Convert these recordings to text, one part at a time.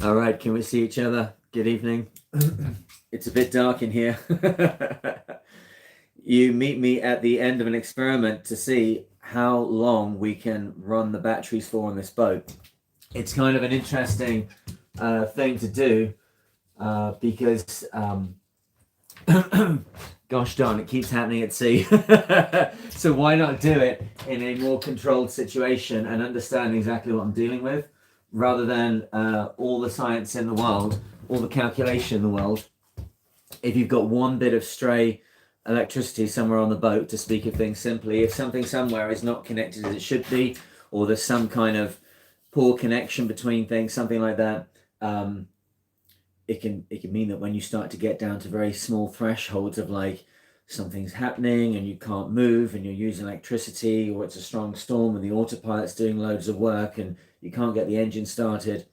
All right, can we see each other? Good evening. It's a bit dark in here. You meet me at the end of an experiment to see how long we can run the batteries for on this boat. It's kind of an interesting thing to do because gosh darn, it keeps happening at sea. So why not do it in a more controlled situation and understand exactly what I'm dealing with, rather than all the science in the world, all the calculation in the world. If you've got one bit of stray electricity somewhere on the boat, to speak of things simply, if something somewhere is not connected as it should be, or there's some kind of poor connection between things, something like that, it can mean that when you start to get down to very small thresholds of like something's happening and you can't move and you're using electricity, or it's a strong storm and the autopilot's doing loads of work and you can't get the engine started,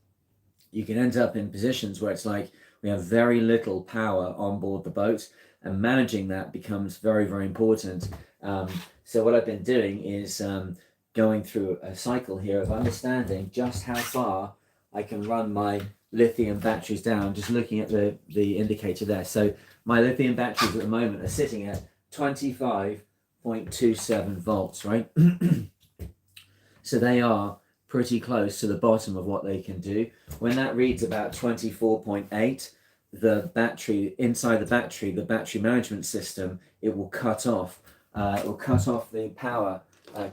you can end up in positions where it's like we have very little power on board the boat, and managing that becomes very, very important. So what I've been doing is going through a cycle here of understanding just how far I can run my lithium batteries down, just looking at the indicator there. So my lithium batteries at the moment are sitting at 25.27 volts, right? So they are pretty close to the bottom of what they can do. When that reads about 24.8, the battery, inside the battery management system, it will cut off. It will cut off the power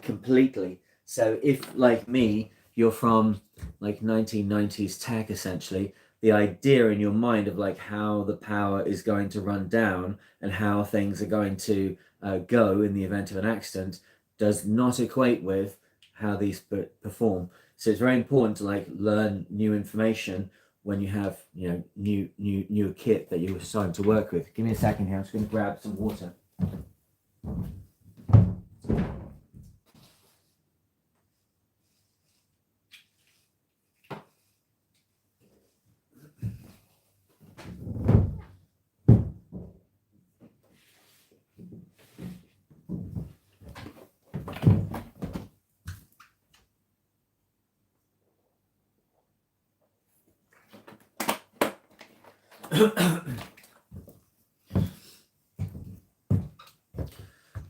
completely. So if, like me, you're from like 1990s tech, essentially, the idea in your mind of like how the power is going to run down and how things are going to go in the event of an accident does not equate with how these perform. So it's very important to like learn new information when you have, you know, new kit that you're starting to work with. Give me a second here. I'm just going to grab some water.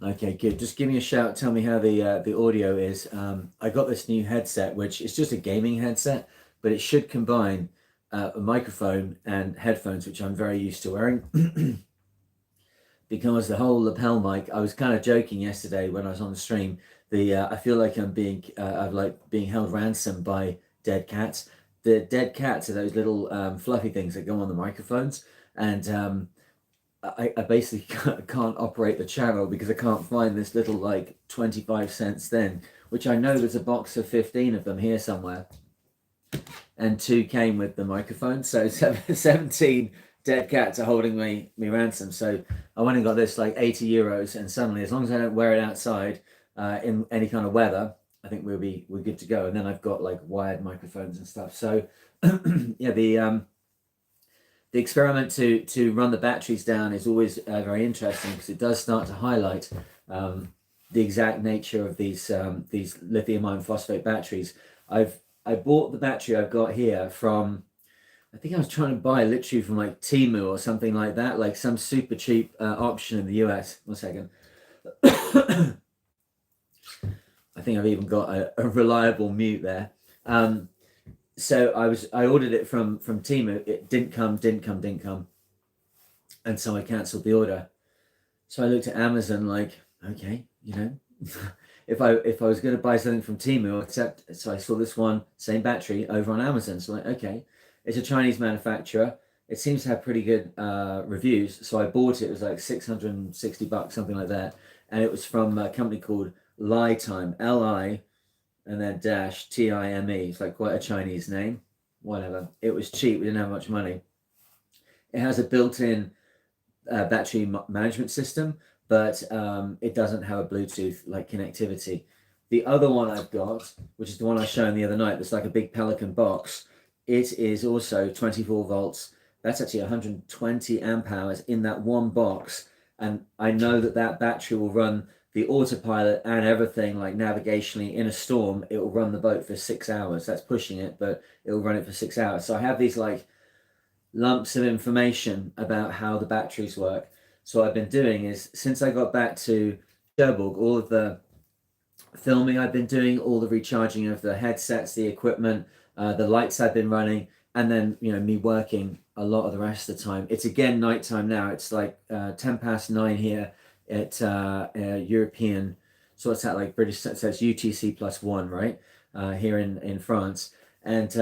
Okay, good. Just give me a shout. Tell me how the audio is. I got this new headset, which is just a gaming headset, but it should combine a microphone and headphones, which I'm very used to wearing. Because the whole lapel mic, I was kind of joking yesterday when I was on the stream. I feel like I'm being held ransom by dead cats. The dead cats are those little fluffy things that go on the microphones, and I basically can't operate the channel because I can't find this little like 25-cent thing, which I know there's a box of 15 of them here somewhere, and 2 came with the microphone, so 17 dead cats are holding me ransom. So I went and got this like 80 euros, and suddenly, as long as I don't wear it outside in any kind of weather, I think we're good to go. And then I've got like wired microphones and stuff. So yeah, the experiment to run the batteries down is always very interesting, because it does start to highlight the exact nature of these lithium iron phosphate batteries. I bought the battery I've got here from, I think I was trying to buy literally from like Temu or something like that, like some super cheap option in the US. 1 second. I think I've even got a reliable mute there. So I ordered it from Temu. It didn't come, and so I cancelled the order. So I looked at Amazon like, okay, you know, if I was going to buy something from Temu, so I saw this one, same battery, over on Amazon. So like, okay, it's a Chinese manufacturer. It seems to have pretty good reviews. So I bought it. It was like $660, something like that, and it was from a company called Lithium, Li, and then dash Time. It's like quite a Chinese name. Whatever. It was cheap. We didn't have much money. It has a built-in battery management system, but it doesn't have a Bluetooth like connectivity. The other one I've got, which is the one I showed the other night, that's like a big Pelican box, it is also 24 volts. That's actually 120 amp hours in that one box, and I know that battery will run the autopilot and everything, like navigationally in a storm, it will run the boat for 6 hours. That's pushing it, but it will run it for 6 hours. So I have these like lumps of information about how the batteries work. So what I've been doing is, since I got back to Sherbourg, all of the filming I've been doing, all the recharging of the headsets, the equipment, the lights I've been running, and then me working a lot of the rest of the time. It's again nighttime now. It's like 9:10 here at European. So what's that, like British? So it's UTC +1, right? Here in France, and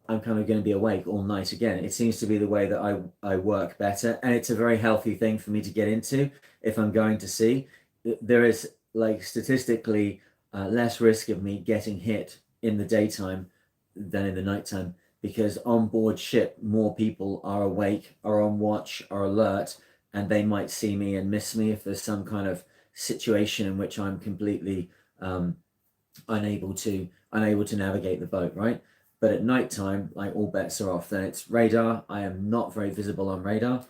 I'm kind of going to be awake all night again. It seems to be the way that I work better, and it's a very healthy thing for me to get into if I'm going to sea. There is, like, statistically less risk of me getting hit in the daytime than in the nighttime, because on board ship more people are awake, are on watch, are alert, and they might see me and miss me if there's some kind of situation in which I'm completely unable to navigate the boat, right? But at nighttime, like, all bets are off. Then it's radar. I am not very visible on radar.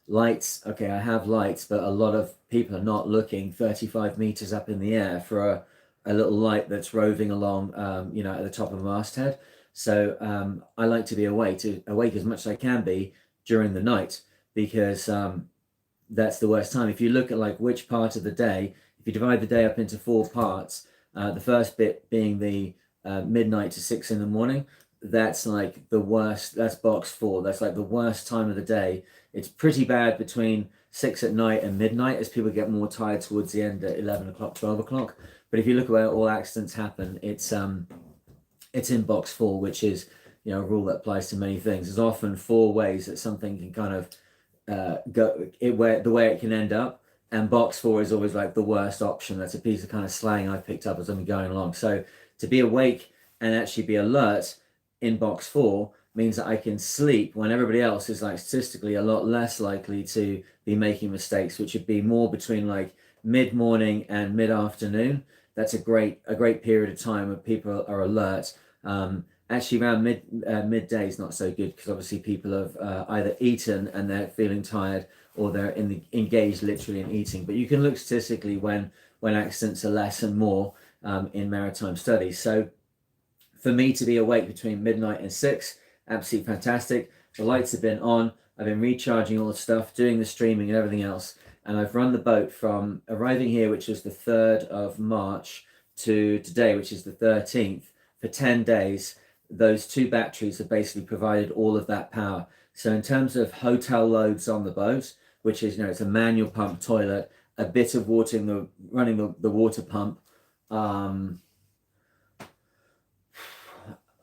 Lights, okay, I have lights, but a lot of people are not looking 35 meters up in the air for a little light that's roving along, at the top of a masthead. So I like to be awake as much as I can be during the night, because that's the worst time. If you look at like which part of the day, if you divide the day up into 4 parts, the first bit being the midnight to 6 in the morning, that's like the worst. That's box 4. That's like the worst time of the day. It's pretty bad between 6 at night and midnight, as people get more tired towards the end at 11 o'clock, 12 o'clock. But if you look at where all accidents happen, it's in box 4, which is a rule that applies to many things. There's often 4 ways that something can kind of the way it can end up, and box 4 is always like the worst option. That's a piece of kind of slang I've picked up as I'm going along. So to be awake and actually be alert in box 4 means that I can sleep when everybody else is, like, statistically a lot less likely to be making mistakes, which would be more between like mid-morning and mid-afternoon. That's a great period of time where people are alert. Actually, around midday is not so good, because obviously people have either eaten and they're feeling tired, or they're engaged literally in eating. But you can look statistically when accidents are less and more in maritime studies. So for me to be awake between midnight and 6, absolutely fantastic. The lights have been on. I've been recharging all the stuff, doing the streaming and everything else. And I've run the boat from arriving here, which was the 3rd of March, to today, which is the 13th, for 10 days. Those 2 batteries have basically provided all of that power. So in terms of hotel loads on the boat, which is, it's a manual pump toilet, a bit of running the water pump.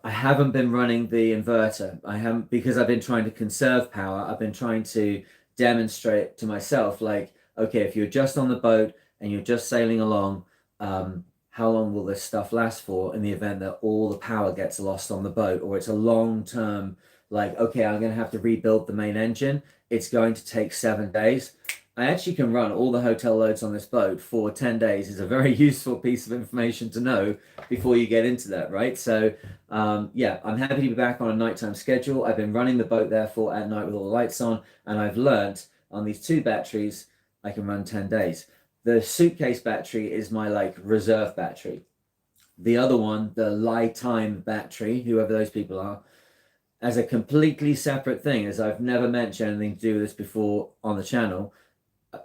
I haven't been running the inverter. I haven't, because I've been trying to conserve power. I've been trying to demonstrate to myself, like, okay, if you're just on the boat and you're just sailing along, how long will this stuff last for in the event that all the power gets lost on the boat, or it's a long term, like, okay, I'm going to have to rebuild the main engine. It's going to take 7 days. I actually can run all the hotel loads on this boat for 10 days. Is a very useful piece of information to know before you get into that, right? So yeah, I'm happy to be back on a nighttime schedule. I've been running the boat therefore at night with all the lights on, and I've learned on these 2 batteries I can run 10 days. The suitcase battery is my, like, reserve battery. The other one, the lie time battery, whoever those people are, as a completely separate thing, as I've never mentioned anything to do with this before on the channel,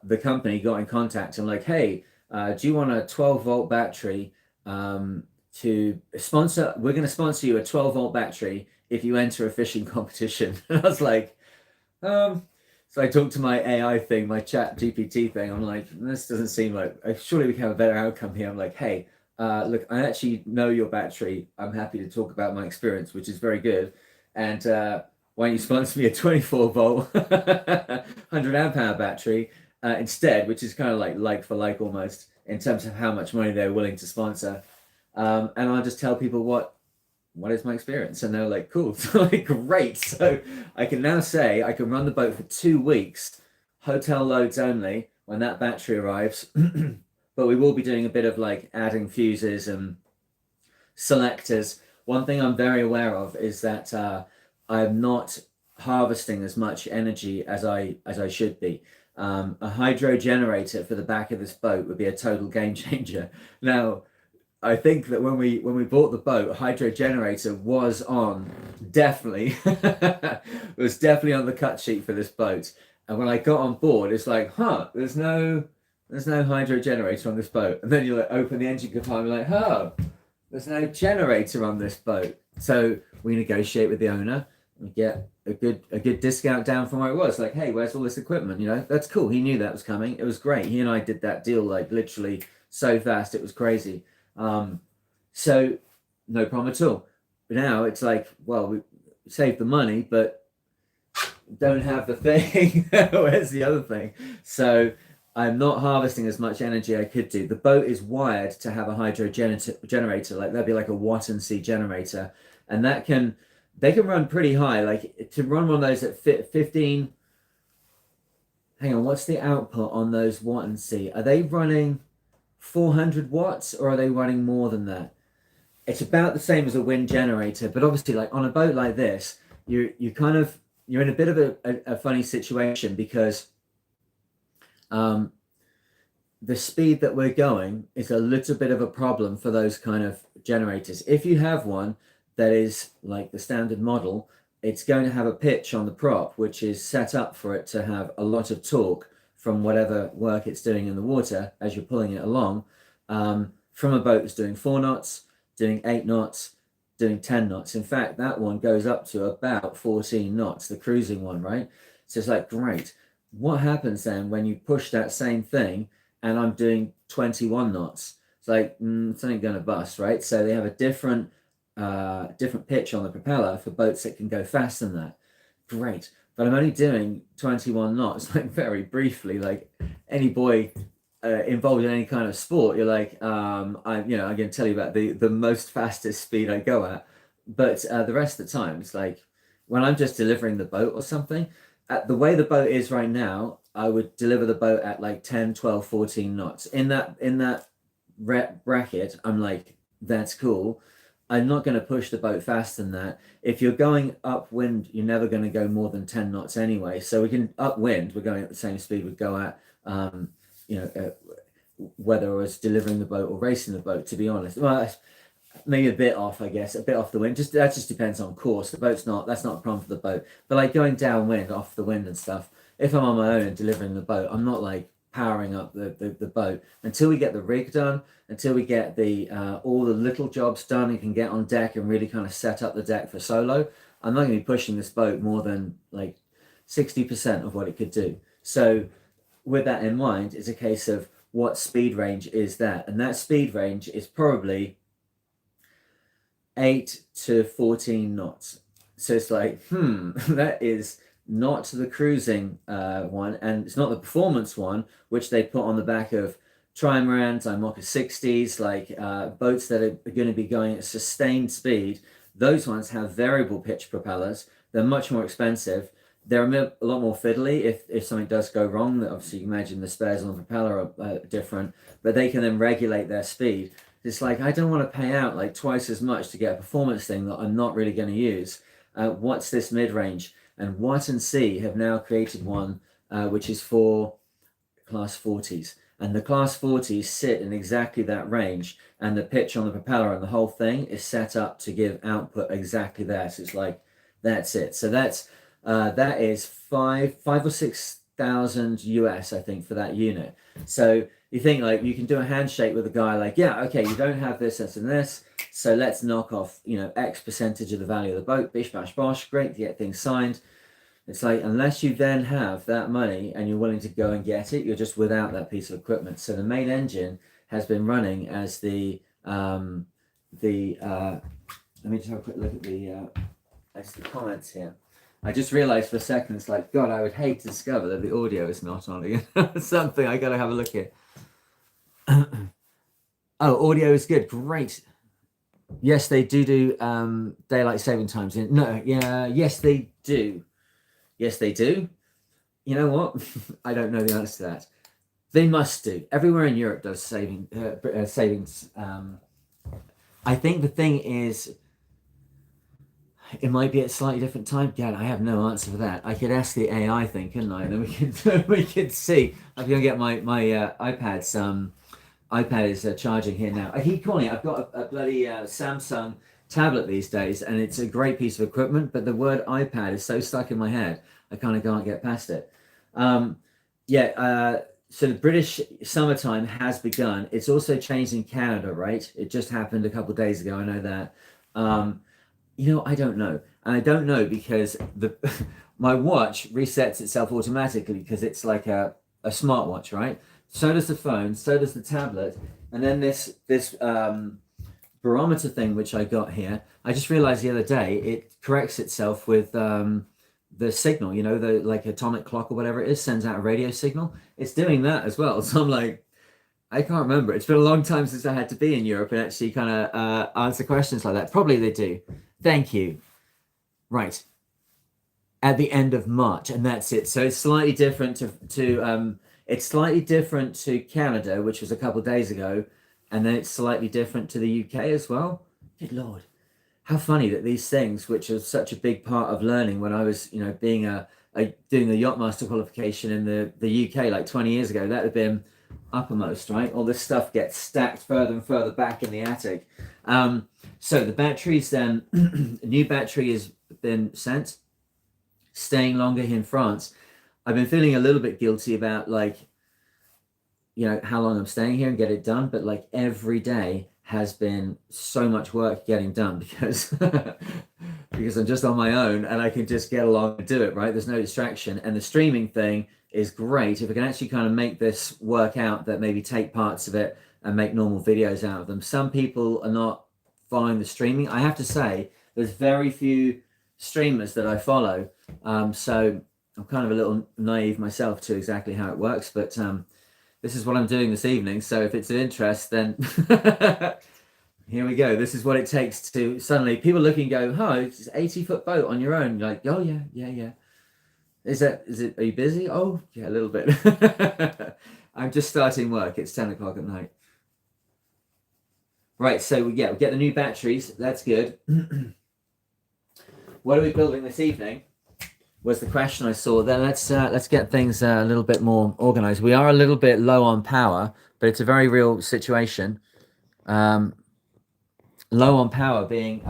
the company got in contact and like, hey, do you want a 12-volt battery to sponsor? We're going to sponsor you a 12-volt battery if you enter a fishing competition. And I was like, so I talked to my AI thing, my chat GPT thing. I'm like, this doesn't seem like, surely we can have a better outcome here. I'm like, hey, look, I actually know your battery. I'm happy to talk about my experience, which is very good. And why don't you sponsor me a 24-volt 100 amp hour battery instead, which is kind of like for like almost, in terms of how much money they're willing to sponsor. And I'll just tell people what is my experience, and they're like, cool. So like, great. So I can now say I can run the boat for 2 weeks, hotel loads only, when that battery arrives. But we will be doing a bit of like adding fuses and selectors. One thing I'm very aware of is that I'm not harvesting as much energy as I should be. A hydrogenerator for the back of this boat would be a total game changer. Now, I think that when we bought the boat, a hydrogenerator was on definitely was definitely on the cut sheet for this boat. And when I got on board, it's like, huh, there's no hydrogenerator on this boat. And then you like open the engine compartment, like, oh, there's no generator on this boat. So we negotiate with the owner. We get a good discount down from where it was. Like, hey, where's all this equipment? You know, that's cool. He knew that was coming. It was great. He and I did that deal like literally so fast. It was crazy. So no problem at all. But now it's like, well, we saved the money, but don't have the thing. Where's the other thing? So I'm not harvesting as much energy I could do. The boat is wired to have a hydrogenerator, like that'd be like a Watt and C generator, and they can run pretty high. Like to run one of those at 15. Hang on, what's the output on those Watt and C? Are they running 400 watts or are they running more than that? It's about the same as a wind generator, but obviously, like on a boat like this, you're in a bit of a funny situation because the speed that we're going is a little bit of a problem for those kind of generators. If you have one that is like the standard model, it's going to have a pitch on the prop, which is set up for it to have a lot of torque from whatever work it's doing in the water as you're pulling it along, from a boat that's doing 4 knots, doing 8 knots, doing 10 knots. In fact, that one goes up to about 14 knots, the cruising one, right? So it's like, great. What happens then when you push that same thing and I'm doing 21 knots? It's like, something going to bust, right? So they have a different pitch on the propeller for boats that can go faster than that. Great. But I'm only doing 21 knots, like very briefly. Like any boy involved in any kind of sport, you're like, I'm going to tell you about the most fastest speed I go at. But the rest of the time, it's like when I'm just delivering the boat or something, at the way the boat is right now, I would deliver the boat at like 10, 12, 14 knots. In that bracket, I'm like, that's cool. I'm not going to push the boat faster than that. If you're going upwind, you're never going to go more than 10 knots anyway. So we can upwind, we're going at the same speed we'd go at, whether I was delivering the boat or racing the boat, to be honest. Well, maybe a bit off, I guess, a bit off the wind. That just depends on course. That's not a problem for the boat. But like going downwind, off the wind and stuff, if I'm on my own and delivering the boat, I'm not like powering up the boat until we get the rig done, until we get the all the little jobs done and can get on deck and really kind of set up the deck for solo. I'm not going to be pushing this boat more than like 60% of what it could do. So with that in mind, it's a case of what speed range is that, and that speed range is probably 8 to 14 knots. So it's like, that is not the cruising one, and it's not the performance one, which they put on the back of trimarans, IMOCA 60s, like boats that are going to be going at sustained speed. Those ones have variable pitch propellers. They're much more expensive. They're a lot more fiddly if something does go wrong. Obviously, you imagine the spares on the propeller are different, but they can then regulate their speed. It's like, I don't want to pay out like twice as much to get a performance thing that I'm not really going to use. What's this mid-range? And Watt and C have now created one which is for class 40s. And the class 40s sit in exactly that range. And the pitch on the propeller and the whole thing is set up to give output exactly there. So it's like, that's it. So that is five or 6,000 US, I think, for that unit. So you think like you can do a handshake with a guy like, yeah, okay, you don't have this, and this. So let's knock off, X percentage of the value of the boat. Bish, bash, bosh. Great to get things signed. It's like, unless you then have that money and you're willing to go and get it, you're just without that piece of equipment. So the main engine has been running as let me just have a quick look at the comments here. I just realized for a second, it's like, God, I would hate to discover that the audio is not on again. Something I got to have a look at. Oh, audio is good. Great. Yes, they do daylight saving times. Yes, they do. Yes, they do. You know what? I don't know the answer to that. They must do. Everywhere in Europe does savings. I think the thing is, It might be at a slightly different time. Gad, I have no answer for that. I could ask the AI thing, couldn't I? And then we could we could see. I'm gonna get my iPad's iPad is charging here now. I keep calling it. I've got a bloody Samsung tablet these days, and it's a great piece of equipment. But the word iPad is so stuck in my head, I kind of can't get past it. Um, yeah. So the British summertime has begun. It's also changed in Canada, right? It just happened a couple of days ago. I know that. Um, I don't know. And I don't know because the my watch resets itself automatically because it's like a smartwatch, right? So does the phone, so does the tablet. And then this barometer thing which I got here, I just realized the other day it corrects itself with the signal, the like atomic clock or whatever it is, sends out a radio signal. It's doing that as well. So I'm like, I can't remember. It's been a long time since I had to be in Europe and actually kind of answer questions like that. Probably they do. Thank you. Right. At the end of March, and that's it. So it's slightly different to it's slightly different to Canada, which was a couple of days ago, and then it's slightly different to the UK as well. Good Lord. How funny that these things, which are such a big part of learning when I was, being doing the yachtmaster qualification in the UK like 20 years ago, that had been uppermost, right? All this stuff gets stacked further and further back in the attic. So the batteries then, a new battery has been sent, staying longer here in France. I've been feeling a little bit guilty about like, how long I'm staying here and get it done, but like every day has been so much work getting done because because I'm just on my own and I can just get along and do it, right? There's no distraction. And the streaming thing is great. If I can actually kind of make this work out, that maybe take parts of it and make normal videos out of them. Some people are not following the streaming. I have to say, there's very few streamers that I follow. So I'm kind of a little naive myself to exactly how it works, but this is what I'm doing this evening. So if it's of interest, then here we go. This is what it takes to suddenly people look and go, oh, it's an 80-foot boat on your own. You're like, oh yeah, yeah, yeah. Is it, are you busy? Oh yeah, a little bit. I'm just starting work. It's 10 o'clock at night. Right. So yeah, we get the new batteries. That's good. What are we building this evening? Was the question I saw. Then let's get things a little bit more organized. We are a little bit low on power, but it's a very real situation. Low on power being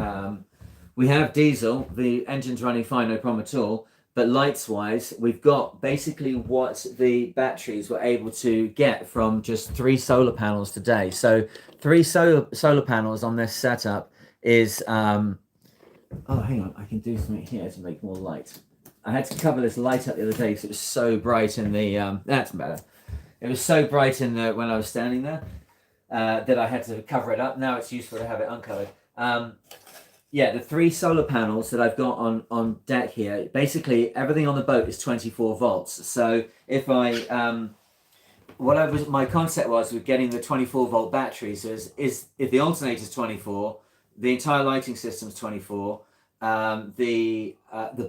we have diesel, the engine's running fine, no problem at all. But lights wise, we've got basically what the batteries were able to get from just 3 solar panels today. So 3 solar panels on this setup is oh, hang on, I can do something here to make more light. I had to cover this light up the other day because it was so bright in the that's better. It was so bright in the when I was standing there that I had to cover it up. Now it's useful to have it uncovered. Yeah, the 3 solar panels that I've got on deck here, basically everything on the boat is 24 volts. So if I my concept was with getting the 24 volt batteries is if the alternator is 24, the entire lighting system is 24. The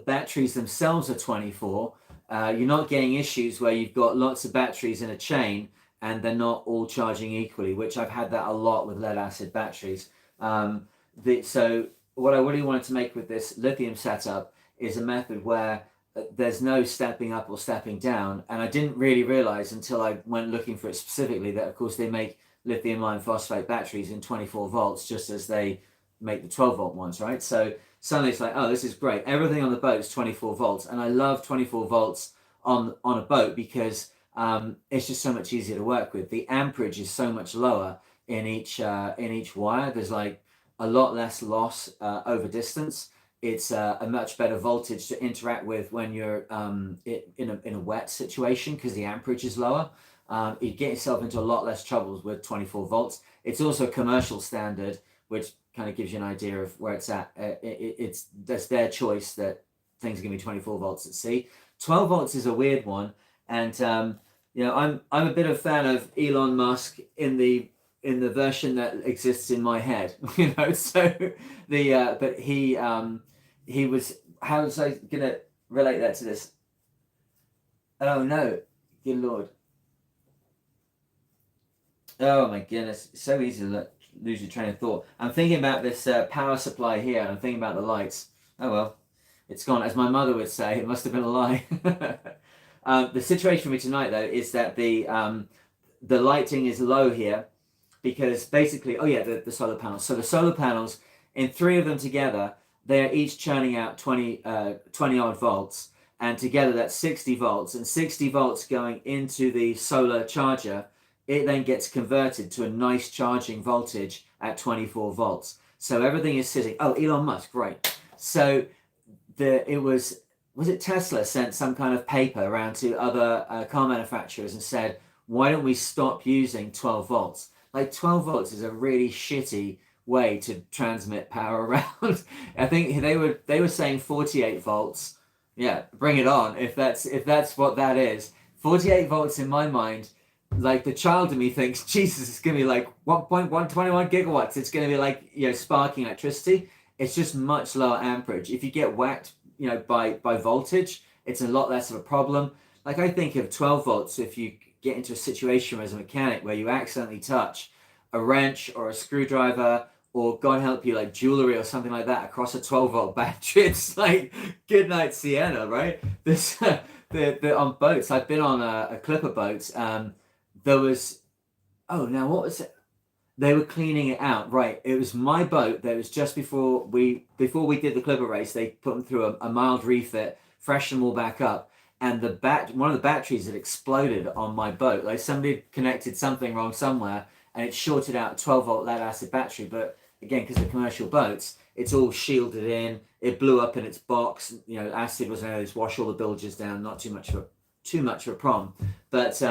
batteries themselves are 24. You're not getting issues where you've got lots of batteries in a chain and they're not all charging equally, which I've had that a lot with lead acid batteries. So what I really wanted to make with this lithium setup is a method where there's no stepping up or stepping down. And I didn't really realize until I went looking for it specifically that of course they make lithium iron phosphate batteries in 24 volts, just as they make the 12 volt ones, right? So suddenly it's like, oh, this is great. Everything on the boat is 24 volts. And I love 24 volts on a boat because it's just so much easier to work with. The amperage is so much lower in each wire. There's like a lot less loss over distance. It's a much better voltage to interact with when you're in a wet situation because the amperage is lower. You get yourself into a lot less troubles with 24 volts. It's also a commercial standard, which kind of gives you an idea of where it's at. That's their choice that things are going to be 24 volts at sea. 12 volts is a weird one, and I'm a bit of a fan of Elon Musk in the version that exists in my head, So but he was, how was I gonna relate that to this? Oh no, good Lord! Oh my goodness, it's so easy to lose your train of thought. I'm thinking about this power supply here, and I'm thinking about the lights. Oh well, it's gone. As my mother would say, it must have been a lie. The situation for me tonight, though, is that the lighting is low here because basically, oh yeah, the solar panels. So the solar panels, in three of them together, they're each churning out 20 odd volts, and together that's 60 volts, and 60 volts going into the solar charger. It then gets converted to a nice charging voltage at 24 volts. So everything is sitting. Oh, Elon Musk, right? So it was it Tesla sent some kind of paper around to other car manufacturers and said, why don't we stop using 12 volts? Like 12 volts is a really shitty way to transmit power around. I think they were saying 48 volts. Yeah, bring it on. If that's what that is. 48 volts in my mind, like the child in me thinks, Jesus, it's gonna be like 1.121 gigawatts. It's gonna be like, sparking electricity. It's just much lower amperage. If you get whacked, by voltage, it's a lot less of a problem. Like I think of 12 volts, if you get into a situation as a mechanic where you accidentally touch a wrench or a screwdriver, or God help you, like jewelry or something like that across a 12-volt battery, it's like good night Sienna, right? This the on boats. I've been on a clipper boat. There was, oh, now what was it? They were cleaning it out, right? It was my boat. That was just before we did the clipper race. They put them through a mild refit, freshened them all back up, and one of the batteries had exploded on my boat. Like somebody had connected something wrong somewhere, and it shorted out a 12-volt lead acid battery. But again, because they're commercial boats, it's all shielded in. It blew up in its box. Acid was going to wash all the bilges down. Not too much of a problem, but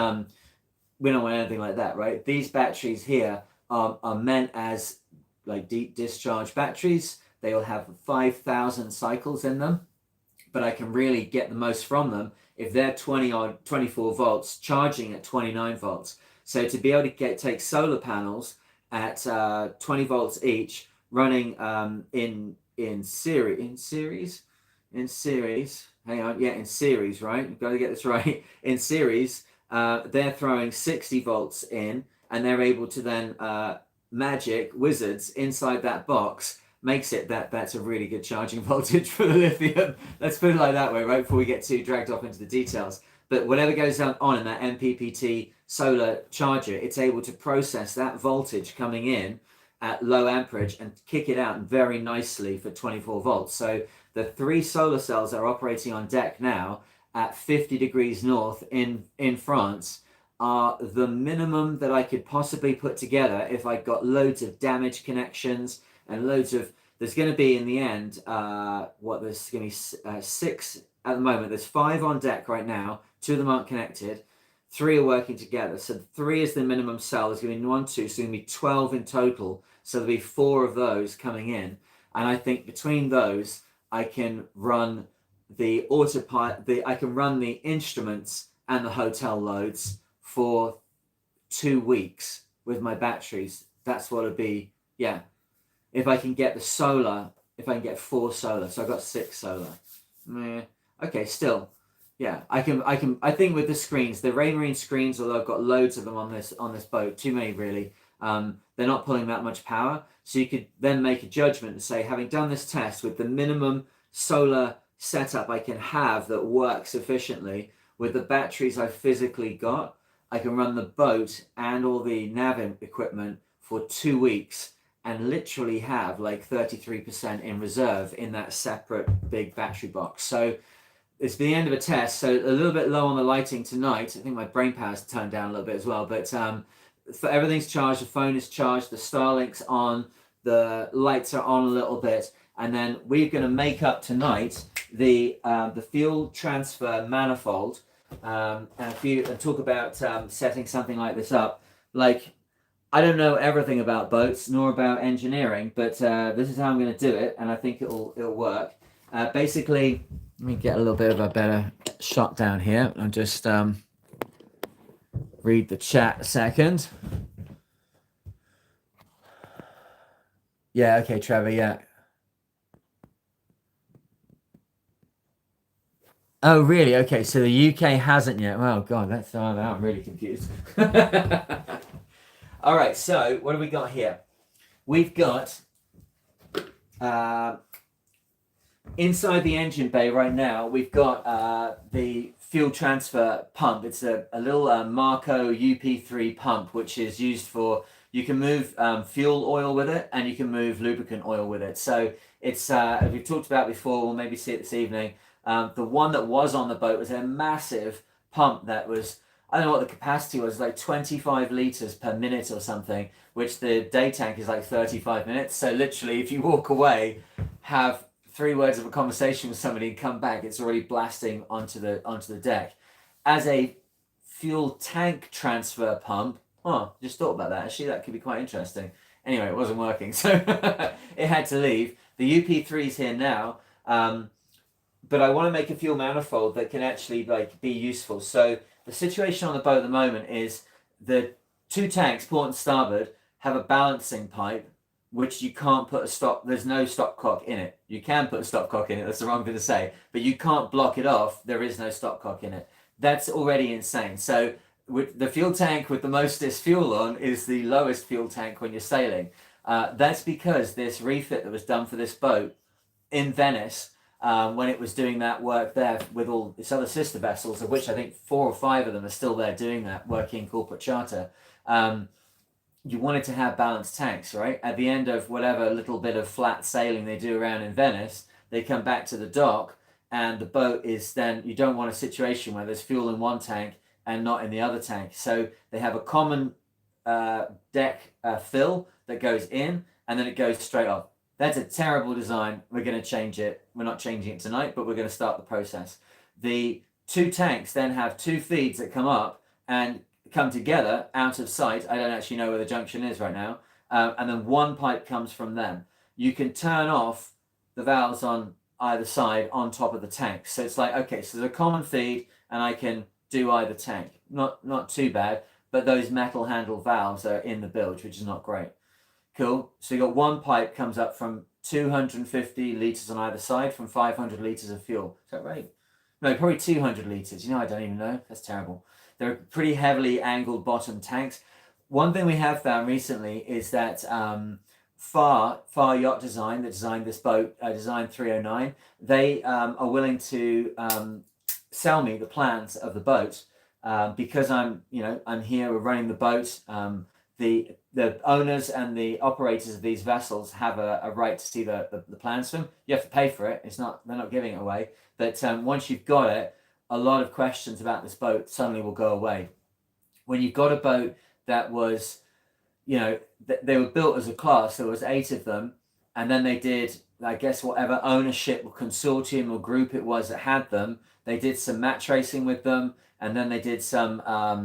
we don't want anything like that, right? These batteries here are meant as like deep discharge batteries. They will have 5,000 cycles in them, but I can really get the most from them if they're 24 volts charging at 29 volts. So to be able to take solar panels at 20 volts each, running in series. Hang on, yeah, in series, right? You've got to get this right. In series, they're throwing 60 volts in, and they're able to then magic wizards inside that box makes it that's a really good charging voltage for the lithium. Let's put it like that way, right? Before we get too dragged off into the details. But whatever goes on in that MPPT solar charger, it's able to process that voltage coming in at low amperage and kick it out very nicely for 24 volts. So the 3 solar cells that are operating on deck now at 50 degrees north in France are the minimum that I could possibly put together if I got loads of damaged connections and there's going to be in the end, there's going to be 6 at the moment. There's 5 on deck right now. 2 of them aren't connected. 3 are working together. So 3 is the minimum cell. There's going to be 1, 2, so there's going to be 12 in total. So there'll be 4 of those coming in. And I think between those, I can run the autopilot, I can run the instruments and the hotel loads for 2 weeks with my batteries. That's what it'd be. Yeah. If I can get the solar, if I can get 4 solar. So I've got 6 solar. Okay, still. Yeah, I think with the screens, the Raymarine screens, although I've got loads of them on this boat, too many really, they're not pulling that much power. So you could then make a judgment and say, having done this test with the minimum solar setup I can have that works efficiently with the batteries I physically got, I can run the boat and all the nav equipment for 2 weeks and literally have like 33% in reserve in that separate big battery box. So it's the end of a test, so a little bit low on the lighting tonight. I think my brain power's turned down a little bit as well, but for everything's charged, the phone is charged, the Starlink's on, the lights are on a little bit, and then we're going to make up tonight the fuel transfer manifold, and talk about setting something like this up. Like, I don't know everything about boats nor about engineering, but this is how I'm going to do it, and I think it'll work. Basically, let me get a little bit of a better shot down here. I'll just read the chat a second. Yeah, okay, Trevor, yeah. Oh, really? Okay, so the UK hasn't yet. Oh, God, I'm really confused. All right, so what do we got here? We've got inside the engine bay right now, we've got the fuel transfer pump. It's a little Marco UP3 pump, which is used for, you can move fuel oil with it and you can move lubricant oil with it. So it's, as we've talked about before, we'll maybe see it this evening. The one that was on the boat was a massive pump that was, I don't know what the capacity was, like 25 litres per minute or something, which the day tank is like 35 minutes. So literally, if you walk away, have 3 words of a conversation with somebody and come back, it's already blasting onto the deck. As a fuel tank transfer pump, oh, just thought about that. Actually, that could be quite interesting. Anyway, it wasn't working, so it had to leave. The UP3 is here now, but I want to make a fuel manifold that can actually like be useful. So the situation on the boat at the moment is the 2 tanks, port and starboard, have a balancing pipe which you can't put a stop, there's no stopcock in it. You can put a stopcock in it, that's the wrong thing to say, but you can't block it off, there is no stopcock in it. That's already insane. So with the fuel tank with the mostest fuel on is the lowest fuel tank when you're sailing. That's because this refit that was done for this boat in Venice, when it was doing that work there with all its other sister vessels, of which I think 4 or 5 of them are still there doing that, working corporate charter. You wanted to have balanced tanks, right? At the end of whatever little bit of flat sailing they do around in Venice, they come back to the dock and the boat is then, you don't want a situation where there's fuel in one tank and not in the other tank. So they have a common deck fill that goes in and then it goes straight off. That's a terrible design. We're going to change it. We're not changing it tonight, but we're going to start the process. The 2 tanks then have 2 feeds that come up and come together out of sight. I don't actually know where the junction is right now. And then 1 pipe comes from them. You can turn off the valves on either side on top of the tank. So it's like, okay, so there's a common feed and I can do either tank. Not too bad, but those metal handle valves are in the bilge, which is not great. Cool. So you got 1 pipe comes up from 250 litres on either side from 500 litres of fuel. Is that right? No, probably 200 litres. You know, I don't even know. That's terrible. They're pretty heavily angled bottom tanks. One thing we have found recently is that Far Yacht Design, that designed this boat, Design 309, they are willing to sell me the plans of the boat because I'm here, we're running the boat. The owners and the operators of these vessels have a right to see the plans for them. You have to pay for it. They're not giving it away. But once you've got it, a lot of questions about this boat suddenly will go away. When you've got a boat that was, they were built as a class, there was 8 of them, and then they did, I guess, whatever ownership or consortium or group it was that had them, they did some match racing with them, and then they did some, I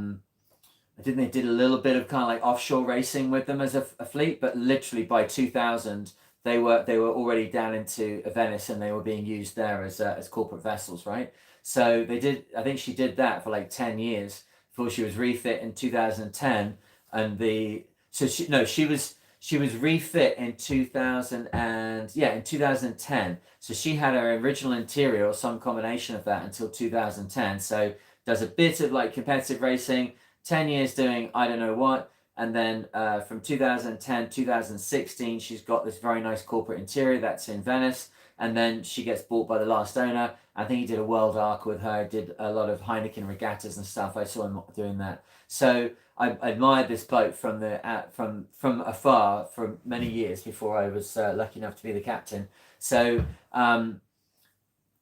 think they did a little bit of kind of like offshore racing with them as a fleet, but literally by 2000, they were already down into Venice and they were being used there as corporate vessels, right? So they did, I think she did that for like 10 years before she was refit in 2010. And she was refit in 2010. So she had her original interior or some combination of that until 2010. So does a bit of like competitive racing, 10 years doing I don't know what. And then from 2010, 2016, she's got this very nice corporate interior that's in Venice. And then she gets bought by the last owner. I think he did a world arc with her, did a lot of Heineken regattas and stuff. I saw him doing that. So I admired this boat from afar for many years before I was lucky enough to be the captain. So the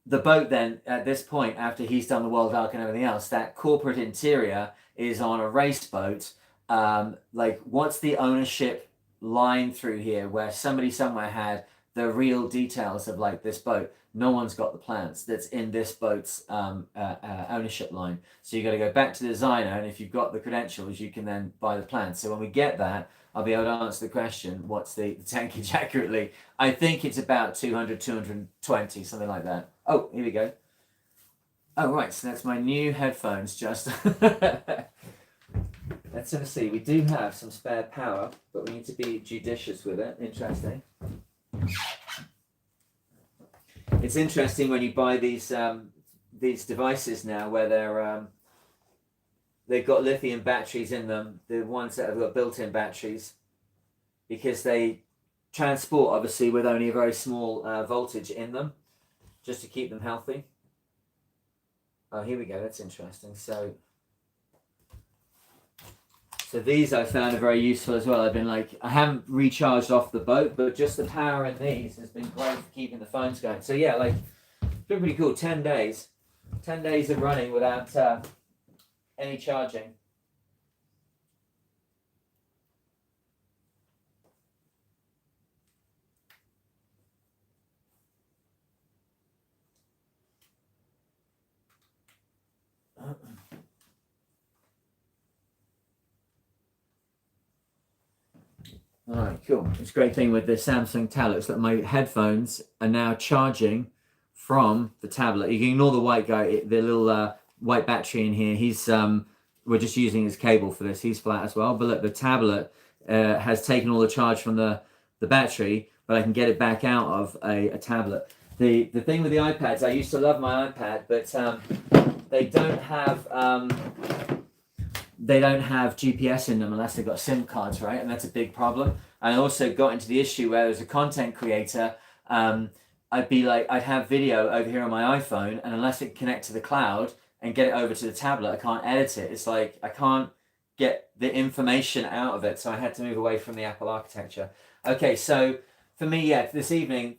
boat then, at this point, after he's done the world arc and everything else, that corporate interior is on a race boat. Like, what's the ownership line through here where somebody somewhere had the real details of like this boat? No one's got the plans that's in this boat's ownership line. So you got to go back to the designer, and if you've got the credentials, you can then buy the plans. So when we get that, I'll be able to answer the question, what's the tankage accurately? I think it's about 200, 220, something like that. Oh, here we go. Oh, right, so that's my new headphones, just. Let's have a see. We do have some spare power, but we need to be judicious with it. Interesting. It's interesting when you buy these devices now where they've got lithium batteries in them, the ones that have got built-in batteries, because they transport obviously with only a very small voltage in them. just to keep them healthy. Oh, here we go. That's interesting. So these I found are very useful as well. I've been like, I haven't recharged off the boat, but just the power in these has been great for keeping the phones going. So yeah, like, it's been pretty cool. 10 days. 10 days of running without any charging. All right, cool. It's a great thing with the Samsung tablets that my headphones are now charging from the tablet. You can ignore the white guy, the little white battery in here. He's we're just using his cable for this. He's flat as well. But look, the tablet has taken all the charge from the battery, but I can get it back out of a tablet. The thing with the iPads, I used to love my iPad, but they don't have GPS in them unless they've got SIM cards, right? And that's a big problem. And I also got into the issue where as a content creator, I'd have video over here on my iPhone, and unless it connect to the cloud and get it over to the tablet, I can't edit it. It's like I can't get the information out of it, so I had to move away from the Apple architecture. Okay, so for me, yeah, this evening,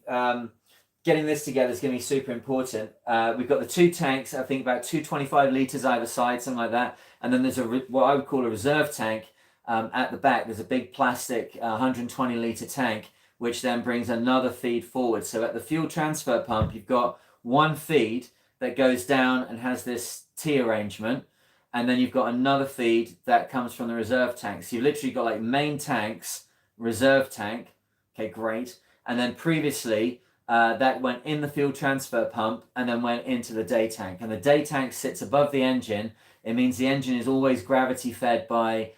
getting this together is going to be super important. We've got the 2 tanks, I think about 225 litres either side, something like that. And then there's what I would call a reserve tank at the back. There's a big plastic 120 litre tank, which then brings another feed forward. So at the fuel transfer pump, you've got one feed that goes down and has this T arrangement. And then you've got another feed that comes from the reserve tank. So you've literally got like main tanks, reserve tank. Okay, great. And then previously, that went in the fuel transfer pump and then went into the day tank. And the day tank sits above the engine. It means the engine is always gravity fed for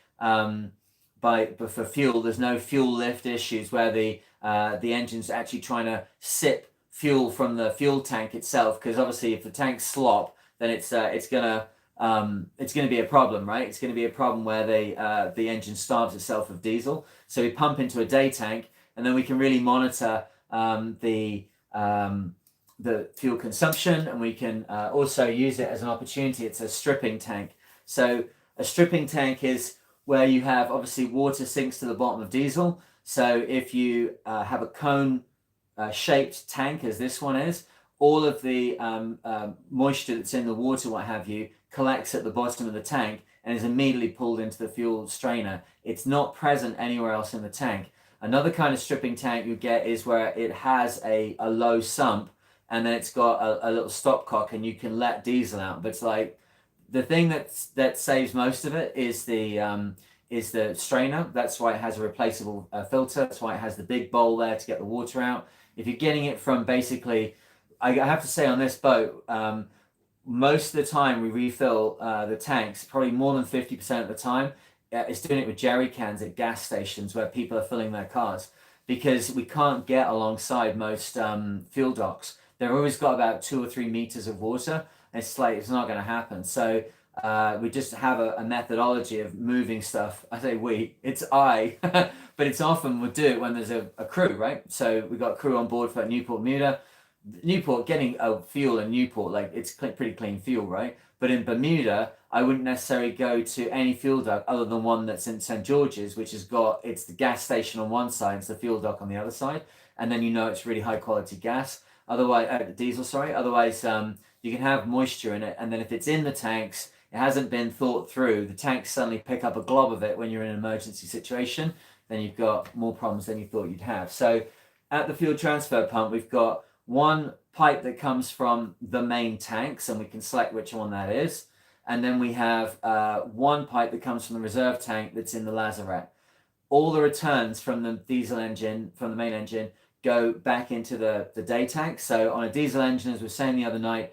fuel. There's no fuel lift issues where the engine's actually trying to sip fuel from the fuel tank itself. Because obviously, if the tanks slop, then it's gonna be a problem, right? It's gonna be a problem where the engine starves itself of diesel. So we pump into a day tank, and then we can really monitor the fuel consumption, and we can also use it as an opportunity. It's a stripping tank. So a stripping tank is where you have, obviously, water sinks to the bottom of diesel. So if you have a cone shaped tank, as this one is, all of the moisture that's in the water, what have you, collects at the bottom of the tank and is immediately pulled into the fuel strainer. It's not present anywhere else in the tank. Another kind of stripping tank you get is where it has a low sump, and then it's got a little stopcock, and you can let diesel out. But it's like the thing that saves most of it is the strainer. That's why it has a replaceable filter. That's why it has the big bowl there to get the water out. If you're getting it from basically, I have to say on this boat, most of the time we refill the tanks, probably more than 50% of the time. It's doing it with jerry cans at gas stations where people are filling their cars, because we can't get alongside most fuel docks. They've always got about 2 or 3 meters of water. And it's like, it's not going to happen. So we just have a methodology of moving stuff. I say we, it's I, but it's often we'll do it when there's a crew, right? So we've got a crew on board for Newport Bermuda. Newport, getting a fuel in Newport, like it's pretty clean fuel, right? But in Bermuda, I wouldn't necessarily go to any fuel dock other than one that's in St. George's, which has got, it's the gas station on one side, it's the fuel dock on the other side. And then you know it's really high quality gas. Otherwise, diesel, sorry. Otherwise, you can have moisture in it. And then if it's in the tanks, it hasn't been thought through, the tanks suddenly pick up a glob of it when you're in an emergency situation, then you've got more problems than you thought you'd have. So at the fuel transfer pump, we've got one pipe that comes from the main tanks, and we can select which one that is. And then we have one pipe that comes from the reserve tank that's in the lazarette. All the returns from the diesel engine, from the main engine, go back into the day tank. So on a diesel engine, as we were saying the other night,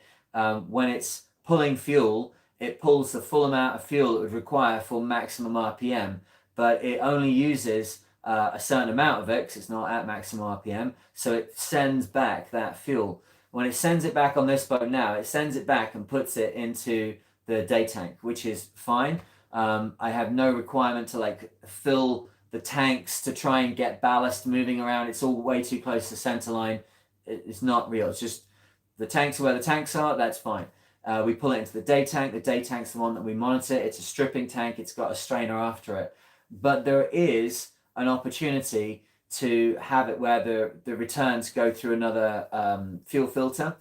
when it's pulling fuel, it pulls the full amount of fuel it would require for maximum RPM, but it only uses a certain amount of it because it's not at maximum RPM, so it sends back that fuel. When it sends it back on this boat now, it sends it back and puts it into the day tank, which is fine. I have no requirement to like fill the tanks to try and get ballast moving around. It's all way too close to center line. It's not real. It's just the tanks are where the tanks are, that's fine. We pull it into the day tank. The day tank's the one that we monitor. It's a stripping tank. It's got a strainer after it. But there is an opportunity to have it where the returns go through another fuel filter.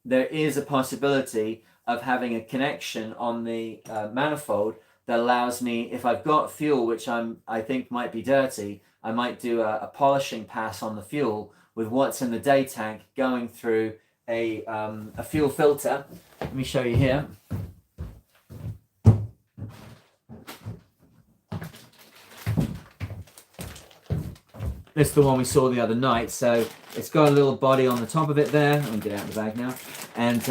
There is a possibility of having a connection on the manifold that allows me, if I've got fuel which I think might be dirty, I might do a polishing pass on the fuel with what's in the day tank going through a fuel filter. Let me show you here. This is the one we saw the other night. So it's got a little body on the top of it there. Let me get out of the bag now. And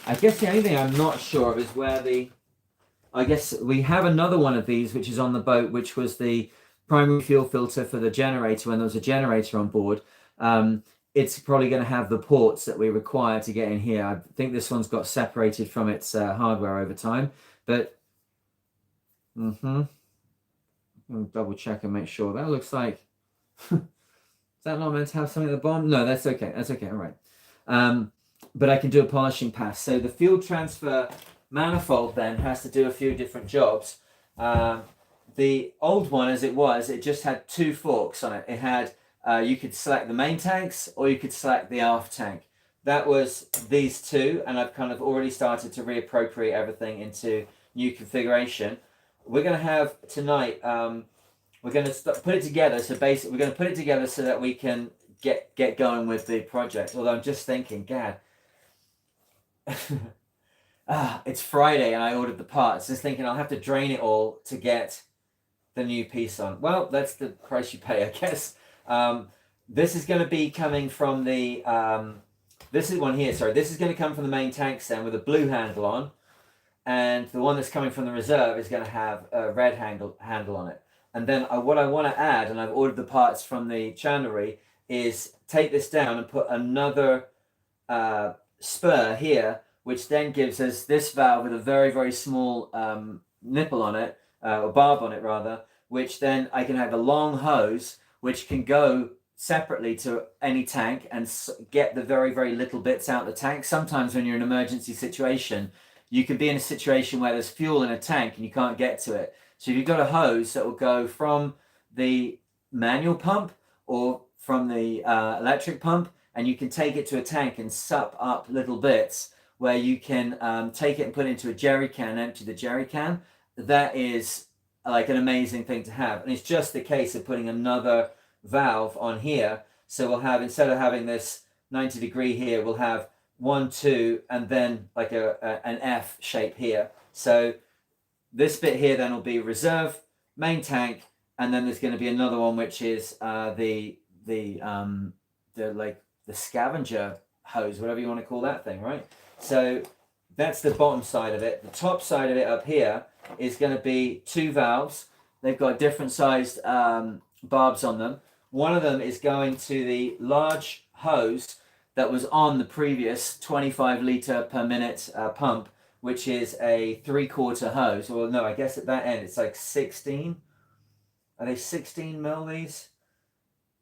I guess the only thing I'm not sure of is where I guess we have another one of these which is on the boat, which was the primary fuel filter for the generator when there was a generator on board. It's probably going to have the ports that we require to get in here. I think this one's got separated from its hardware over time, but I'll double check and make sure. That looks like, is that not meant to have something at the bottom? No, that's okay. That's okay. All right. But I can do a polishing pass. So the fuel transfer manifold then has to do a few different jobs. The old one, as it was, it just had two forks on it. It had, you could select the main tanks or you could select the aft tank. That was these two, and I've kind of already started to reappropriate everything into new configuration. We're going to have tonight, we're going to put it together. So basically, we're going to put it together so that we can get going with the project. Although I'm just thinking, Gad, it's Friday and I ordered the parts. Just thinking I'll have to drain it all to get the new piece on. Well, that's the price you pay, I guess. This is going to be coming from the this is one here. Sorry, this is going to come from the main tank stand with a blue handle on, and the one that's coming from the reserve is going to have a red handle on it. And then what I want to add, and I've ordered the parts from the chandlery, is take this down and put another spur here, which then gives us this valve with a very, very small nipple on it, or barb on it rather, which then I can have a long hose which can go separately to any tank and get the very, very little bits out of the tank. Sometimes when you're in an emergency situation, you can be in a situation where there's fuel in a tank and you can't get to it. So if you've got a hose that will go from the manual pump or from the electric pump, and you can take it to a tank and sup up little bits where you can take it and put it into a jerry can, empty the jerry can. That is like an amazing thing to have. And it's just the case of putting another valve on here. So we'll have, instead of having this 90 degree here, we'll have 1, 2, and then like an F shape here. So this bit here then will be reserve, main tank, and then there's going to be another one which is the scavenger hose, whatever you want to call that thing, right? So that's the bottom side of it. The top side of it up here is going to be two valves. They've got different sized barbs on them. One of them is going to the large hose that was on the previous 25 litre per minute pump, which is a 3/4 hose. Well, no, I guess at that end it's like 16. Are they 16 mil, these?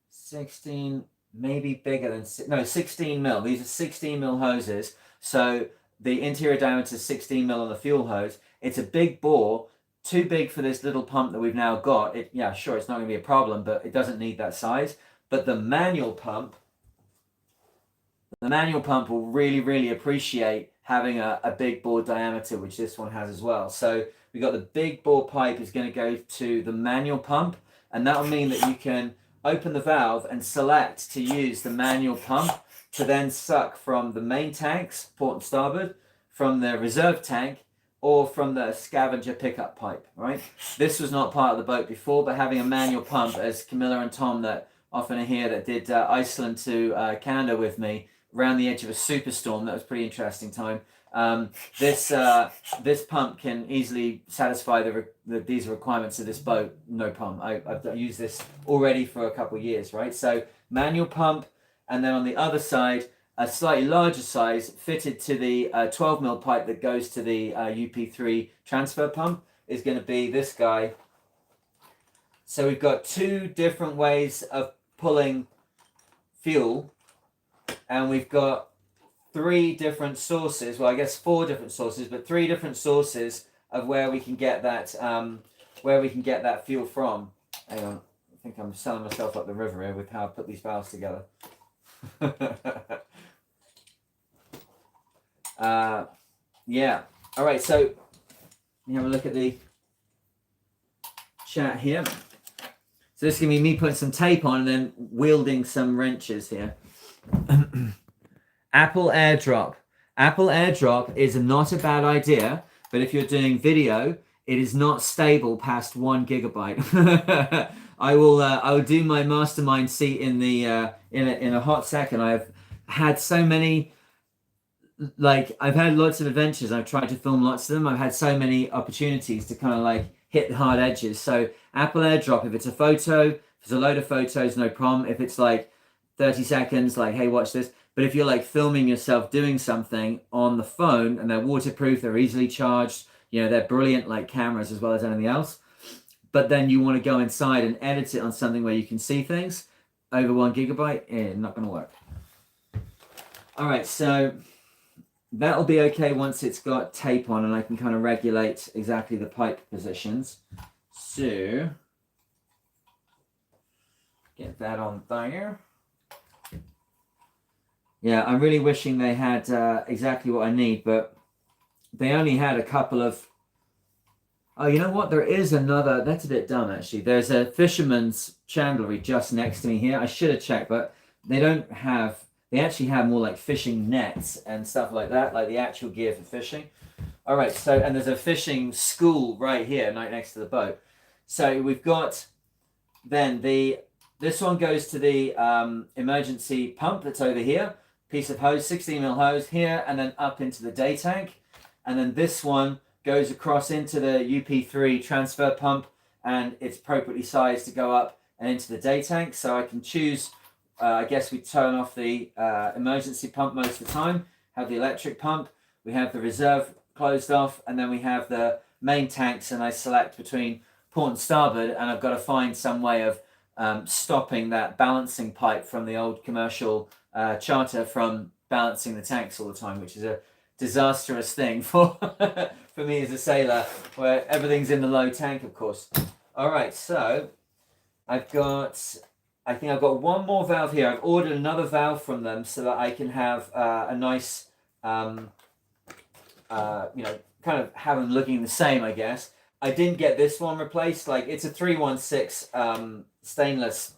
16, maybe bigger than, no, 16 mil. These are 16 mil hoses. So the interior diameter is 16 mil on the fuel hose. It's a big bore, too big for this little pump that we've now got. Yeah, sure, it's not going to be a problem, but it doesn't need that size. But the manual pump will really, really appreciate having a big bore diameter, which this one has as well. So we got the big bore pipe is going to go to the manual pump, and that will mean that you can open the valve and select to use the manual pump to then suck from the main tanks, port and starboard, from the reserve tank, or from the scavenger pickup pipe, right? This was not part of the boat before, but having a manual pump, as Camilla and Tom that often are here that did Iceland to Canada with me around the edge of a superstorm, that was a pretty interesting time. This pump can easily satisfy the diesel requirements of this boat, no problem. I've used this already for a couple of years, right? So manual pump, and then on the other side, a slightly larger size fitted to the 12 mil pipe that goes to the UP3 transfer pump is going to be this guy. So we've got two different ways of pulling fuel, and we've got 3 different sources. Well, I guess 4 different sources, but 3 different sources of where we can get that fuel from. Hang on, I think I'm selling myself up the river here with how I put these valves together. Yeah. All right. So let me have a look at the chat here. So this is going to be me putting some tape on and then wielding some wrenches here. Apple AirDrop. Apple AirDrop is not a bad idea, but if you're doing video, it is not stable past 1 gigabyte. I will do my mastermind seat in the in a hot second. I've had so many, like I've had lots of adventures. I've tried to film lots of them. I've had so many opportunities to kind of like hit the hard edges. So Apple AirDrop, if it's a photo, if it's a load of photos, no problem. If it's like 30 seconds, like, hey, watch this. But if you're like filming yourself doing something on the phone and they're waterproof, they're easily charged, you know, they're brilliant like cameras as well as anything else. But then you want to go inside and edit it on something where you can see things over 1 gigabyte, not going to work. All right, so that'll be okay once it's got tape on and I can kind of regulate exactly the pipe positions. So get that on there. Yeah, I'm really wishing they had exactly what I need, but they only had a couple of... Oh, you know what? There is another... That's a bit dumb, actually. There's a fisherman's chandlery just next to me here. I should have checked, but they don't have... They actually have more like fishing nets and stuff like that, like the actual gear for fishing. All right, so, and there's a fishing school right here, right next to the boat. So we've got then this one goes to the emergency pump that's over here. Piece of hose, 16mm hose here, and then up into the day tank. And then this one goes across into the UP3 transfer pump, and it's appropriately sized to go up and into the day tank. So I can choose, I guess we turn off the emergency pump most of the time, have the electric pump, we have the reserve closed off, and then we have the main tanks, and I select between port and starboard, and I've got to find some way of stopping that balancing pipe from the old commercial charter from balancing the tanks all the time, which is a disastrous thing for for me as a sailor, where everything's in the low tank, of course. All right, so I think I've got one more valve here. I've ordered another valve from them so that I can have a nice, you know, kind of have them looking the same, I guess. I didn't get this one replaced. Like, it's a 316 stainless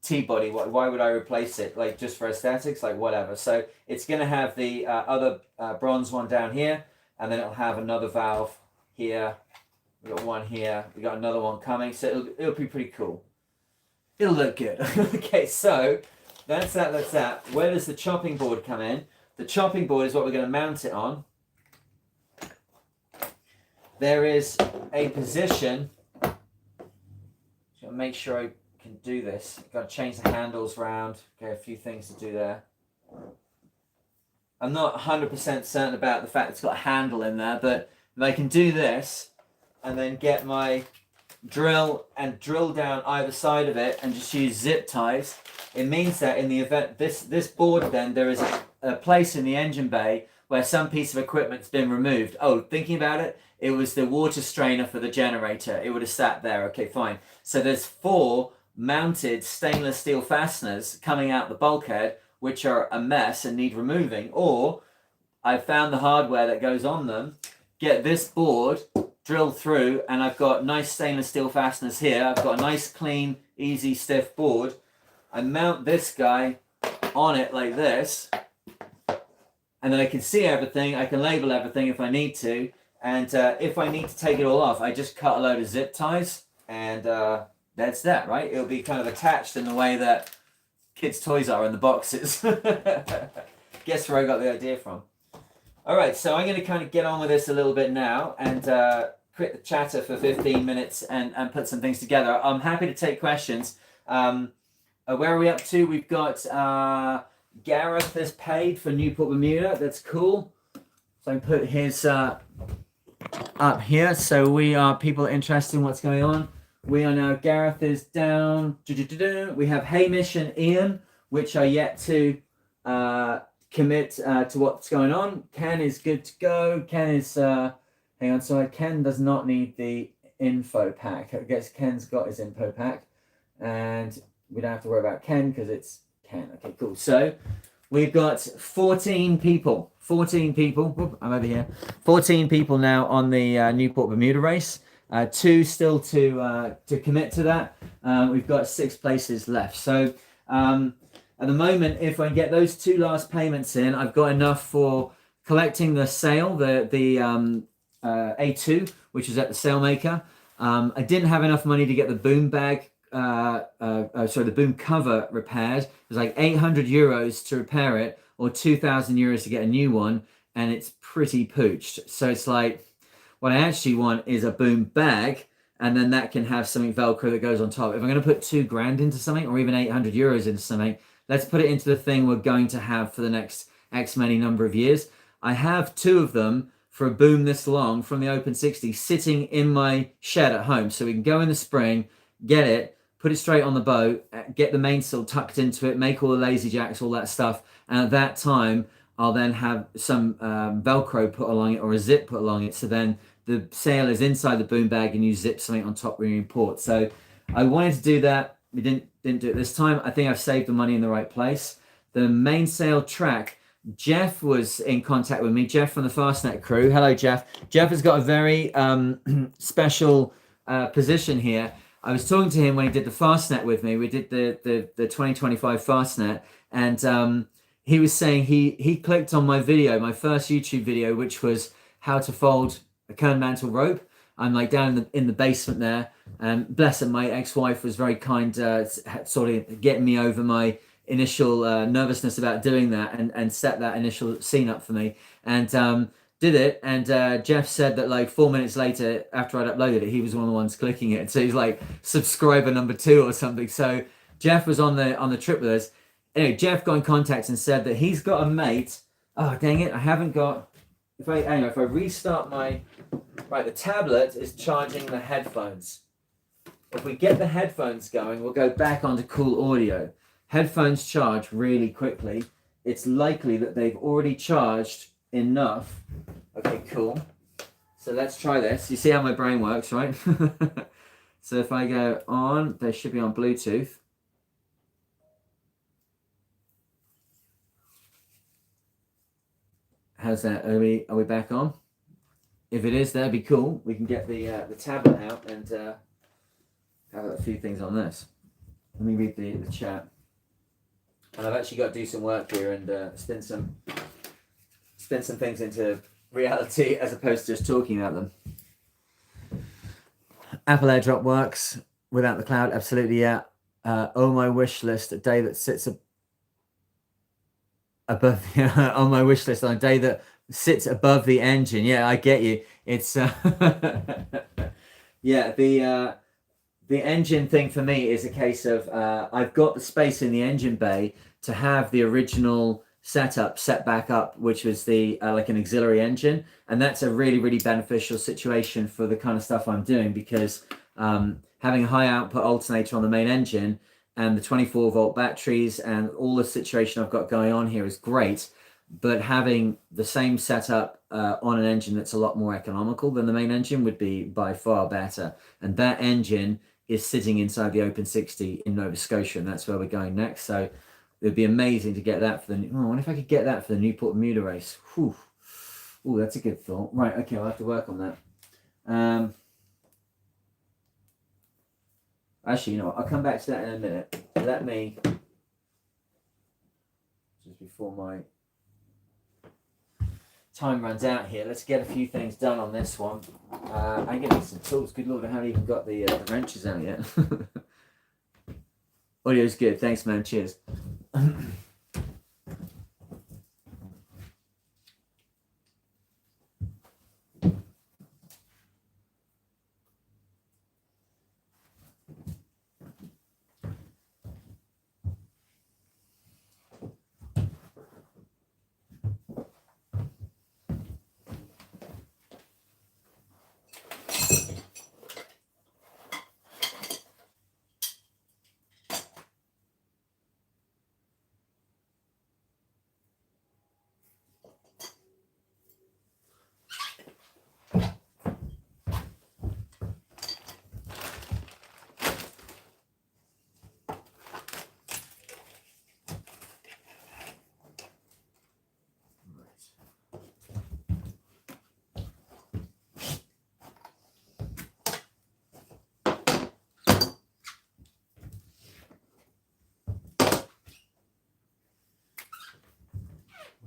T-body. Why would I replace it? Like, just for aesthetics? Like, whatever. So it's going to have the other bronze one down here, and then it'll have another valve here. We got one here. We got another one coming. So it'll be pretty cool. It'll look good. Okay, so that's that. Where does the chopping board come in? The chopping board is what we're going to mount it on. There is a position. So make sure I can do this. Got to change the handles around. Okay, a few things to do there. I'm not 100% certain about the fact it's got a handle in there, but if I can do this and then get my drill and drill down either side of it and just use zip ties, it means that in the event this board, then there is a place in the engine bay where some piece of equipment's been removed. Oh, thinking about it, it was the water strainer for the generator. It would have sat there. Okay, fine. So there's 4 mounted stainless steel fasteners coming out the bulkhead, which are a mess and need removing. Or I found the hardware that goes on them, get this board, drill through, and I've got nice stainless steel fasteners here. I've got a nice, clean, easy, stiff board. I mount this guy on it like this, and then I can see everything. I can label everything if I need to. And if I need to take it all off, I just cut a load of zip ties, and that's that, right? It'll be kind of attached in the way that kids' toys are in the boxes. Guess where I got the idea from. All right, so I'm going to kind of get on with this a little bit now and quit the chatter for 15 minutes and put some things together. I'm happy to take questions. Where are we up to? We've got Gareth has paid for Newport Bermuda. That's cool. So I put his up here. So we are people interested in what's going on. We are now, Gareth is down. We have Hamish and Ian, which are yet to commit to what's going on. Ken is good to go. Ken is, hang on, sorry, Ken does not need the info pack. I guess Ken's got his info pack, and we don't have to worry about Ken because it's Ken. Okay, cool. So we've got 14 people. 14 people. Whoop, I'm over here. 14 people now on the Newport Bermuda race. 2 still to commit to that. We've got 6 places left. So at the moment, if I get those 2 last payments in, I've got enough for collecting the sail, the A2, which is at the sailmaker. I didn't have enough money to get the boom bag, the boom cover repaired. It was like 800 euros to repair it, or 2,000 euros to get a new one, and it's pretty pooched. So it's like, what I actually want is a boom bag, and then that can have something Velcro that goes on top. If I'm going to put 2 grand into something, or even 800 euros into something, let's put it into the thing we're going to have for the next X many number of years. I have 2 of them for a boom this long from the Open 60 sitting in my shed at home. So we can go in the spring, get it, put it straight on the boat, get the mainsail tucked into it, make all the lazy jacks, all that stuff. And at that time, I'll then have some Velcro put along it, or a zip put along it. So then the sail is inside the boom bag and you zip something on top when you're in port. So I wanted to do that. We didn't do it this time. I think I've saved the money in the right place. The mainsail track, Jeff was in contact with me. Jeff from the Fastnet crew. Hello, Jeff. Jeff has got a very special position here. I was talking to him when he did the Fastnet with me. We did the 2025 Fastnet, and he was saying he clicked on my video, my first YouTube video, which was how to fold a Kern mantle rope. I'm like down in the basement there, and bless her, my ex-wife was very kind, sort of getting me over my initial nervousness about doing that, and set that initial scene up for me, and did it. And Jeff said that like 4 minutes later, after I'd uploaded it, he was one of the ones clicking it. So he's like subscriber number 2 or something. So Jeff was on the trip with us. Anyway, Jeff got in contact and said that he's got a mate. Oh dang it, I haven't got. If I restart my the tablet is charging the headphones. If we get the headphones going, we'll go back onto cool audio. Headphones charge really quickly. It's likely that they've already charged enough. Okay, cool. So let's try this. You see how my brain works, right? So if I go on, they should be on Bluetooth. How's that? Are we back on? If it is, that'd be cool. We can get the tablet out and have a few things on this. Let me read the chat. And I've actually got to do some work here and spin some things into reality as opposed to just talking about them. Apple AirDrop works without the cloud, absolutely, yeah. On my wish list, a day that sits above on my wish list on a day that sits above the engine. Yeah, I get you. It's yeah, the engine thing for me is a case of I've got the space in the engine bay to have the original setup set back up, which was the like an auxiliary engine, and that's a really, really beneficial situation for the kind of stuff I'm doing, because having a high output alternator on the main engine and the 24-volt batteries and all the situation I've got going on here is great, but having the same setup on an engine that's a lot more economical than the main engine would be by far better. And that engine is sitting inside the Open 60 in Nova Scotia, and that's where we're going next. So it'd be amazing to get that for the. Oh, I wonder if I could get that for the Newport Bermuda race. Whew. Oh, that's a good thought. Right, okay, I'll have to work on that. Actually, you know what? I'll come back to that in a minute. Let me, just before my time runs out here, let's get a few things done on this one. I'm getting some tools. Good Lord, I haven't even got the wrenches out yet. Audio's good. Thanks, man. Cheers.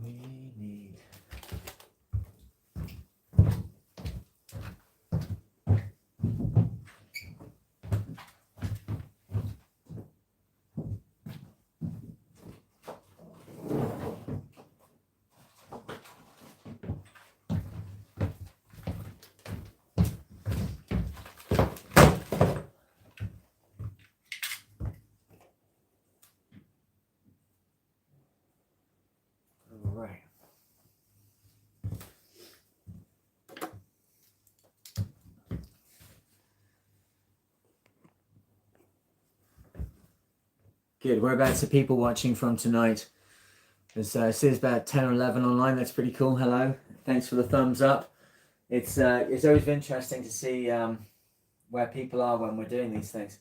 We need. All right. Good. Whereabouts are people watching from tonight? There's see about 10 or 11 online. That's pretty cool. Hello. Thanks for the thumbs up. It's always interesting to see where people are when we're doing these things.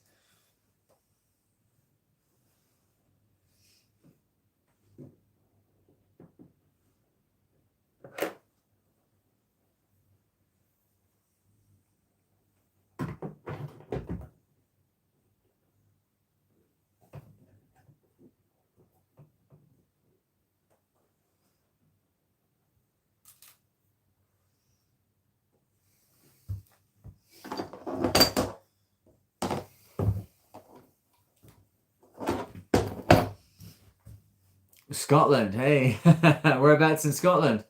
Scotland, hey. Whereabouts in Scotland?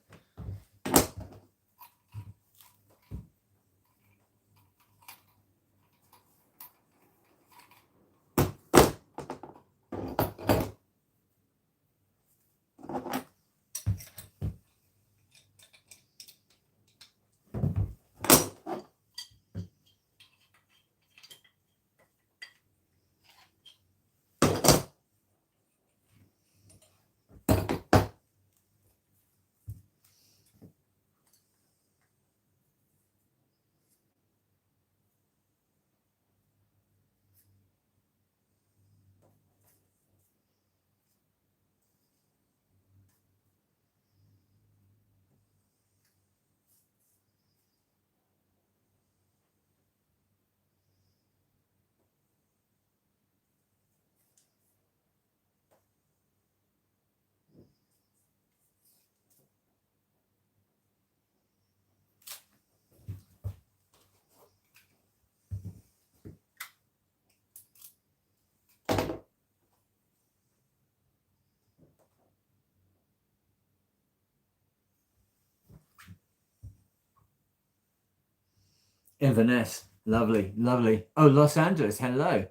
Inverness. Lovely, lovely. Oh, Los Angeles. Hello.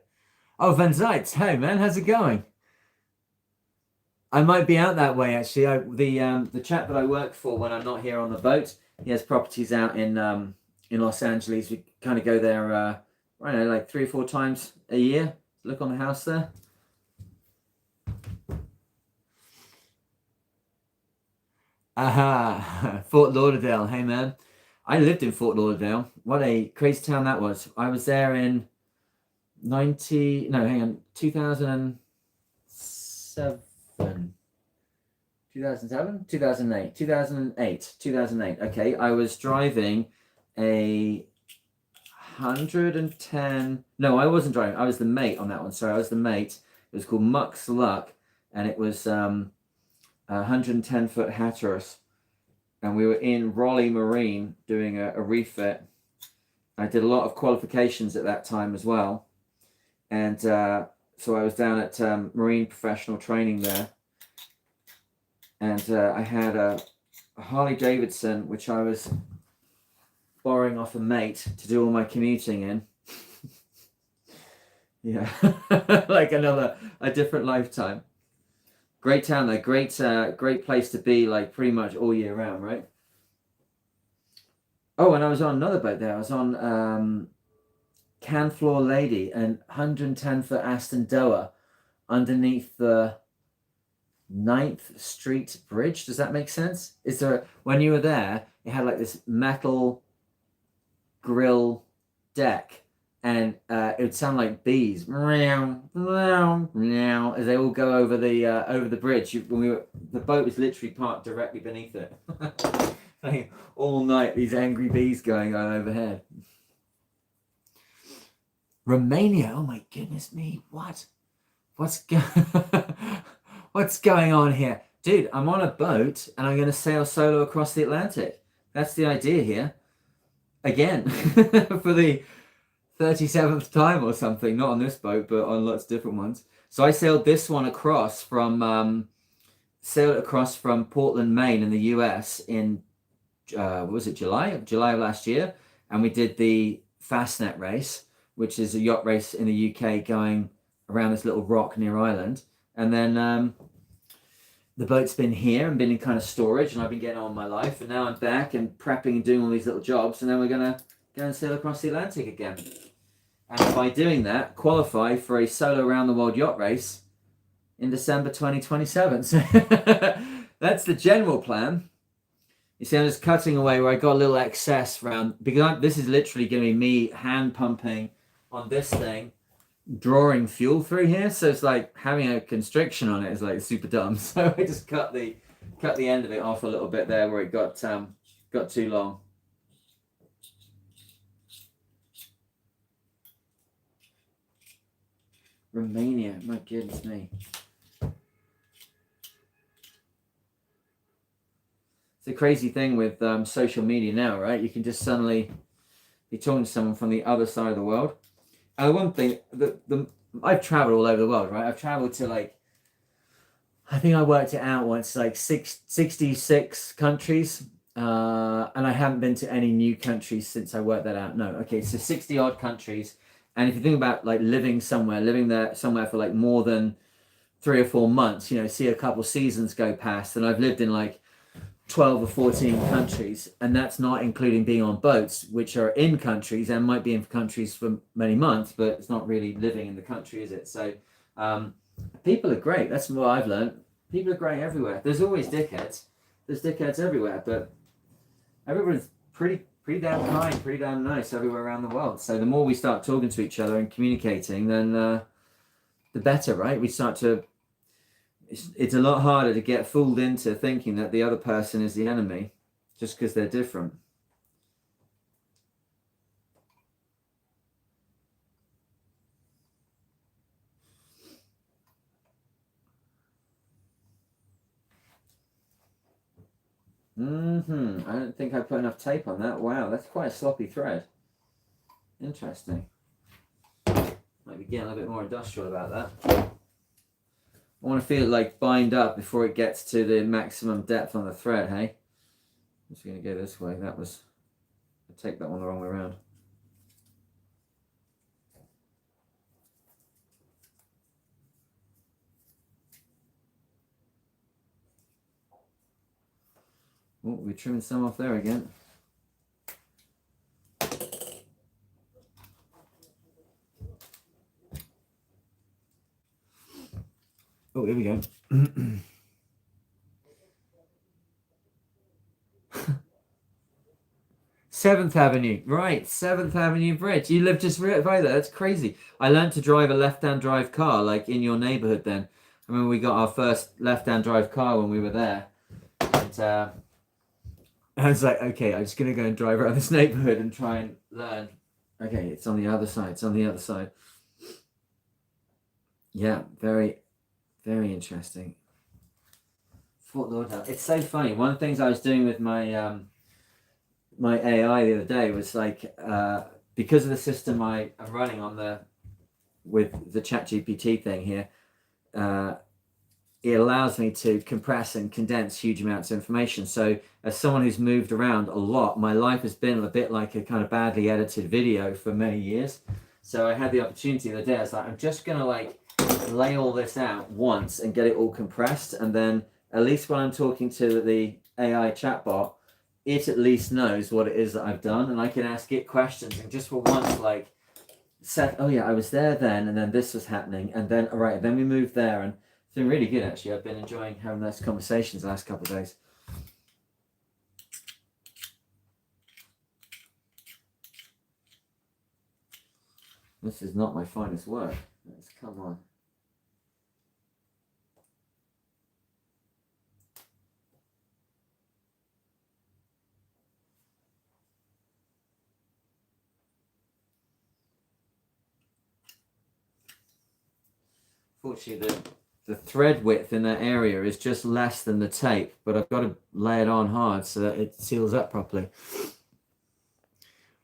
Oh, Van Zeitz. Hey, man. How's it going? I might be out that way, actually. The chap that I work for when I'm not here on the boat, he has properties out in Los Angeles. We kind of go there, I don't know, like 3 or 4 times a year. Look on the house there. Aha, Fort Lauderdale. Hey, man. I lived in Fort Lauderdale. What a crazy town that was. I was there in 2007. 2007? 2008. Okay, I was driving a 110. No, I wasn't driving. I was the mate on that one. Sorry, I was the mate. It was called Muck's Luck, and it was 110-foot Hatteras. And we were in Raleigh Marine doing a refit. I did a lot of qualifications at that time as well. And so I was down at Marine Professional Training there. And I had a Harley Davidson, which I was borrowing off a mate to do all my commuting in. Yeah, like a different lifetime. Great town though, great place to be, like pretty much all year round, right? Oh, and I was on another boat there. I was on Canfloor Lady and 110-foot Aston Doa underneath the 9th Street Bridge. Does that make sense? Is there, when you were there, it had like this metal grill deck, and it would sound like bees, meow, meow, meow, as they all go over the bridge. The boat was literally parked directly beneath it. Like, all night, these angry bees going on overhead. Romania. Oh my goodness me! What's going on here? Dude, I'm on a boat and I'm going to sail solo across the Atlantic. That's the idea here. Again, for the 37th time or something. Not on this boat, but on lots of different ones. So I sailed this one across from Portland, Maine in the US in what was it, July of last year, and we did the Fastnet race, which is a yacht race in the UK going around this little rock near Ireland. And then the boat's been here and been in kind of storage, and I've been getting on with my life, and now I'm back and prepping and doing all these little jobs, and then we're gonna go and sail across the Atlantic again. And by doing that, qualify for a solo around the world yacht race in December 2027. So that's the general plan. You see, I'm just cutting away where I got a little excess around, because this is literally going to be me hand pumping on this thing, drawing fuel through here. So it's like having a constriction on it is like super dumb. So I just cut the end of it off a little bit there where it got too long. Romania, my goodness me. It's a crazy thing with social media now, right? You can just suddenly be talking to someone from the other side of the world. And one thing, I've traveled all over the world, right? I've traveled to I think I worked it out once, 66 countries. And I haven't been to any new countries since I worked that out. No, okay, so 60 odd countries. And if you think about living there somewhere for more than 3 or 4 months, see a couple seasons go past, and I've lived in 12 or 14 countries, and that's not including being on boats, which are in countries and might be in countries for many months, but it's not really living in the country, is it? So people are great. That's what I've learned. People are great everywhere. There's always dickheads. There's dickheads everywhere, but everyone's pretty damn kind, pretty damn nice everywhere around the world. So the more we start talking to each other and communicating, then the better, right? It's a lot harder to get fooled into thinking that the other person is the enemy just because they're different. I don't think I put enough tape on that. Wow, that's quite a sloppy thread. Interesting. Might be getting a little bit more industrial about that. I want to feel it bind up before it gets to the maximum depth on the thread, hey? I'm just going to go this way. I take that one the wrong way around. Oh, we're trimming some off there again. Oh, here we go. 7th Avenue, right, 7th Avenue Bridge. You live just right by there. That's crazy. I learned to drive a left-hand drive car, in your neighborhood then. I remember we got our first left-hand drive car when we were there. And I was like, okay, I'm just going to go and drive around this neighborhood and try and learn. Okay, it's on the other side. It's on the other side. Yeah, very, very interesting. Fort Lauderdale. It's so funny. One of the things I was doing with my my AI the other day was because of the system I'm running with the ChatGPT thing here, it allows me to compress and condense huge amounts of information. So as someone who's moved around a lot, my life has been a bit like a kind of badly edited video for many years. So I had the opportunity the other day. I was like, I'm just gonna lay all this out once and get it all compressed, and then at least when I'm talking to the AI chatbot, it at least knows what it is that I've done, and I can ask it questions and just for once set, oh yeah, I was there then, and then this was happening, and then all right, then we moved there, and it's been really good actually. I've been enjoying having those conversations the last couple of days. This is not my finest work. Come on. Fortunately, the thread width in that area is just less than the tape, but I've got to lay it on hard so that it seals up properly.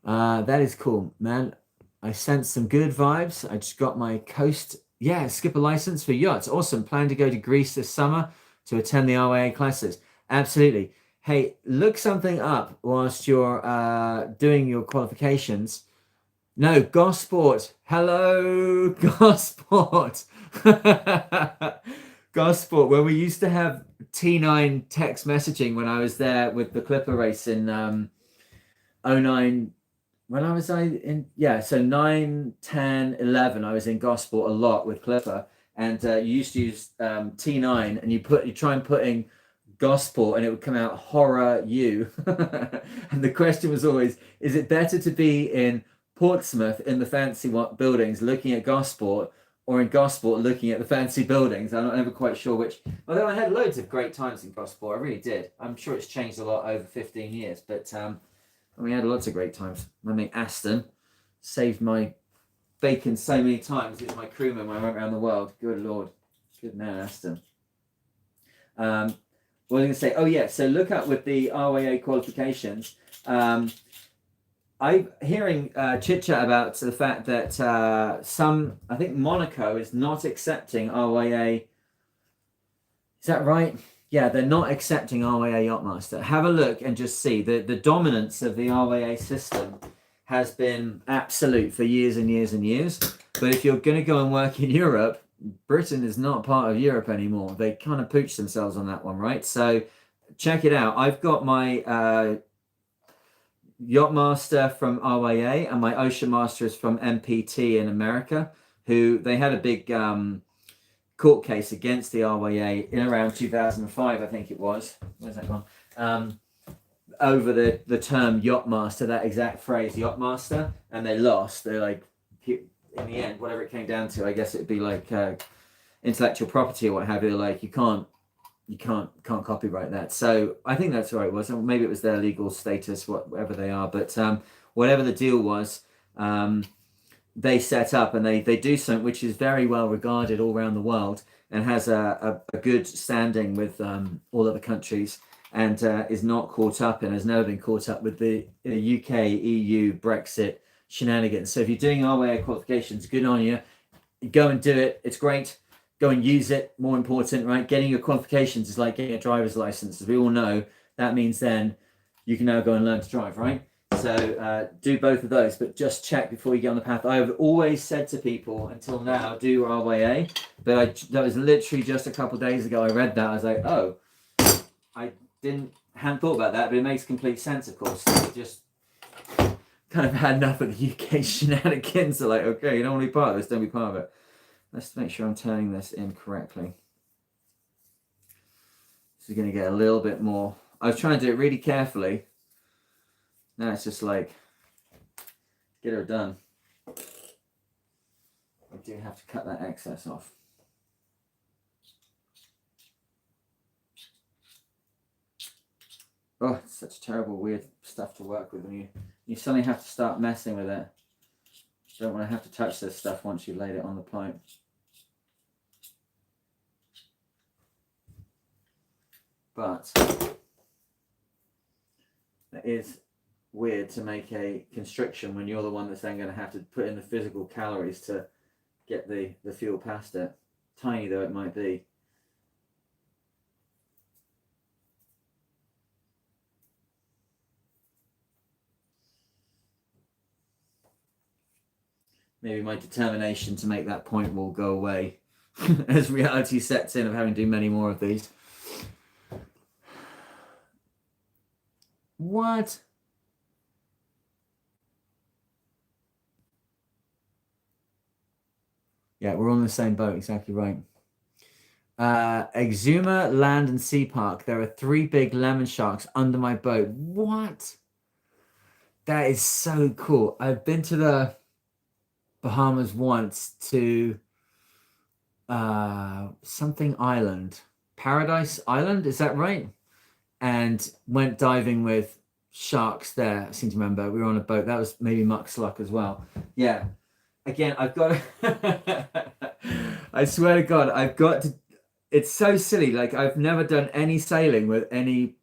That is cool, man. I sense some good vibes. I just got my coast, skipper license for yachts. Awesome. Plan to go to Greece this summer to attend the RYA classes. Absolutely. Hey, look something up whilst you're doing your qualifications. No, Gosport. Hello, Gosport. Gosport, where we used to have T9 text messaging when I was there with the Clipper race in 09. When I was so 9, 10, 11, I was in Gosport a lot with Clipper, and you used to use T9, and you try and put in Gosport, and it would come out horror you. And the question was always, is it better to be in Portsmouth in the fancy buildings looking at Gosport, or in Gosport looking at the fancy buildings? I'm never quite sure which. Although I had loads of great times in Gosport, I really did. I'm sure it's changed a lot over 15 years, but we had lots of great times. My mate Aston saved my bacon so many times. He was my crewman when I went around the world. Good Lord. Good man, Aston. What was I going to say? Oh, yeah. So look up with the RYA qualifications. I'm hearing chit-chat about the fact that I think Monaco is not accepting RYA. Is that right? Yeah, they're not accepting RYA Yachtmaster. Have a look and just see. The dominance of the RYA system has been absolute for years and years and years. But if you're going to go and work in Europe, Britain is not part of Europe anymore. They kind of pooched themselves on that one, right? So check it out. I've got my Yachtmaster from RYA, and my Ocean Master is from MPT in America, who they had a big court case against the RYA in around 2005, I think it was. Where's that gone? Over the term Yachtmaster, that exact phrase, Yachtmaster, and they lost. They're like, in the end, whatever it came down to, I guess it'd be like intellectual property or what have you. Like you can't copyright that. So I think that's where it was. Maybe it was their legal status, whatever they are. But whatever the deal was, they set up, and they do something which is very well regarded all around the world and has a good standing with all other countries, and is not caught up and has never been caught up with the UK, EU, Brexit shenanigans. So if you're doing RYA qualifications, good on you. Go and do it. It's great. Go and use it. More important, right? Getting your qualifications is like getting a driver's license. As we all know, that means then you can now go and learn to drive, right? So do both of those, but just check before you get on the path. I've always said to people until now, do RYA, but that was literally just a couple of days ago. I read that. I was like, oh, I hadn't thought about that, but it makes complete sense, of course. Just kind of had enough of the UK shenanigans. So like, okay, you don't want to be part of this, don't be part of it. Let's make sure I'm turning this in correctly. This is going to get a little bit more. I was trying to do it really carefully. Now it's just like, get her done. I do have to cut that excess off. Oh, it's such terrible, weird stuff to work with when you suddenly have to start messing with it. You don't want to have to touch this stuff once you've laid it on the pipe. But it is weird to make a constriction when you're the one that's then going to have to put in the physical calories to get the fuel past it. Tiny though it might be. Maybe my determination to make that point will go away as reality sets in of having to do many more of these. What? Yeah, we're on the same boat, exactly right. Exuma Land and Sea Park. There are 3 big lemon sharks under my boat. What? That is so cool. I've been to the Bahamas once to something island. Paradise Island, is that right? And went diving with sharks there. I seem to remember we were on a boat. That was maybe Muxlock as well. Yeah. Again, I've got I swear to God, I've got to it's so silly. Like I've never done any sailing with any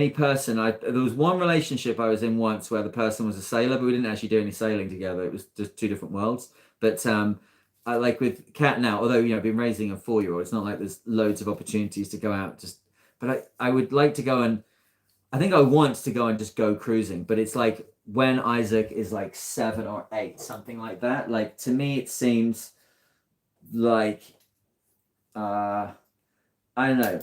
person. There was one relationship I was in once where the person was a sailor, but we didn't actually do any sailing together. It was just two different worlds. But I like with Cat now, although I've been raising a 4-year-old, it's not like there's loads of opportunities to go out. But I would like to go and I think I want to go and just go cruising. But it's like when Isaac is like 7 or 8, something like that. Like to me, it seems like I don't know.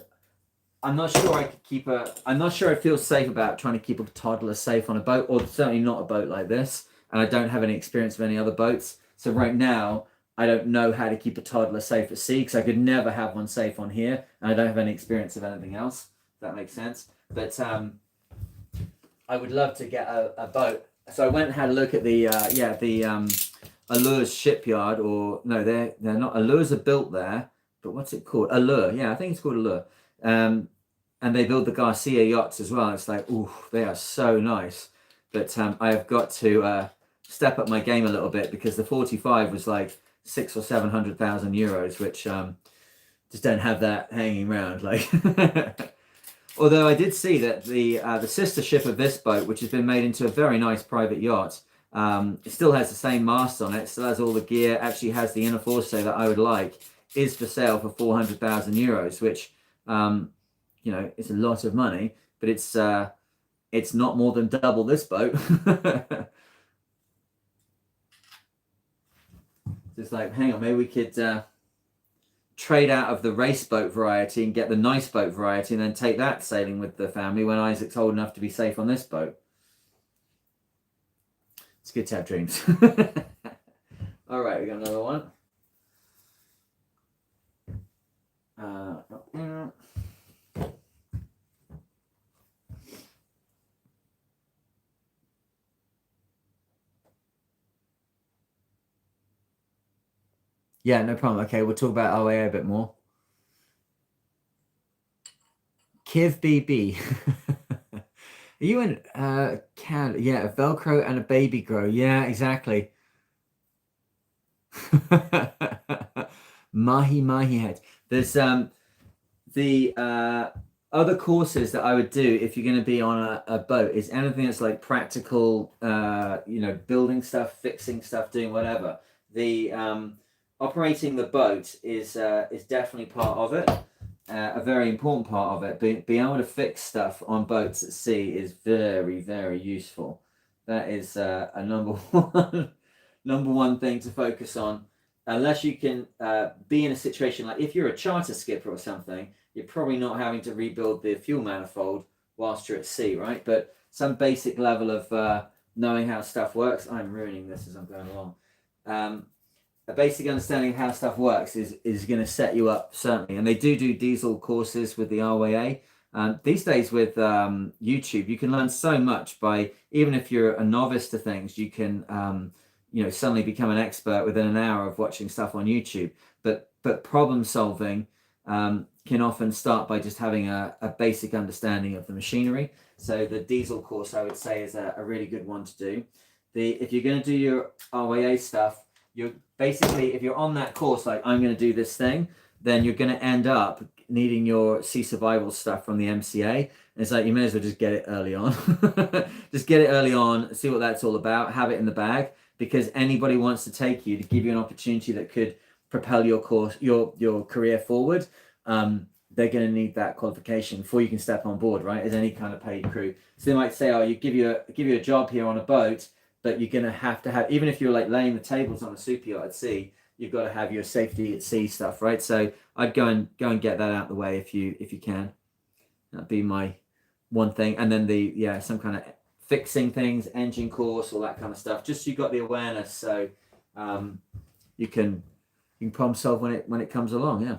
I'm not sure I could keep a. I'm not sure I feel safe about trying to keep a toddler safe on a boat, or certainly not a boat like this. And I don't have any experience of any other boats. So right now, I don't know how to keep a toddler safe at sea because I could never have one safe on here, and I don't have any experience of anything else. If that makes sense. But I would love to get a boat. So I went and had a look at the Allures shipyard, or no, they're not. Allures are built there, but what's it called? Allure. Yeah, I think it's called Allure. And they build the Garcia yachts as well. It's like, ooh, they are so nice. But I have got to step up my game a little bit because the 45 was like 600,000 or 700,000 euros, which just don't have that hanging around. Like, although I did see that the sister ship of this boat, which has been made into a very nice private yacht, it still has the same mast on it, still has all the gear, actually has the inner foresail that I would like, is for sale for 400,000 euros, which it's a lot of money, but it's not more than double this boat. It's like, hang on, maybe we could trade out of the race boat variety and get the nice boat variety, and then take that sailing with the family when Isaac's old enough to be safe on this boat. It's good to have dreams. All right, we got another one. Yeah, no problem. Okay, we'll talk about RAA a bit more. Kiv BB. Are you in Canada? Yeah, a Velcro and a baby grow. Yeah, exactly. Mahi head. There's the other courses that I would do if you're going to be on a boat is anything that's like practical, building stuff, fixing stuff, doing whatever. The operating the boat is definitely part of it, a very important part of it. Being able to fix stuff on boats at sea is very, very useful. That is a number one thing to focus on. Unless you can be in a situation like if you're a charter skipper or something, you're probably not having to rebuild the fuel manifold whilst you're at sea, right? But some basic level of knowing how stuff works. I'm ruining this as I'm going along. A basic understanding of how stuff works is going to set you up, certainly. And they do diesel courses with the RWA. These days with YouTube, you can learn so much by, even if you're a novice to things, you can suddenly become an expert within an hour of watching stuff on YouTube. But problem solving can often start by just having a basic understanding of the machinery. So the diesel course, I would say, is a really good one to do. If you're going to do your RWA stuff, you're basically, if you're on that course, like I'm going to do this thing, then you're going to end up needing your sea survival stuff from the MCA. And it's like, you may as well just get it early on. Just get it early on, see what that's all about, have it in the bag, because anybody wants to take you to give you an opportunity that could propel your course, your career forward. They're going to need that qualification before you can step on board, right? As any kind of paid crew. So they might say, oh, give you a job here on a boat, but you're going to have, even if you're like laying the tables on a super yacht at sea, you've got to have your safety at sea stuff, right? So I'd go and get that out of the way if you can. That'd be my one thing. And then some kind of fixing things, engine course, all that kind of stuff. Just so you've got the awareness, so you can problem solve when it comes along. Yeah.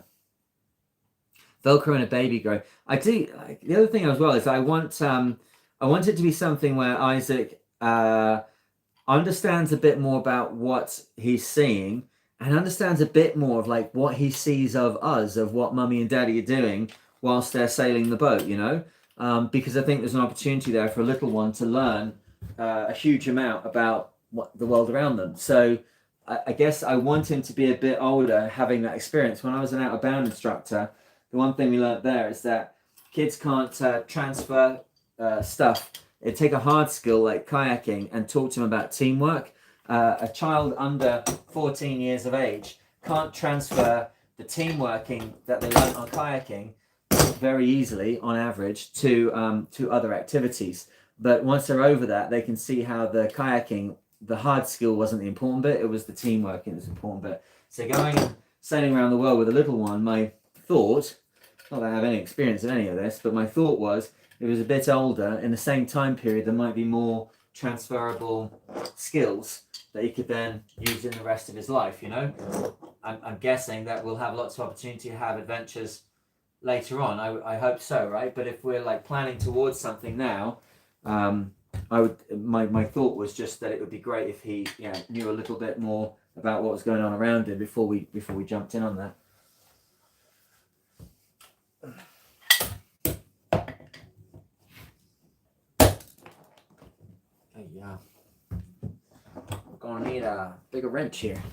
Velcro and a baby grow. I do. The other thing as well is I want it to be something where Isaac understands a bit more about what he's seeing and understands a bit more of like what he sees of us, of what mummy and daddy are doing whilst they're sailing the boat, because I think there's an opportunity there for a little one to learn a huge amount about what the world around them. So I guess I want him to be a bit older, having that experience. When I was an out of bound instructor, the one thing we learned there is that kids can't transfer stuff. It take a hard skill like kayaking and talk to them about teamwork. A child under 14 years of age can't transfer the team working that they learn on kayaking very easily on average to other activities. But once they're over that, they can see how the kayaking, the hard skill wasn't the important bit, it was the team working that was the important bit. So going and sailing around the world with a little one, my thought, not that I have any experience in any of this, but my thought was if it was a bit older in the same time period, there might be more transferable skills that he could then use in the rest of his life, you know. I'm guessing that we'll have lots of opportunity to have adventures later on. I hope so, right? But if we're like planning towards something now, I would, my thought was just that it would be great if he knew a little bit more about what was going on around him before we jumped in on that. Okay, yeah. We're gonna need a bigger wrench here.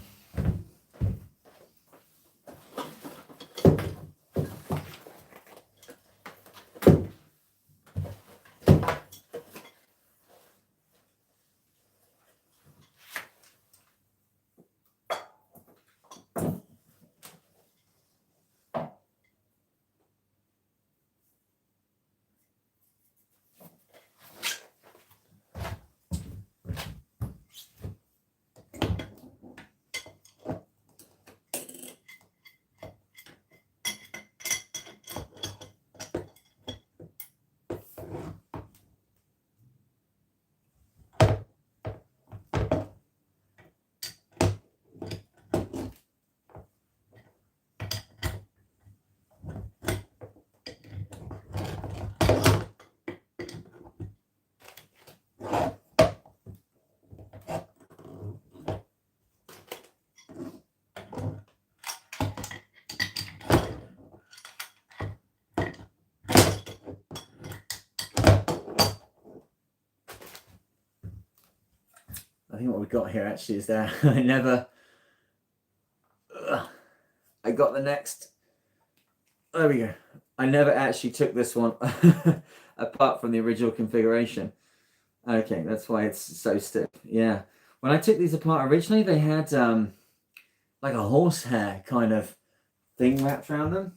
I think what we've got here actually is that I got the next, there we go. I never actually took this one apart from the original configuration. Okay, that's why it's so stiff. Yeah. When I took these apart originally, they had like a horsehair kind of thing wrapped around them.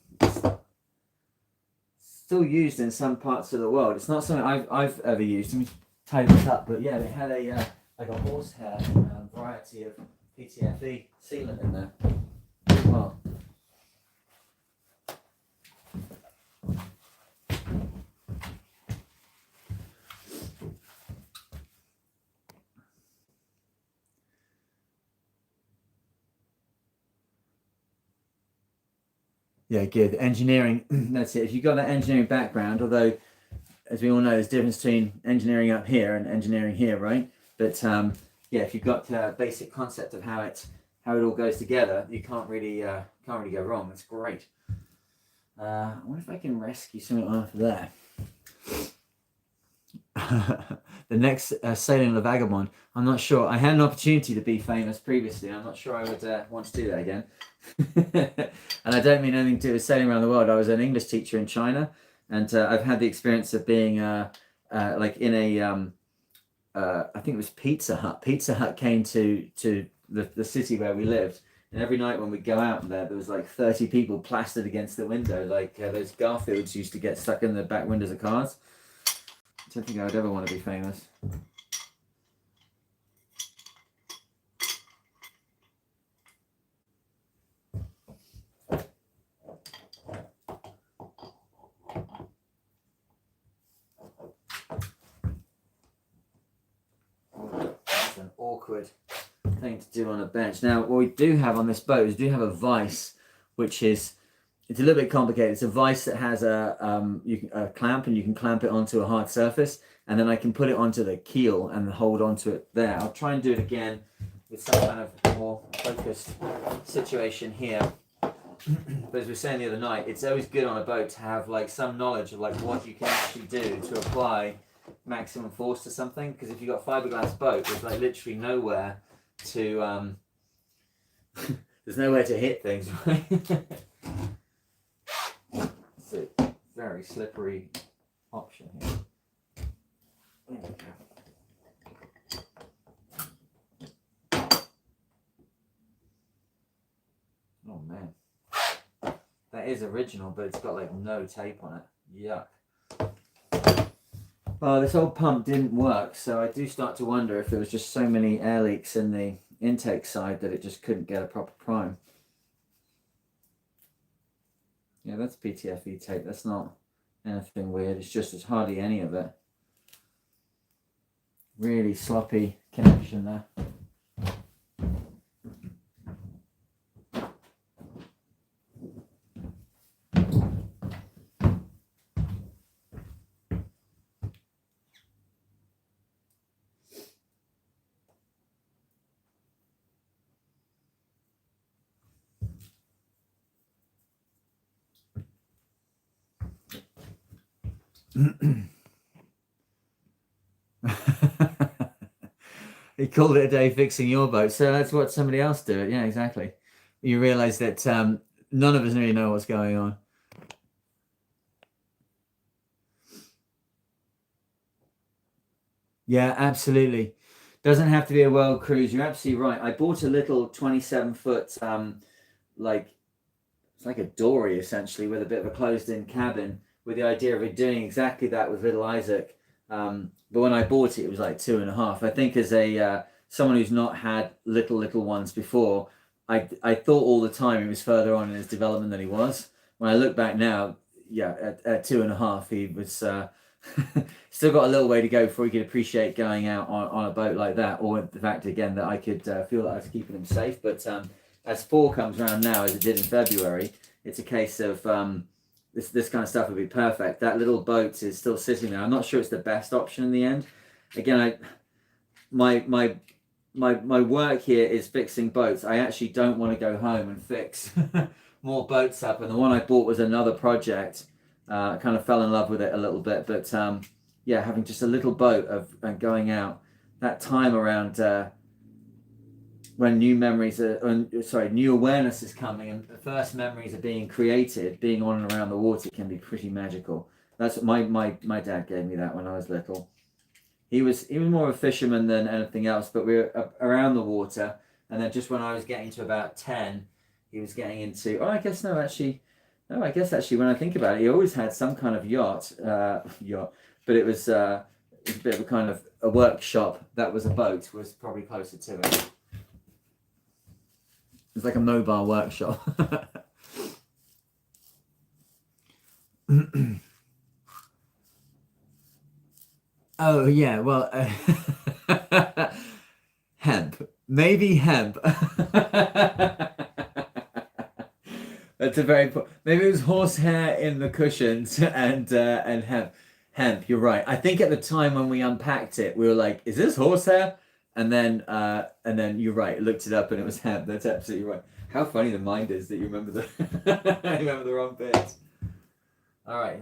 Still used in some parts of the world. It's not something I've ever used. Let me tie this up. But yeah, they had a like a horsehair variety of PTFE sealant in there as well. Yeah, good. Engineering, that's it. If you've got that engineering background, although, as we all know, there's a difference between engineering up here and engineering here, right? But yeah, if you've got a basic concept of how it all goes together, you can't really go wrong. That's great. I wonder if I can rescue something off there. The next Sailing the Vagabond. I'm not sure. I had an opportunity to be famous previously. I'm not sure I would want to do that again. And I don't mean anything to do with sailing around the world. I was an English teacher in China, and I've had the experience of being like in a I think it was Pizza Hut. Pizza Hut came to the city where we lived, and every night when we'd go out there was like 30 people plastered against the window, like those Garfields used to get stuck in the back windows of cars. I don't think I would ever want to be famous. That's an awkward thing to do on a bench. Now, what we do have on this boat is we do have a vise, which is, it's a little bit complicated. It's a vise that has a clamp, and you can clamp it onto a hard surface, and then I can put it onto the keel and hold onto it there. I'll try and do it again with some kind of more focused situation here. But as we were saying the other night, it's always good on a boat to have like some knowledge of like what you can actually do to apply maximum force to something. Because if you've got a fiberglass boat, there's like literally nowhere to There's nowhere to hit things, right? It's a very slippery option here. There we go. Oh man, that is original, but it's got like no tape on it. Yuck. Well, this old pump didn't work, so I do start to wonder if it was just so many air leaks in the intake side that it just couldn't get a proper prime. Yeah, that's PTFE tape. That's not anything weird. It's just there's hardly any of it. Really sloppy connection there. He called it a day fixing your boat, so that's what somebody else do it. Yeah, exactly. You realise that none of us really know what's going on. Yeah, absolutely. Doesn't have to be a world cruise. You're absolutely right. I bought a little 27-foot, like it's like a dory essentially, with a bit of a closed-in cabin, with the idea of it doing exactly that with little Isaac. But when I bought it, it was like 2.5. I think as a someone who's not had little ones before, I thought all the time he was further on in his development than he was. When I look back now, yeah, at 2.5, he was still got a little way to go before he could appreciate going out on a boat like that, or the fact again that I could feel that I was keeping him safe. But as 4 comes around now, as it did in February, it's a case of this kind of stuff would be perfect. That little boat is still sitting there. I'm not sure it's the best option in the end. Again, my work here is fixing boats. I actually don't want to go home and fix more boats up. And the one I bought was another project. I kind of fell in love with it a little bit, but yeah, having just a little boat of going out, that time around when new memories are, new awareness is coming and the first memories are being created, being on and around the water can be pretty magical. That's what my dad gave me that when I was little. He was more of a fisherman than anything else, but we were around the water, and then just when I was getting to about 10, he was getting into, I guess when I think about it, he always had some kind of yacht, but it was a bit of a kind of a workshop that was a boat, was probably closer to it. It's like a mobile workshop. Oh yeah, well, hemp, maybe hemp. That's a very maybe it was horsehair in the cushions and hemp. Hemp, you're right. I think at the time when we unpacked it, we were like, "Is this horsehair?" And then you're right. Looked it up and it was hemp. That's absolutely right. How funny the mind is that you remember the you remember the wrong bit. All right,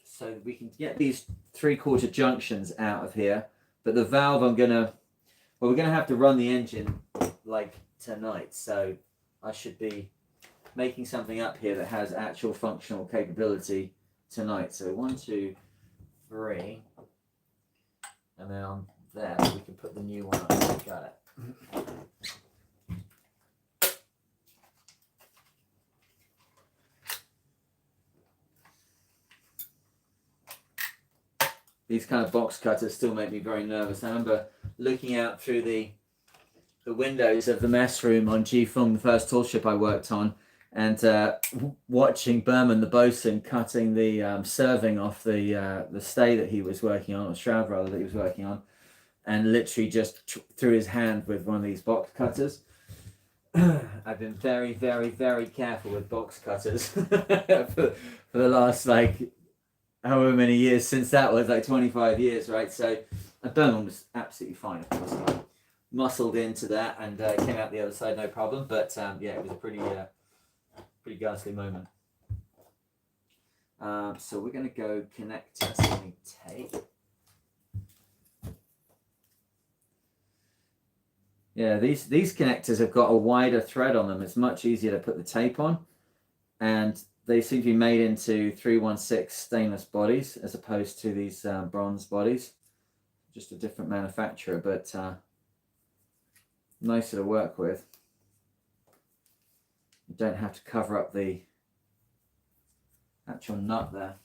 so we can get these 3/4 junctions out of here, but the valve we're gonna have to run the engine like tonight. So I should be making something up here that has actual functional capability tonight. So 1, 2, 3, and then on there we can put the new one up. Got it. These kind of box cutters still make me very nervous. I remember looking out through the windows of the mess room on G-Fung, the first tall ship I worked on, and watching Berman, the bosun, cutting the serving off the stay that he was working on, or shroud rather, that he was working on, and literally just threw his hand with one of these box cutters. I've been very, very, very careful with box cutters for the last however many years since that was, 25 years, right? So Berman was absolutely fine, of course. He muscled into that and came out the other side no problem. But yeah, it was a pretty ghastly moment. So we're going to go connect to something tape. Yeah, these connectors have got a wider thread on them. It's much easier to put the tape on, and they seem to be made into 316 stainless bodies as opposed to these bronze bodies. Just a different manufacturer, but nicer to work with. You don't have to cover up the actual nut there.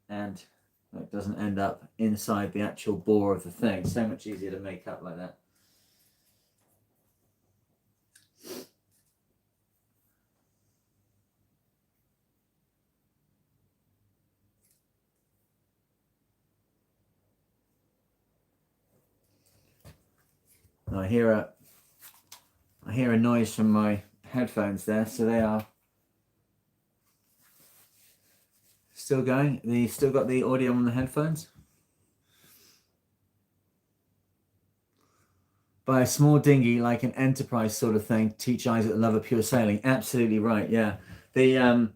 And it doesn't end up inside the actual bore of the thing. So much easier to make up like that. I hear a noise from my headphones there, so they are still going. You still got the audio on the headphones? Buy a small dinghy like an Enterprise sort of thing. Teach Isaac the love of pure sailing. Absolutely right. Yeah. The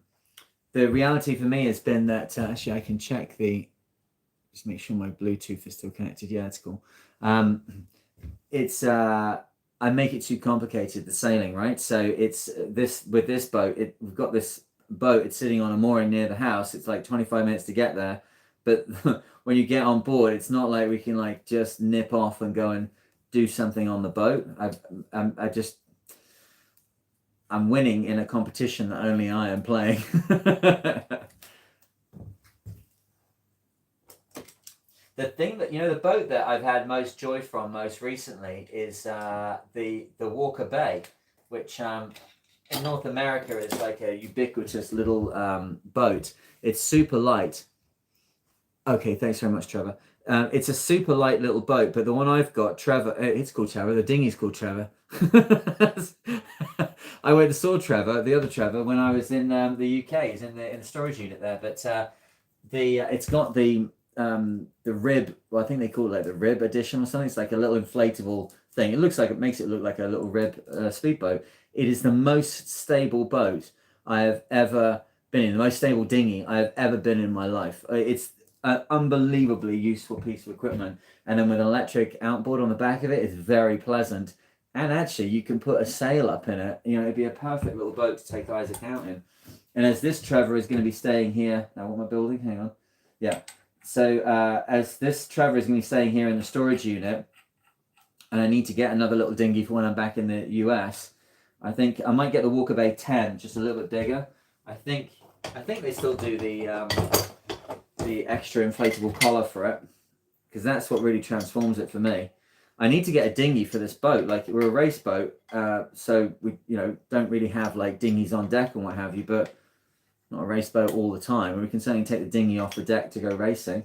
reality for me has been that actually I can check just make sure my Bluetooth is still connected. Yeah, that's cool. It's I make it too complicated, the sailing, right? So it's with this boat, we've got this boat, it's sitting on a mooring near the house. It's like 25 minutes to get there. But when you get on board, it's not like we can like just nip off and go and do something on the boat. I'm winning in a competition that only I am playing. The thing that, the boat that I've had most joy from most recently is the Walker Bay, which in North America is like a ubiquitous little boat. It's super light. Okay, thanks very much, Trevor. It's a super light little boat, but the one I've got, Trevor, it's called Trevor. The dinghy's called Trevor. I went and saw Trevor, the other Trevor, when I was in the UK. He's in the storage unit there. But it's got the rib. Well, I think they call it like the rib edition or something. It's like a little inflatable thing. It makes it look like a little rib speedboat. It is the most stable boat I have ever been in. The most stable dinghy I have ever been in my life. It's an unbelievably useful piece of equipment, and then with an electric outboard on the back of it, it's very pleasant. And actually, you can put a sail up in it. It'd be a perfect little boat to take Isaac out in. And as this Trevor is going to be staying here, now what am I building? Hang on. Yeah. So as this Trevor is going to be staying here in the storage unit, and I need to get another little dinghy for when I'm back in the US, I think I might get the Walker Bay 10, just a little bit bigger. I think they still do the extra inflatable collar for it, because that's what really transforms it for me. I need to get a dinghy for this boat. Like, we're a race boat, so we don't really have like dinghies on deck and what have you, but not a race boat all the time. We can certainly take the dinghy off the deck to go racing.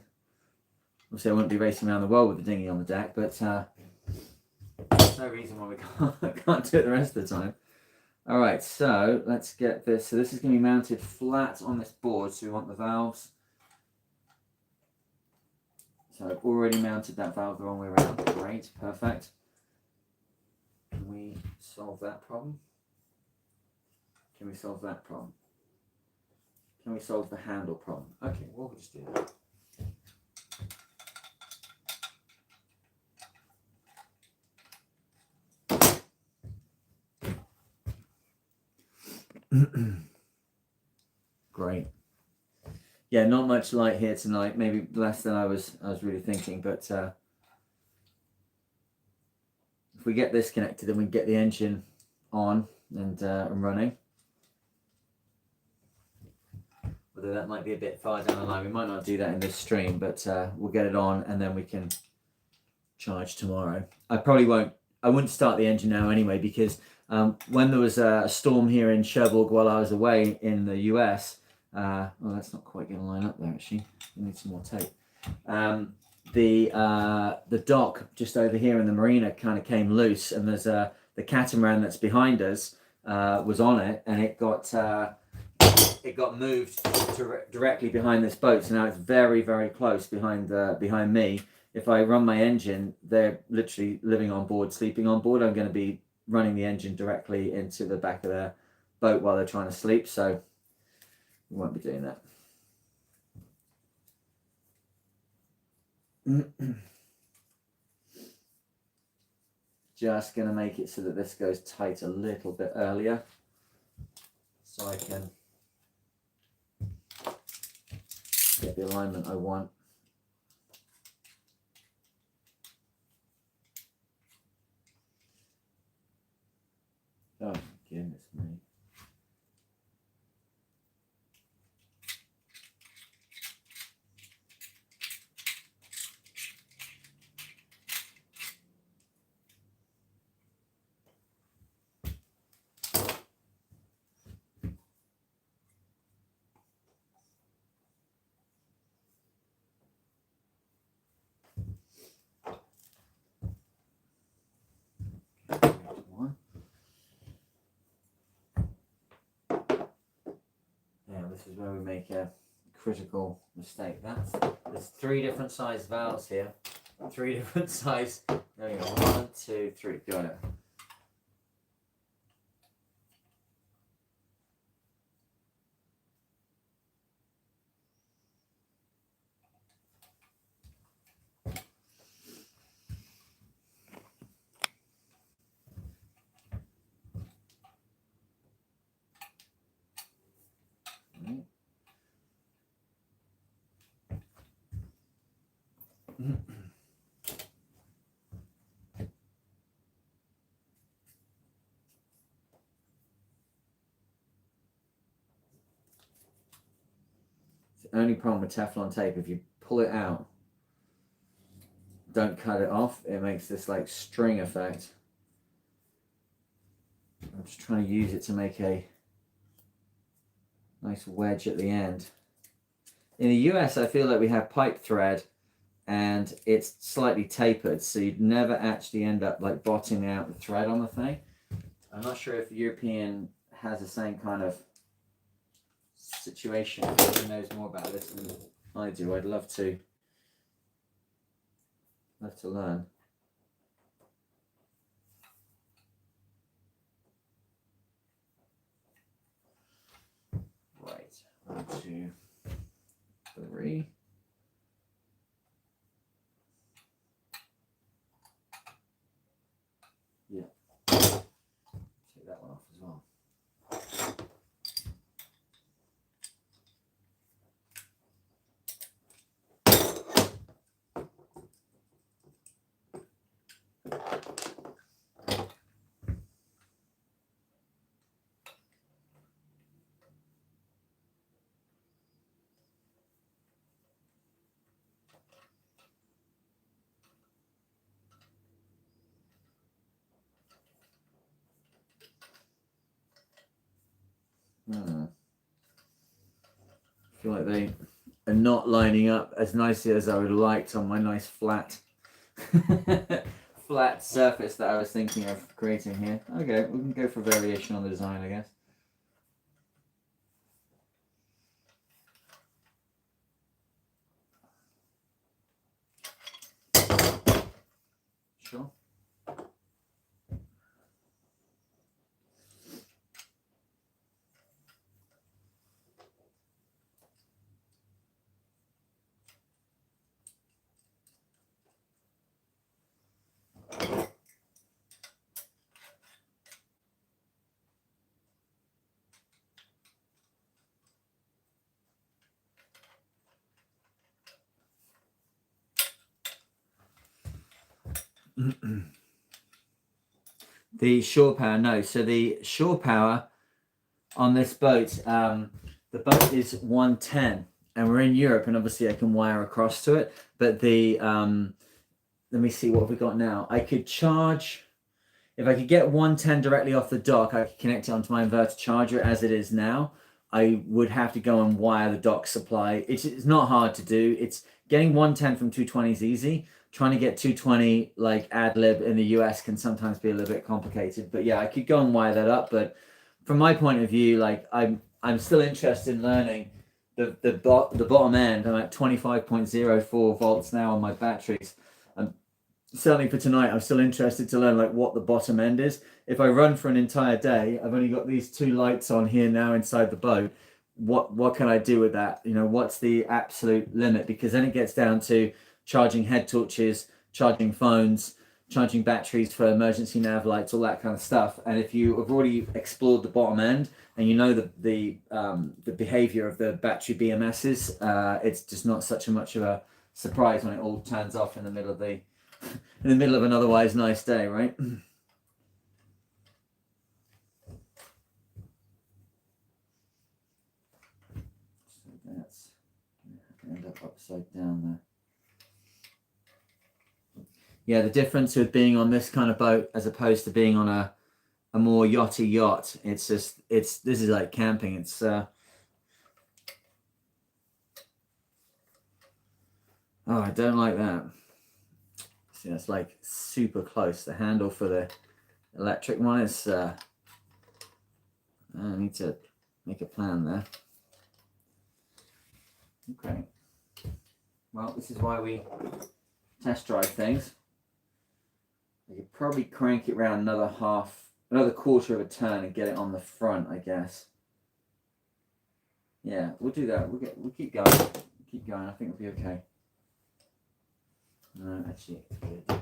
Obviously, I wouldn't be racing around the world with the dinghy on the deck, but there's no reason why we can't do it the rest of the time. All right, so let's get this. So this is going to be mounted flat on this board, so we want the valves. So I've already mounted that valve the wrong way around. Great, perfect. Can we solve that problem? Can we solve that problem? Can we solve the handle problem? Okay, we'll just do that. Great. Yeah, not much light here tonight. Maybe less than I was really thinking. But if we get this connected, then we can get the engine on and running. Although that might be a bit far down the line. We might not do that in this stream, but we'll get it on and then we can charge tomorrow. I wouldn't start the engine now anyway, because when there was a storm here in Sherbourg while I was away in the US, well, that's not quite going to line up there actually. We need some more tape. The dock just over here in the marina kind of came loose, and there's the catamaran that's behind us was on it, and it got moved directly behind this boat. So now it's very, very close behind me. If I run my engine, they're literally living on board, sleeping on board. I'm going to be running the engine directly into the back of boat while they're trying to sleep, so we won't be doing that. Just going to make it so that this goes tight a little bit earlier, so I can get the alignment I want. Oh, goodness me. This is where we make a critical mistake. There's 3 different size valves here. 3 different size. There we go. 1, 2, 3. Got it. The only problem with Teflon tape, if you pull it out, don't cut it off, it makes this like string effect. I'm just trying to use it to make a nice wedge at the end. In the US, I feel like we have pipe thread and it's slightly tapered, so you'd never actually end up like bottoming out the thread on the thing. I'm not sure if European has the same kind of situation. Who knows more about this than I do? I'd love to learn. Right, 1, 2, 3. Yeah. Take that one off as well. I feel like they are not lining up as nicely as I would have liked on my nice flat flat surface that I was thinking of creating here. Okay, we can go for variation on the design, I guess. Sure. The shore power, no. So the shore power on this boat, the boat is 110, and we're in Europe, and obviously I can wire across to it. But the let me see, what have we got now? I could charge, if I could get 110 directly off the dock, I could connect it onto my inverter charger as it is now. I would have to go and wire the dock supply. It's not hard to do. It's getting 110 from 220 is easy. Trying to get 220 like ad lib in the US can sometimes be a little bit complicated. But yeah, I could go and wire that up. But from my point of view, like I'm still interested in learning the bottom end. I'm at 25.04 volts now on my batteries. certainly for tonight, I'm still interested to learn like what the bottom end is. If I run for an entire day, I've only got these 2 lights on here now inside the boat. What can I do with that? You know, what's the absolute limit? Because then it gets down to charging head torches, charging phones, charging batteries for emergency nav lights, all that kind of stuff. And if you have already explored the bottom end and you know the behavior of the battery BMSs, it's just not such much of a surprise when it all turns off in the middle of the in the middle of an otherwise nice day, right? So that's end up upside down there. Yeah, the difference with being on this kind of boat as opposed to being on a more yachty yacht, it's just this is like camping. It's oh, I don't like that. See, it's like super close. The handle for the electric one is I need to make a plan there. Okay. Well, this is why we test drive things. I could probably crank it around another quarter of a turn and get it on the front, I guess. Yeah, we'll do that. We'll keep going. Keep going. I think we'll be okay. No, actually, we'll do it now.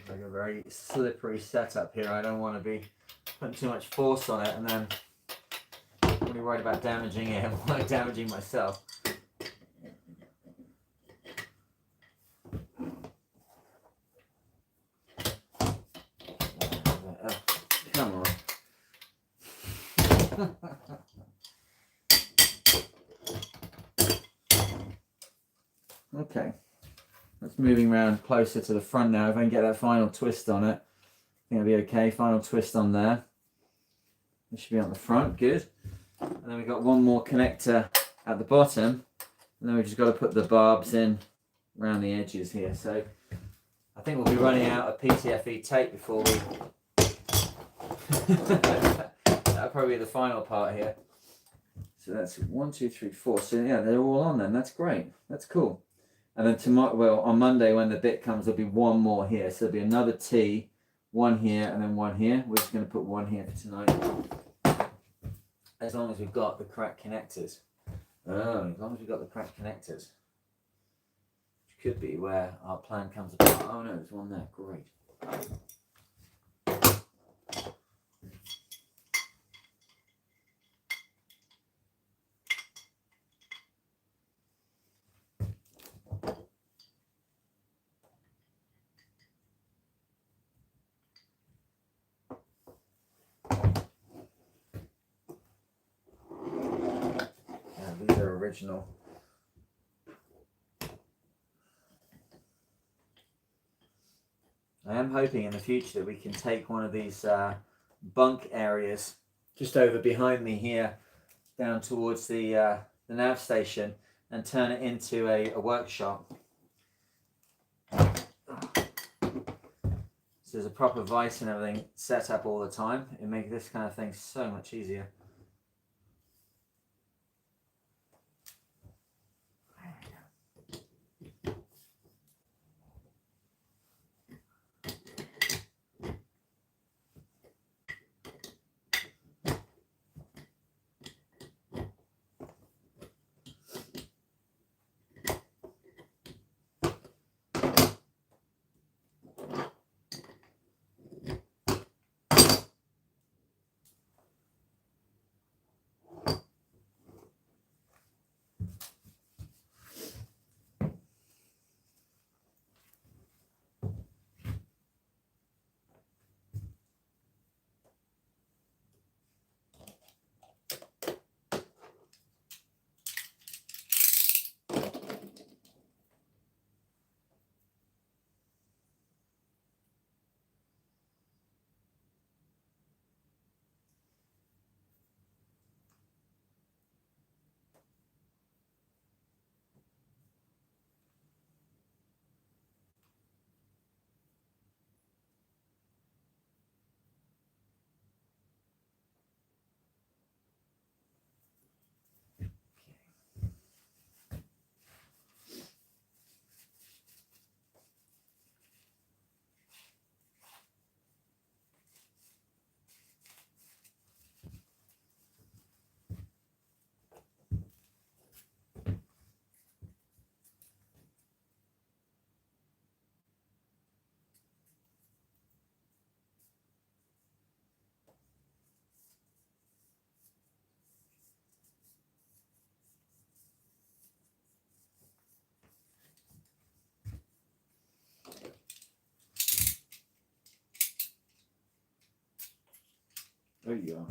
Like a very slippery setup here. I don't want to be putting too much force on it and then I'm really worried about damaging it and like damaging myself. Oh, come on. Okay. It's moving around closer to the front now. If I can get that final twist on it, I think it'll be okay. Final twist on there. It should be on the front, good. And then we've got one more connector at the bottom. And then we've just got to put the barbs in around the edges here. So I think we'll be running out of PTFE tape before we... That'll probably be the final part here. So that's 1, 2, 3, 4. So yeah, they're all on then. That's great. That's cool. And then tomorrow, well, on Monday when the bit comes, there'll be one more here. So there'll be another T, one here, and then one here. We're just going to put one here for tonight. As long as we've got the correct connectors. Oh, as long as we've got the correct connectors. Which could be where our plan comes apart. Oh no, there's one there. Great. These are original. I am hoping in the future that we can take one of these bunk areas just over behind me here down towards the nav station and turn it into a workshop. So there's a proper vise and everything set up all the time. It makes this kind of thing so much easier. There you go.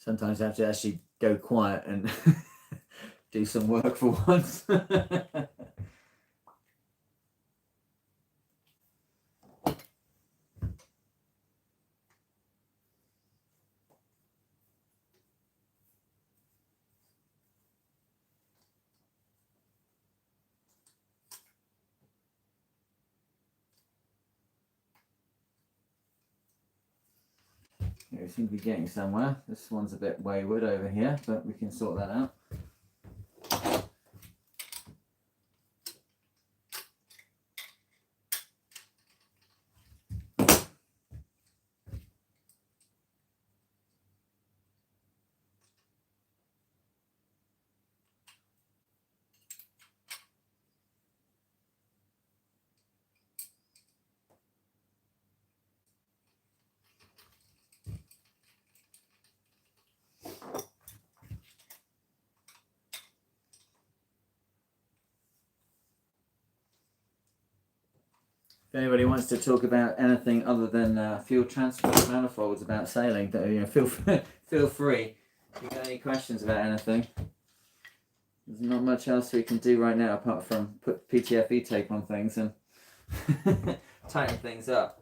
Sometimes I have to actually go quiet and do some work for once. We seem to be getting somewhere. This one's a bit wayward over here, but we can sort that out. If anybody wants to talk about anything other than fuel transfer manifolds about sailing, feel free. If you've got any questions about anything, there's not much else we can do right now apart from put PTFE tape on things and tighten things up.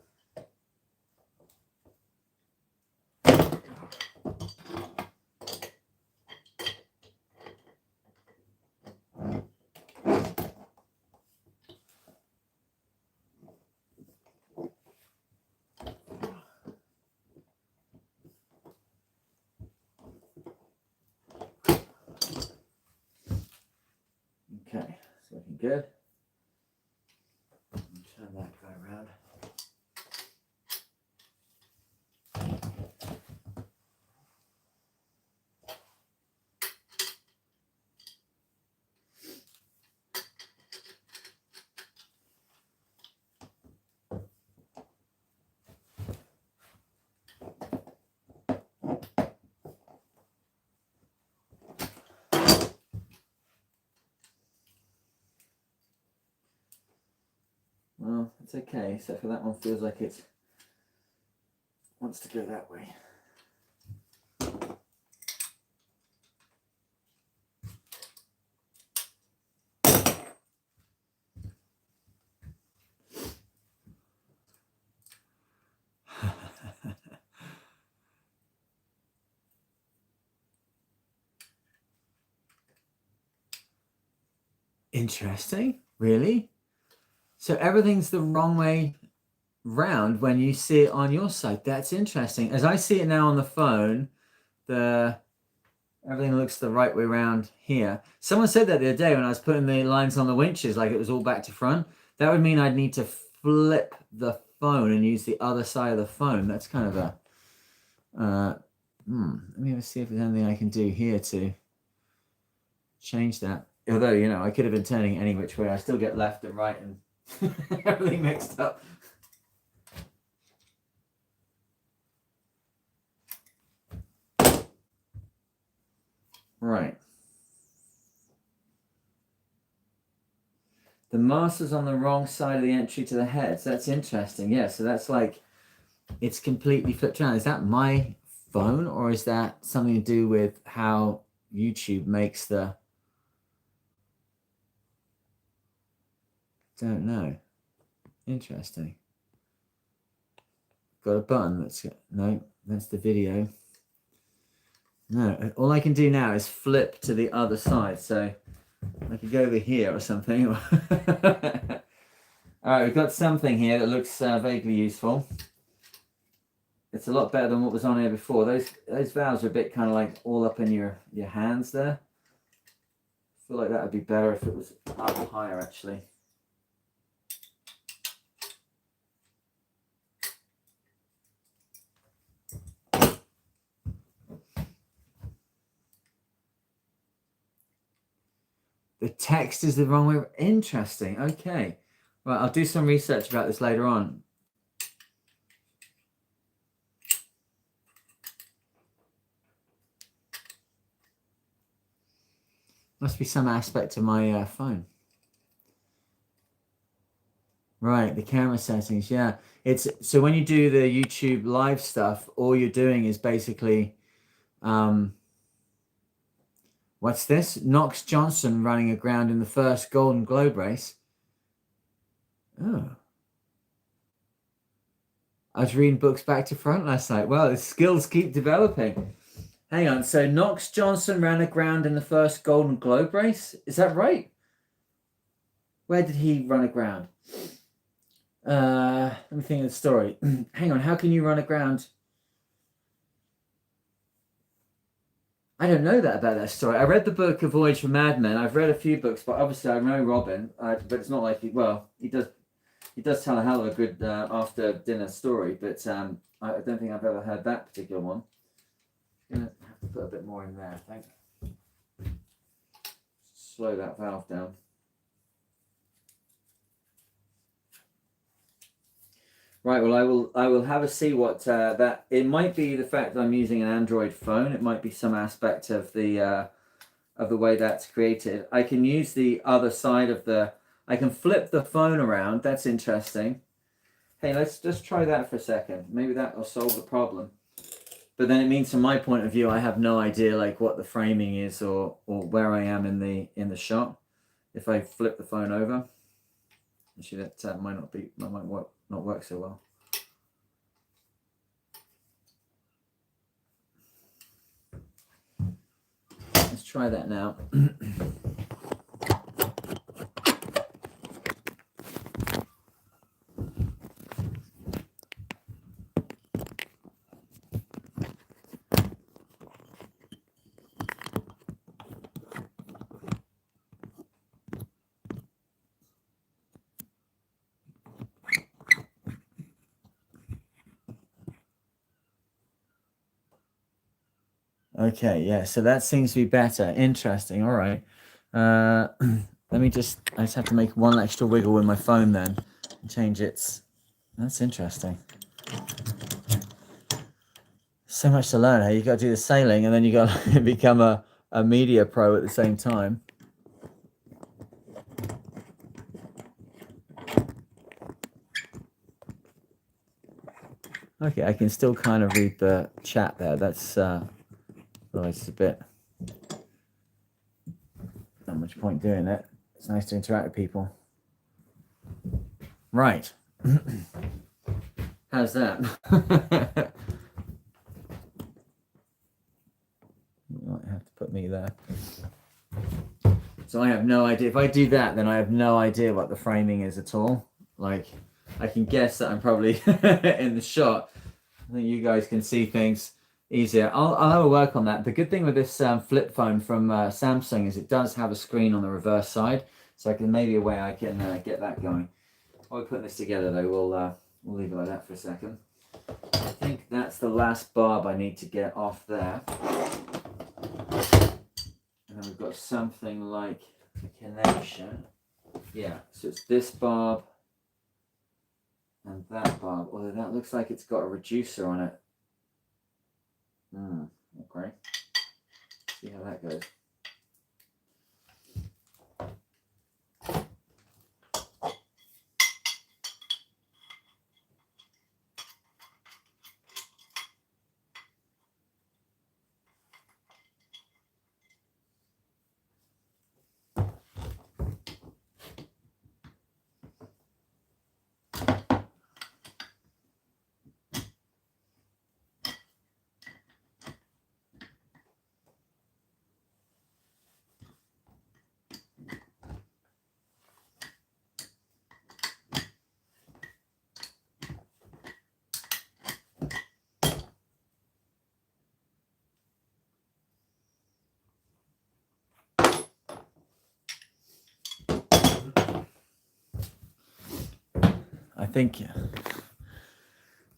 Okay, it's looking good. Turn that guy around. Well, it's okay, except for that one feels like it wants to go that way. Interesting. Really? So everything's the wrong way round when you see it on your side. That's interesting. As I see it now on the phone, everything looks the right way around here. Someone said that the other day when I was putting the lines on the winches, like it was all back to front. That would mean I'd need to flip the phone and use the other side of the phone. That's kind of a... let me see if there's anything I can do here to change that. Although, you know, I could have been turning any which way. I still get left and right and everything mixed up. Right. The master's on the wrong side of the entry to the heads. That's interesting. Yeah, so that's like, it's completely flipped around. Is that my phone or is that something to do with how YouTube makes the... Don't know. Interesting. Got a button that's... No, that's the video. No, all I can do now is flip to the other side. So I could go over here or something. All right, we've got something here that looks vaguely useful. It's a lot better than what was on here before. Those valves are a bit kind of like all up in your hands there. I feel like that would be better if it was up higher, actually. The text is the wrong way. Interesting. Okay. Right, I'll do some research about this later on. Must be some aspect of my phone. Right, the camera settings. Yeah. It's so when you do the YouTube live stuff, all you're doing is basically what's this? Knox Johnson running aground in the first Golden Globe race. Oh. I was reading books back to front last night. Well, the skills keep developing. Hang on. So Knox Johnson ran aground in the first Golden Globe race. Is that right? Where did he run aground? Let me think of the story. Hang on. How can you run aground? I don't know that about that story. I read the book A Voyage for Madmen. I've read a few books, but obviously I know Robin. But it's not like he does tell a hell of a good after dinner story. But I don't think I've ever heard that particular one. I'm gonna have to put a bit more in there, I think. Slow that valve down. Right, well, I will have a see what that... It might be the fact that I'm using an Android phone. It might be some aspect of the way that's created. I can use the other side of the... I can flip the phone around. That's interesting. Hey, let's just try that for a second. Maybe that will solve the problem. But then it means from my point of view, I have no idea like what the framing is or where I am in the shot. If I flip the phone over, actually that might not work so well. Let's try that now. Okay, yeah, so that seems to be better. Interesting. All right. I just have to make one extra wiggle with my phone then and change its... That's interesting. So much to learn. Hey, you got to do the sailing and then you got to become a media pro at the same time. Okay, I can still kind of read the chat there. That's it's a bit... Not much point doing that. It's nice to interact with people. Right. How's that? You might have to put me there. It's So I have no idea. If I do that, then I have no idea what the framing is at all. Like, I can guess that I'm probably in the shot. I think you guys can see things easier. I'll have a work on that. The good thing with this flip phone from Samsung is it does have a screen on the reverse side. So maybe a way I can get that going. While we're putting this together though, we'll leave it like that for a second. I think that's the last barb I need to get off there. And then we've got something like a connection. Yeah, so it's this barb and that barb. Although that looks like it's got a reducer on it. Okay. See how that goes.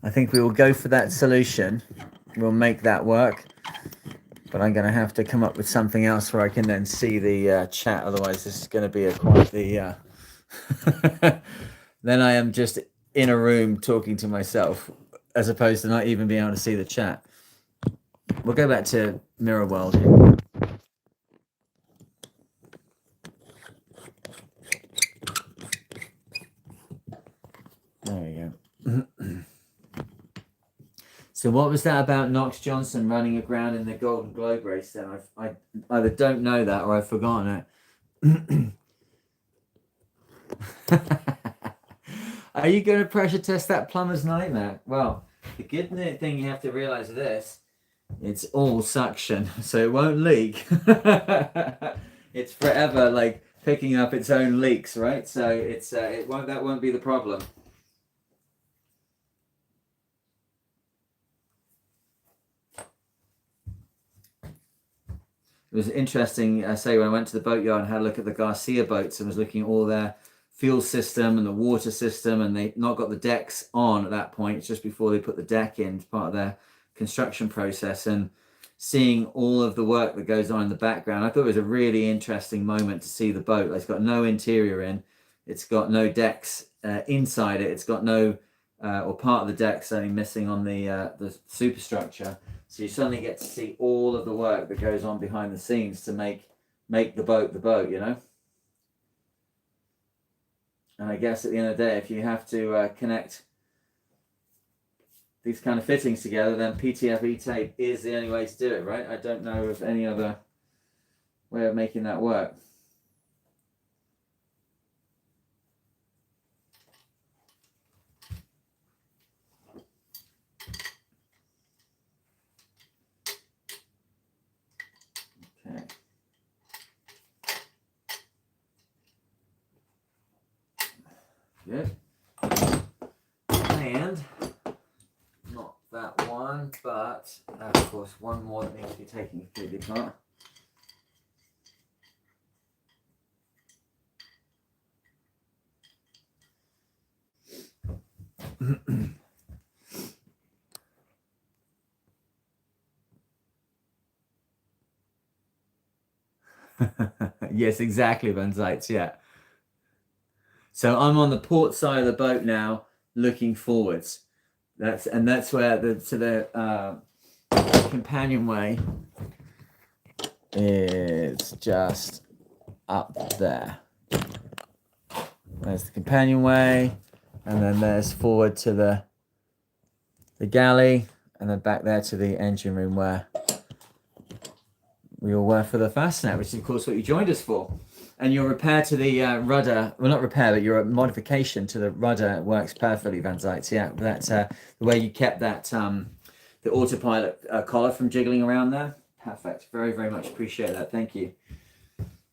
I think we will go for that solution. We'll make that work. But I'm going to have to come up with something else where I can then see the chat. Otherwise, this is going to be quite the... then I am just in a room talking to myself, as opposed to not even being able to see the chat. We'll go back to Mirror World here. There we go. So what was that about Knox Johnson running aground in the Golden Globe race then? I either don't know that or I've forgotten it. Are you going to pressure test that plumber's nightmare? Well, the good thing you have to realize of this, it's all suction, so it won't leak. It's forever like picking up its own leaks, right? So that won't be the problem. It was interesting, when I went to the boatyard and had a look at the Garcia boats and was looking at all their fuel system and the water system, and they not got the decks on at that point. It's just before they put the deck in, it's part of their construction process, and seeing all of the work that goes on in the background. I thought it was a really interesting moment to see the boat. It's got no interior in, it's got no decks inside it, it's got no, or part of the deck certainly missing on the superstructure. So you suddenly get to see all of the work that goes on behind the scenes to make the boat, you know? And I guess at the end of the day, if you have to connect these kind of fittings together, then PTFE tape is the only way to do it, right? I don't know of any other way of making that work. Okay. Good. And not that one, but of course one more that needs to be taken completely apart. Yes, exactly, Van Zeitz, yeah. So I'm on the port side of the boat now, looking forwards. That's where the companionway is just up there. There's the companionway, and then there's forward to the galley, and then back there to the engine room where we all were for the Fastnet, which is of course what you joined us for. And your repair to the rudder, well, not repair, but your modification to the rudder works perfectly, Van Zeitz. Yeah, that's the way you kept that the autopilot collar from jiggling around there. Perfect. Very, very much appreciate that. Thank you.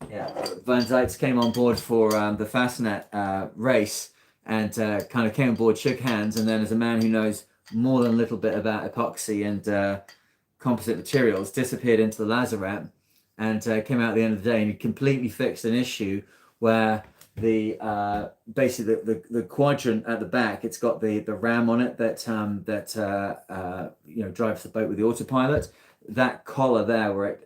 Yeah, Van Zijks came on board for the Fastnet race, and kind of came on board, shook hands, and then as a man who knows more than a little bit about epoxy and composite materials, disappeared into the lazaret, and came out at the end of the day, and he completely fixed an issue where the basically the quadrant at the back, it's got the ram on it that drives the boat with the autopilot. That collar there, where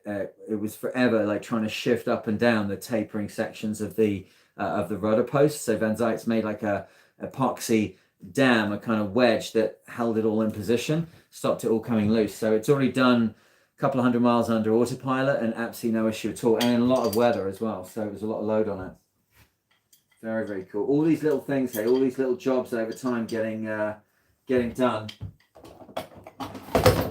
it was forever like trying to shift up and down the tapering sections of the rudder post. So Van Zijk's made like a epoxy dam, a kind of wedge that held it all in position, stopped it all coming loose. So it's already done a couple of 100 miles under autopilot and absolutely no issue at all, and in a lot of weather as well. So there's a lot of load on it. Very, very cool. All these little things, hey, all these little jobs over time getting done.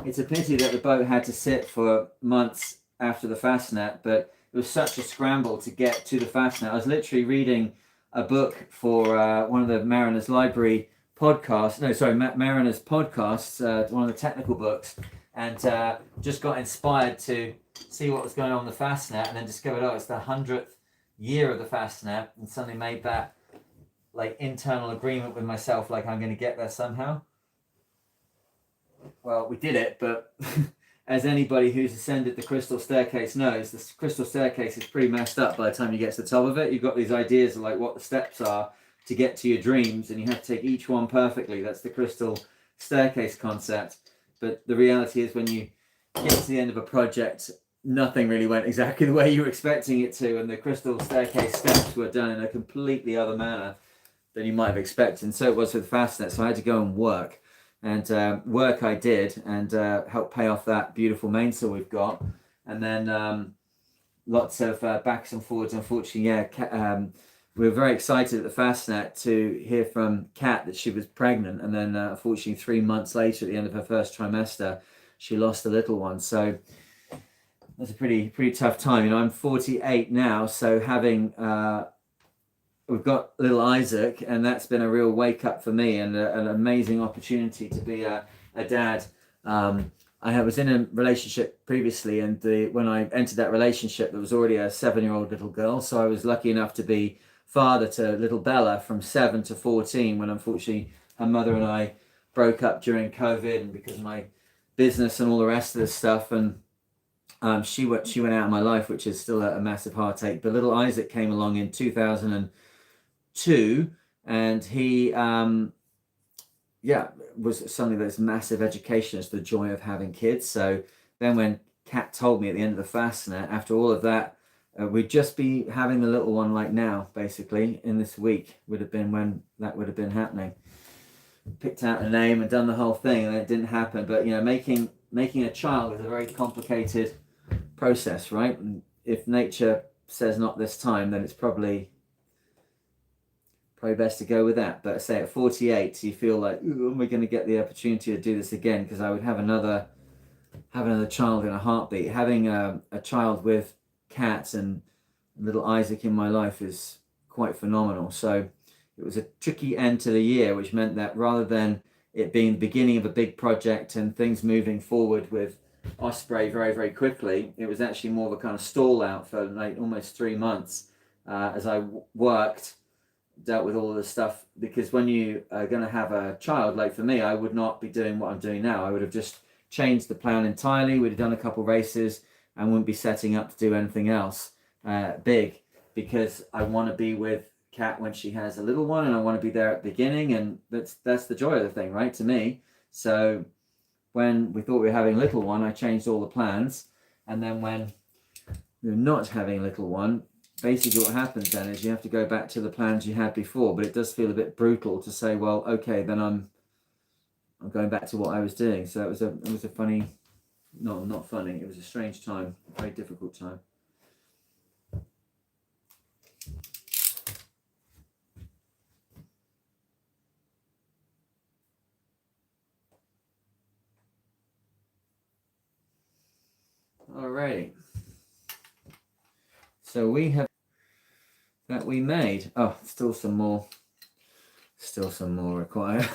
It's a pity that the boat had to sit for months after the Fastnet, but it was such a scramble to get to the Fastnet. I was literally reading a book for one of the Mariners Library podcasts. No, sorry, Mariners podcasts, one of the technical books, and just got inspired to see what was going on the Fastnet, and then discovered, oh, it's the 100th year of the Fastnet, and suddenly made that like internal agreement with myself, like I'm going to get there somehow. Well, we did it, but as anybody who's ascended the crystal staircase knows, the crystal staircase is pretty messed up by the time you get to the top of it. You've got these ideas of like what the steps are to get to your dreams, and you have to take each one perfectly. That's the crystal staircase concept. But the reality is when you get to the end of a project, nothing really went exactly the way you were expecting it to, and the crystal staircase steps were done in a completely other manner than you might have expected. And so it was with Fastnet. So I had to go and work. And work I did, and help pay off that beautiful mainsail we've got, and then lots of backs and forwards. Unfortunately, yeah, we were very excited at the Fastnet to hear from Kat that she was pregnant, and then unfortunately 3 months later, at the end of her first trimester, she lost a little one. So it was a pretty tough time. You know, I'm 48 now, so having we've got little Isaac, and that's been a real wake up for me, and an amazing opportunity to be a dad. I was in a relationship previously, and when I entered that relationship, there was already a 7-year-old little girl. So I was lucky enough to be father to little Bella from 7 to 14, when unfortunately her mother and I broke up during COVID, and because of my business and all the rest of this stuff. And she went out of my life, which is still a massive heartache. But little Isaac came along in 2002, and he was something that's massive education. It's the joy of having kids. So then when Kat told me at the end of the Fastnet, after all of that, we'd just be having the little one like now, basically, in this week would have been when that would have been happening. Picked out a name and done the whole thing, and it didn't happen. But you know, making a child is a very complicated process, right? And if nature says not this time, then it's probably best to go with that. But say at 48, you feel like, am I going to get the opportunity to do this again? Because I would have another child in a heartbeat. Having a child with Kat and little Isaac in my life is quite phenomenal. So it was a tricky end to the year, which meant that rather than it being the beginning of a big project and things moving forward with Osprey very, very quickly, it was actually more of a kind of stall out for like almost 3 months as I worked, dealt with all of this stuff. Because when you are going to have a child, like for me, I would not be doing what I'm doing now. I would have just changed the plan entirely. We'd have done a couple races and wouldn't be setting up to do anything else big, because I want to be with Kat when she has a little one, and I want to be there at the beginning, and that's the joy of the thing, right, to me. So when we thought we were having a little one, I changed all the plans, and then when we were not having a little one, basically what happens then is you have to go back to the plans you had before. But it does feel a bit brutal to say, well, okay, then I'm going back to what I was doing. So it was a funny, no, not funny, it was a strange time, a very difficult time. Alrighty, so we have that we made. Oh, still some more required.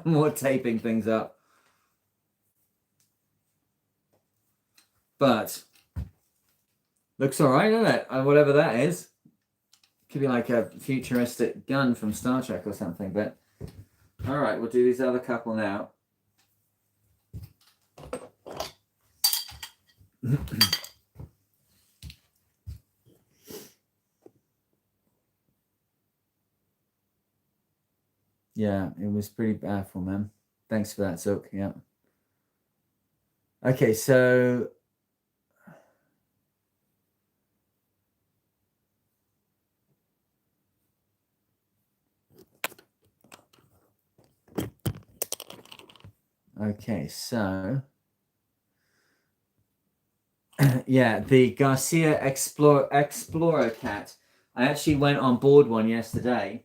More taping things up. But Looks all right, doesn't it? Whatever that is. Could be like a futuristic gun from Star Trek or something, but all right, we'll do these other couple now. Yeah, it was pretty powerful, man. Thanks for that, Zook. Yeah. Okay, so yeah, the Garcia Explorer cat. I actually went on board one yesterday.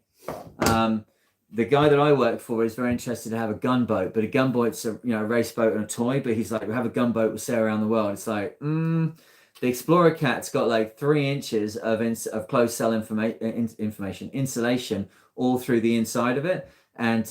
The guy that I work for is very interested to have a gunboat, but a gunboat's a race boat and a toy. But he's like, we have a gunboat, we'll sail around the world. It's like, the Explorer cat's got like 3 inches of closed cell insulation all through the inside of it, and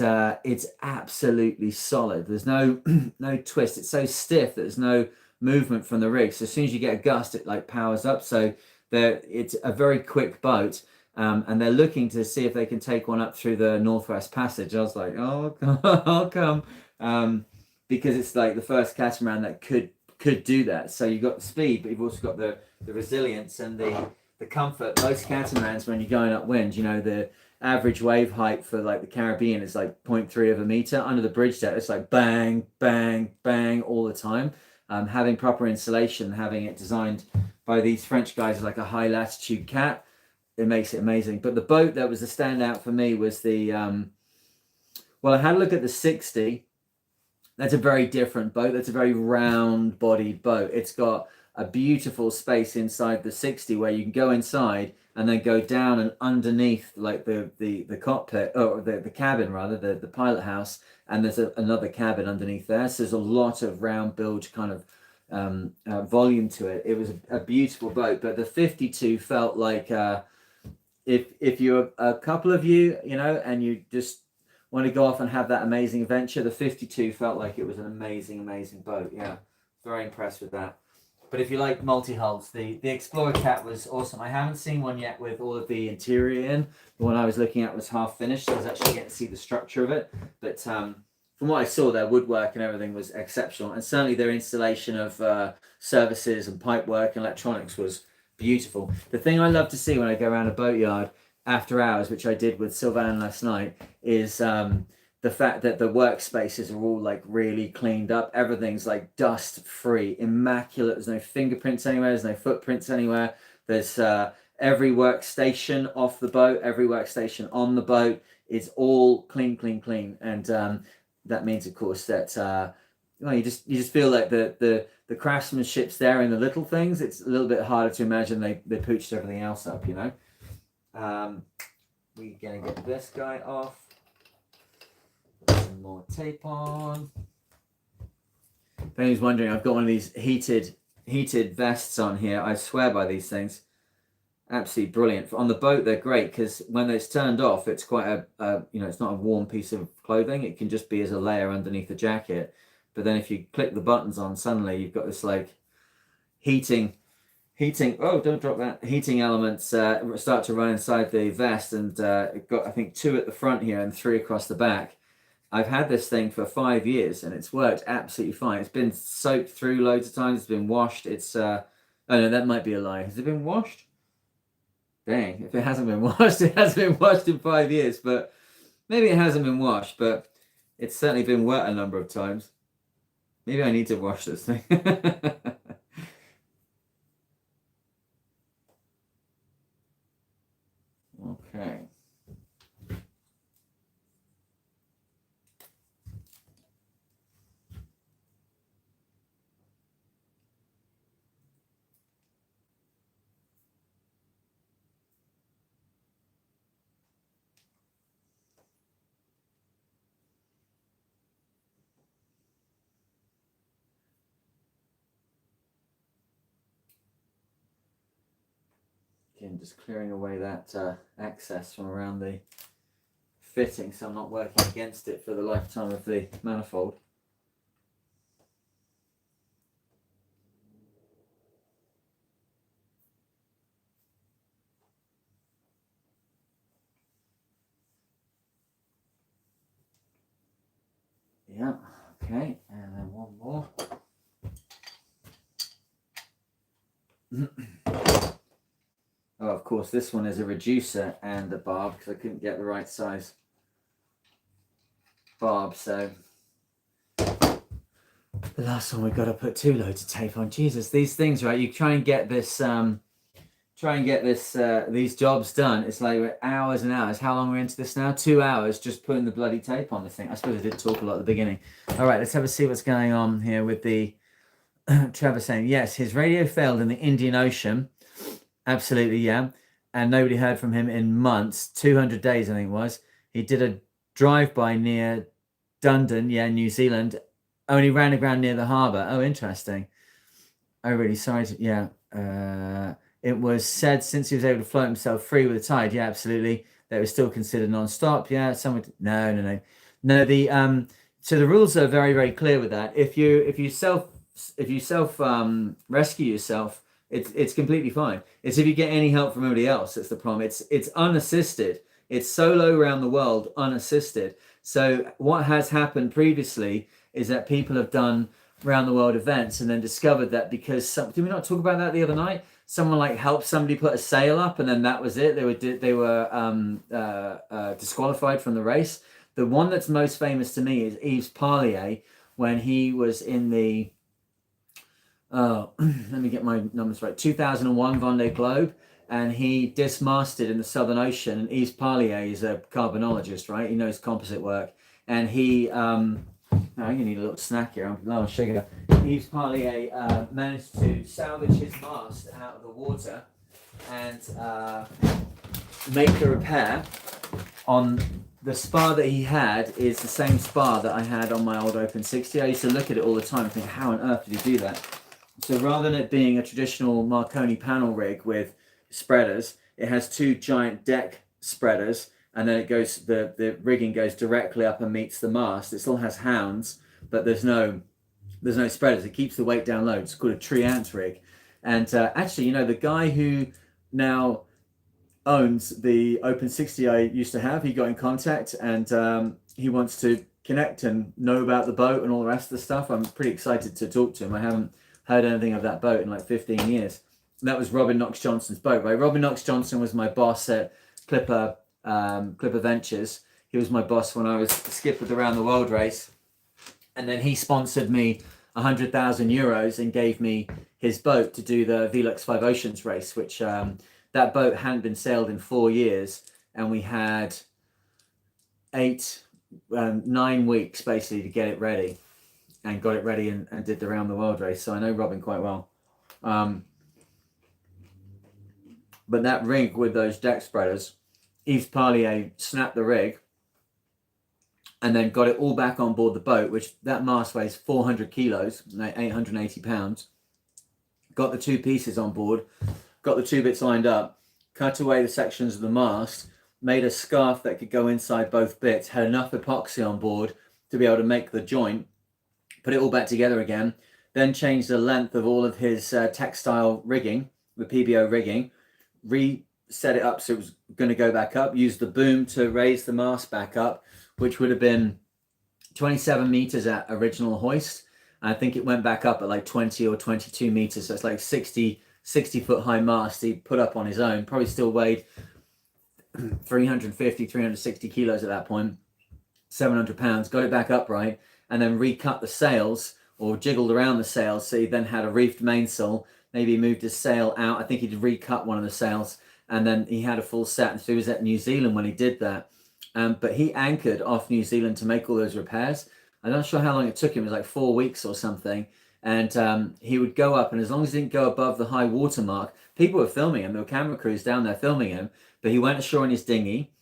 it's absolutely solid. There's no no twist. It's so stiff that there's no movement from the rig. So as soon as you get a gust, it like powers up. So it's a very quick boat. And they're looking to see if they can take one up through the Northwest Passage. I was like, oh, I'll come, because it's like the first catamaran that could do that. So you've got the speed, but you've also got the resilience and the comfort. Most catamarans, when you're going upwind, the average wave height for like the Caribbean is like 0.3 of a meter. Under the bridge deck, it's like bang, bang, bang all the time. Having proper insulation, having it designed by these French guys like a high latitude cat, it makes it amazing. But the boat that was the standout for me was the well, I had a look at the 60. That's a very different boat. That's a very round bodied boat. It's got a beautiful space inside the 60 where you can go inside and then go down and underneath like the cockpit, or the cabin rather, the pilot house, and there's another cabin underneath there. So there's a lot of round bilge kind of volume to it. It was a beautiful boat, but the 52 felt like if you're a couple of you, and you just want to go off and have that amazing adventure, the 52 felt like it was an amazing boat. Yeah, very impressed with that. But if you like multi-hulls, the Explorer Cat was awesome. I haven't seen one yet with all of the interior in. The one I was looking at was half finished, so I was actually getting to see the structure of it. But from what I saw, their woodwork and everything was exceptional. And certainly their installation of services and pipe work and electronics was beautiful. The thing I love to see when I go around a boatyard after hours, which I did with Sylvain last night, is the fact that the workspaces are all like really cleaned up. Everything's like dust free, immaculate. There's no fingerprints anywhere. There's no footprints anywhere. There's every workstation off the boat, every workstation on the boat is all clean. And that means, of course, that you just feel like the craftsmanship's there in the little things. It's a little bit harder to imagine they pooched everything else up, We're gonna get this guy off. Some more tape on. If anyone's wondering, I've got one of these heated vests on here. I swear by these things. Absolutely brilliant. On the boat, they're great because when it's turned off, it's quite it's not a warm piece of clothing. It can just be as a layer underneath the jacket. But then if you click the buttons on, suddenly you've got this like heating, oh, don't drop that, heating elements start to run inside the vest, and it got, I think, 2 at the front here and 3 across the back. I've had this thing for 5 years and it's worked absolutely fine. It's been soaked through loads of times. It's been washed. It's oh no, that might be a lie. Has it been washed? Dang, if it hasn't been washed, it hasn't been washed in 5 years. But maybe it hasn't been washed, but it's certainly been wet a number of times. Maybe I need to wash this thing. Okay. Again, just clearing away that excess from around the fitting, so I'm not working against it for the lifetime of the manifold. Yeah, okay, and then one more. Oh, of course, this one is a reducer and a barb because I couldn't get the right size barb. So the last one we got to put 2 loads of tape on. Jesus, these things, right? You try and get this, these jobs done. It's like hours and hours. How long are we into this now? 2 hours just putting the bloody tape on the thing. I suppose I did talk a lot at the beginning. All right, let's have a see what's going on here with the Trevor saying yes, his radio failed in the Indian Ocean. Absolutely, yeah. And nobody heard from him in months, 200 days, I think it was. He did a drive-by near Dunedin, yeah, New Zealand. Only ran aground near the harbour. Oh, interesting. Oh, really? Sorry. Yeah. It was said since he was able to float himself free with the tide. Yeah, absolutely. That was still considered non-stop. Yeah. Someone. No. So the rules are very, very clear with that. If you self rescue yourself, it's completely fine. It's if you get any help from anybody else, that's the problem. It's unassisted. It's solo around the world, unassisted. So what has happened previously is that people have done around the world events and then discovered that because did we not talk about that the other night? Someone like helped somebody put a sail up and then that was it. They were disqualified from the race. The one that's most famous to me is Yves Parlier when he was in the let me get my numbers right. 2001 Vendée Globe, and he dismasted in the Southern Ocean. And Yves Parlier is a carbonologist, right? He knows composite work, and he. Now you need a little snack here. I'm low on sugar. Yves Parlier managed to salvage his mast out of the water and make the repair on the spar that he had. Is the same spar that I had on my old Open 60. I used to look at it all the time and think, how on earth did he do that? So rather than it being a traditional Marconi panel rig with spreaders, it has 2 giant deck spreaders, and then it goes the rigging goes directly up and meets the mast. It still has hounds, but there's no spreaders. It keeps the weight down low. It's called a Triant rig. And actually, the guy who now owns the Open 60 I used to have, he got in contact and he wants to connect and know about the boat and all the rest of the stuff. I'm pretty excited to talk to him. I haven't heard anything of that boat in like 15 years. That was Robin Knox Johnson's boat, right? Robin Knox Johnson was my boss at Clipper Ventures. He was my boss when I was skipper the Around the World race. And then he sponsored me 100,000 euros and gave me his boat to do the Velux 5 Oceans race, which that boat hadn't been sailed in 4 years. And we had 9 weeks basically to get it ready. And got it ready and did the Round the World race. So I know Robin quite well. But that rig with those deck spreaders, Yves Parlier snapped the rig and then got it all back on board the boat, which that mast weighs 400 kilos, 880 pounds. Got the 2 pieces on board, got the 2 bits lined up, cut away the sections of the mast, made a scarf that could go inside both bits, had enough epoxy on board to be able to make the joint, put it all back together again, then changed the length of all of his textile rigging, the PBO rigging, reset it up so it was going to go back up, used the boom to raise the mast back up, which would have been 27 meters at original hoist. I think it went back up at like 20 or 22 meters. So it's like 60 foot high mast he put up on his own, probably still weighed 350, 360 kilos at that point, 700 pounds, got it back upright, and then recut the sails or jiggled around the sails. So he then had a reefed mainsail, maybe moved his sail out. I think he'd recut one of the sails and then he had a full set. And so he was at New Zealand when he did that. But he anchored off New Zealand to make all those repairs. I'm not sure how long it took him. It was like 4 weeks or something. And he would go up, and as long as he didn't go above the high water mark, people were filming him. There were camera crews down there filming him. But he went ashore in his dinghy.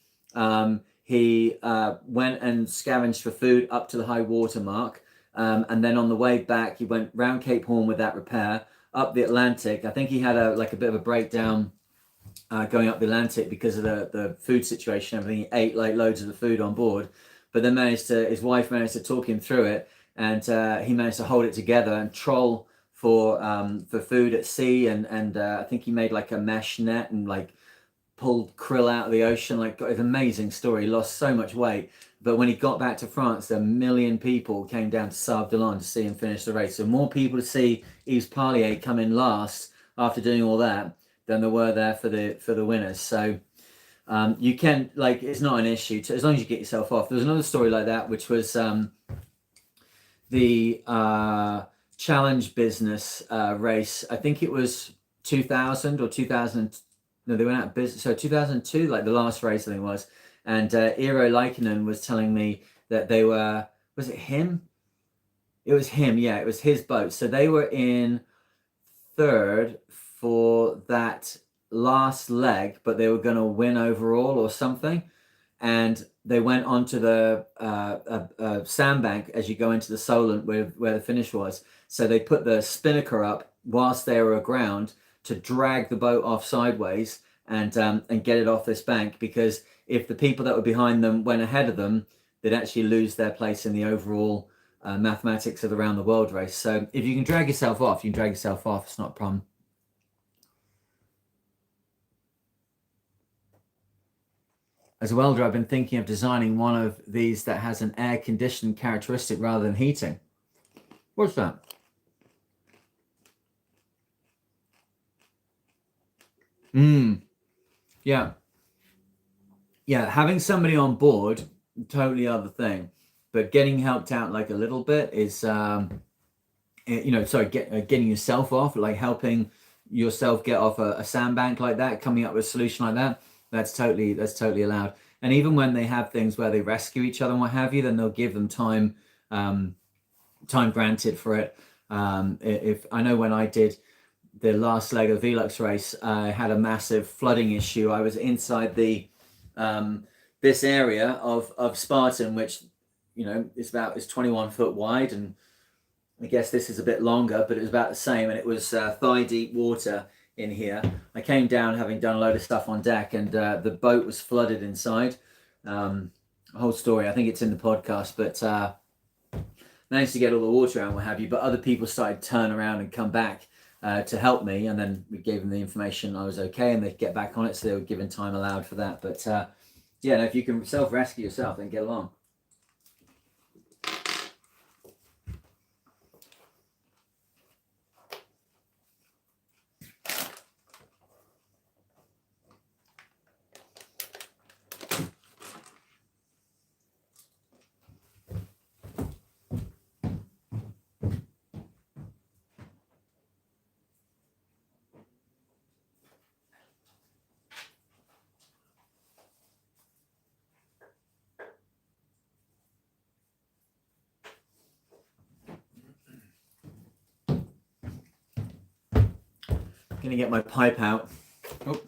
He went and scavenged for food up to the high water mark. And then on the way back, he went round Cape Horn with that repair, up the Atlantic. I think he had a bit of a breakdown going up the Atlantic because of the food situation. Everything, he ate like loads of the food on board. But then his wife managed to talk him through it, and he managed to hold it together and troll for food at sea. And I think he made like a mesh net and like pulled krill out of the ocean. Like, got his amazing story. He lost so much weight. But when he got back to France, a million people came down to Sable d'Olonne to see him finish the race. So more people to see Yves Pallier come in last after doing all that than there were there for the winners. So you can, like, it's not an issue as long as you get yourself off. There was another story like that, which was the challenge business race. I think it was 2000 or 2000. No, they went out of business. So 2002, like the last race, I think it was. And Eero Leikinen was telling me that they were, was it him? It was him, yeah, it was his boat. So they were in third for that last leg, but they were going to win overall or something. And they went onto the sandbank as you go into the Solent where the finish was. So they put the spinnaker up whilst they were aground to drag the boat off sideways and get it off this bank, because if the people that were behind them went ahead of them, they'd actually lose their place in the overall mathematics of the round the world race. So if you can drag yourself off, you can drag yourself off. It's not a problem. As a welder, I've been thinking of designing one of these that has an air conditioned characteristic rather than heating. What's that? Yeah. Yeah, having somebody on board, totally other thing. But getting helped out like a little bit is, getting yourself off, like helping yourself get off a sandbank like that, coming up with a solution like that. That's totally allowed. And even when they have things where they rescue each other and what have you, then they'll give them time granted for it. If I know when I did the last leg of the Velux race, I had a massive flooding issue. I was inside the this area of Spartan, which is 21 foot wide, and I guess this is a bit longer, but it was about the same, and it was thigh deep water in here. I came down having done a load of stuff on deck, and the boat was flooded inside. Whole story, I think it's in the podcast, but managed to get all the water out and what have you. But other people started to turn around and come back to help me, and then we gave them the information I was okay, and they'd get back on it, so they were given time allowed for that. But if you can self-rescue yourself, then get along. Gonna get my pipe out. Oh,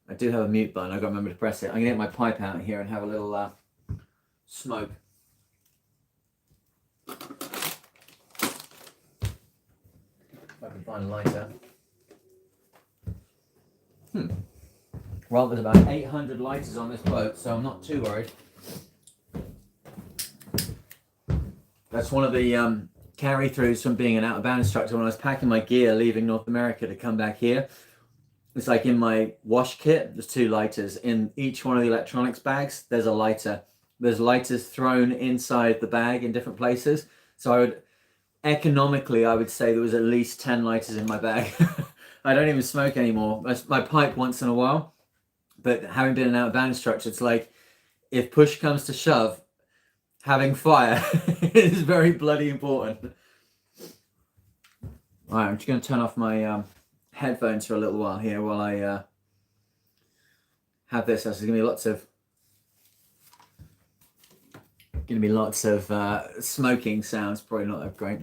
I do have a mute button. I got to remember to press it. I'm gonna get my pipe out here and have a little smoke. If I can find a lighter. Well, there's about 800 lighters on this boat, so I'm not too worried. That's one of the carry throughs from being an out-of-bound instructor. When I was packing my gear leaving North America to come back here, it's like in my wash kit there's 2 lighters. In each one of the electronics bags there's a lighter. There's lighters thrown inside the bag in different places, so economically I would say there was at least 10 lighters in my bag. I don't even smoke anymore. My pipe once in a while, but having been an out-of-bound instructor, it's like if push comes to shove, having fire is very bloody important. All right, I'm just going to turn off my headphones for a little while here while I have this. There's going to be lots of smoking sounds. Probably not that great.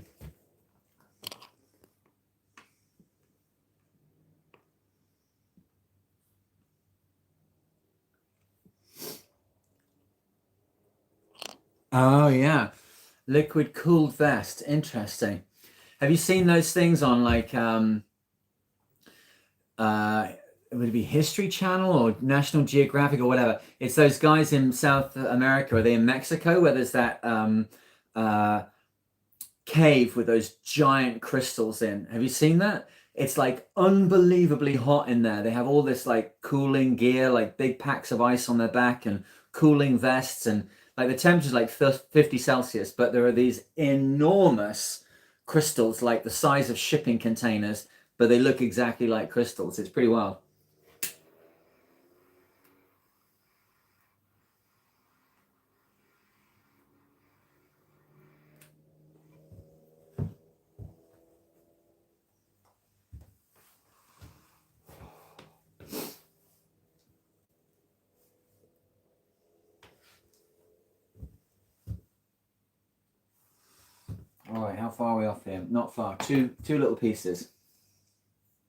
Oh yeah, liquid cooled vest. Interesting. Have you seen those things on like would it be History Channel or National Geographic or whatever? It's those guys in South America. Are they in Mexico where there's that cave with those giant crystals in? Have you seen that? It's like unbelievably hot in there. They have all this like cooling gear, like big packs of ice on their back and cooling vests, and like the temperature's like 50 Celsius, but there are these enormous crystals like the size of shipping containers, but they look exactly like crystals. It's pretty wild. All right, how far are we off here? Not far. Two little pieces,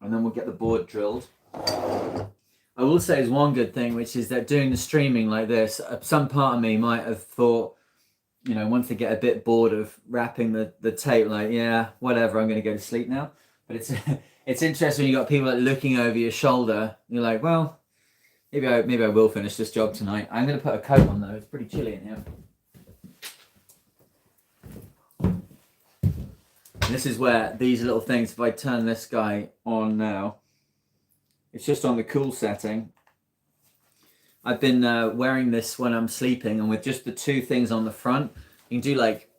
and then we'll get the board drilled. I will say is one good thing, which is that doing the streaming like this, some part of me might have thought, you know, once they get a bit bored of wrapping the tape, like, yeah, whatever, I'm going to go to sleep now. But it's it's interesting when you got people like looking over your shoulder. You're like, well, maybe I will finish this job tonight. I'm going to put a coat on though. It's pretty chilly in here. And this is where these little things, if I turn this guy on now, it's just on the cool setting. I've been wearing this when I'm sleeping, and with just the two things on the front, you can do like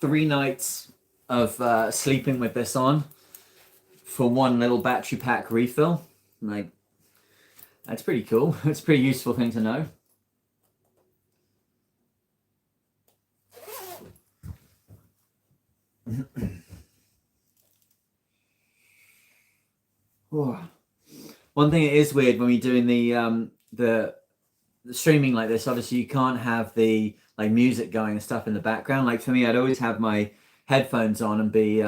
3 nights of sleeping with this on for one little battery pack refill. Like, that's pretty cool. It's a pretty useful thing to know. One thing it is weird when we're doing the streaming like this, obviously you can't have the like music going and stuff in the background. Like for me, I'd always have my headphones on and be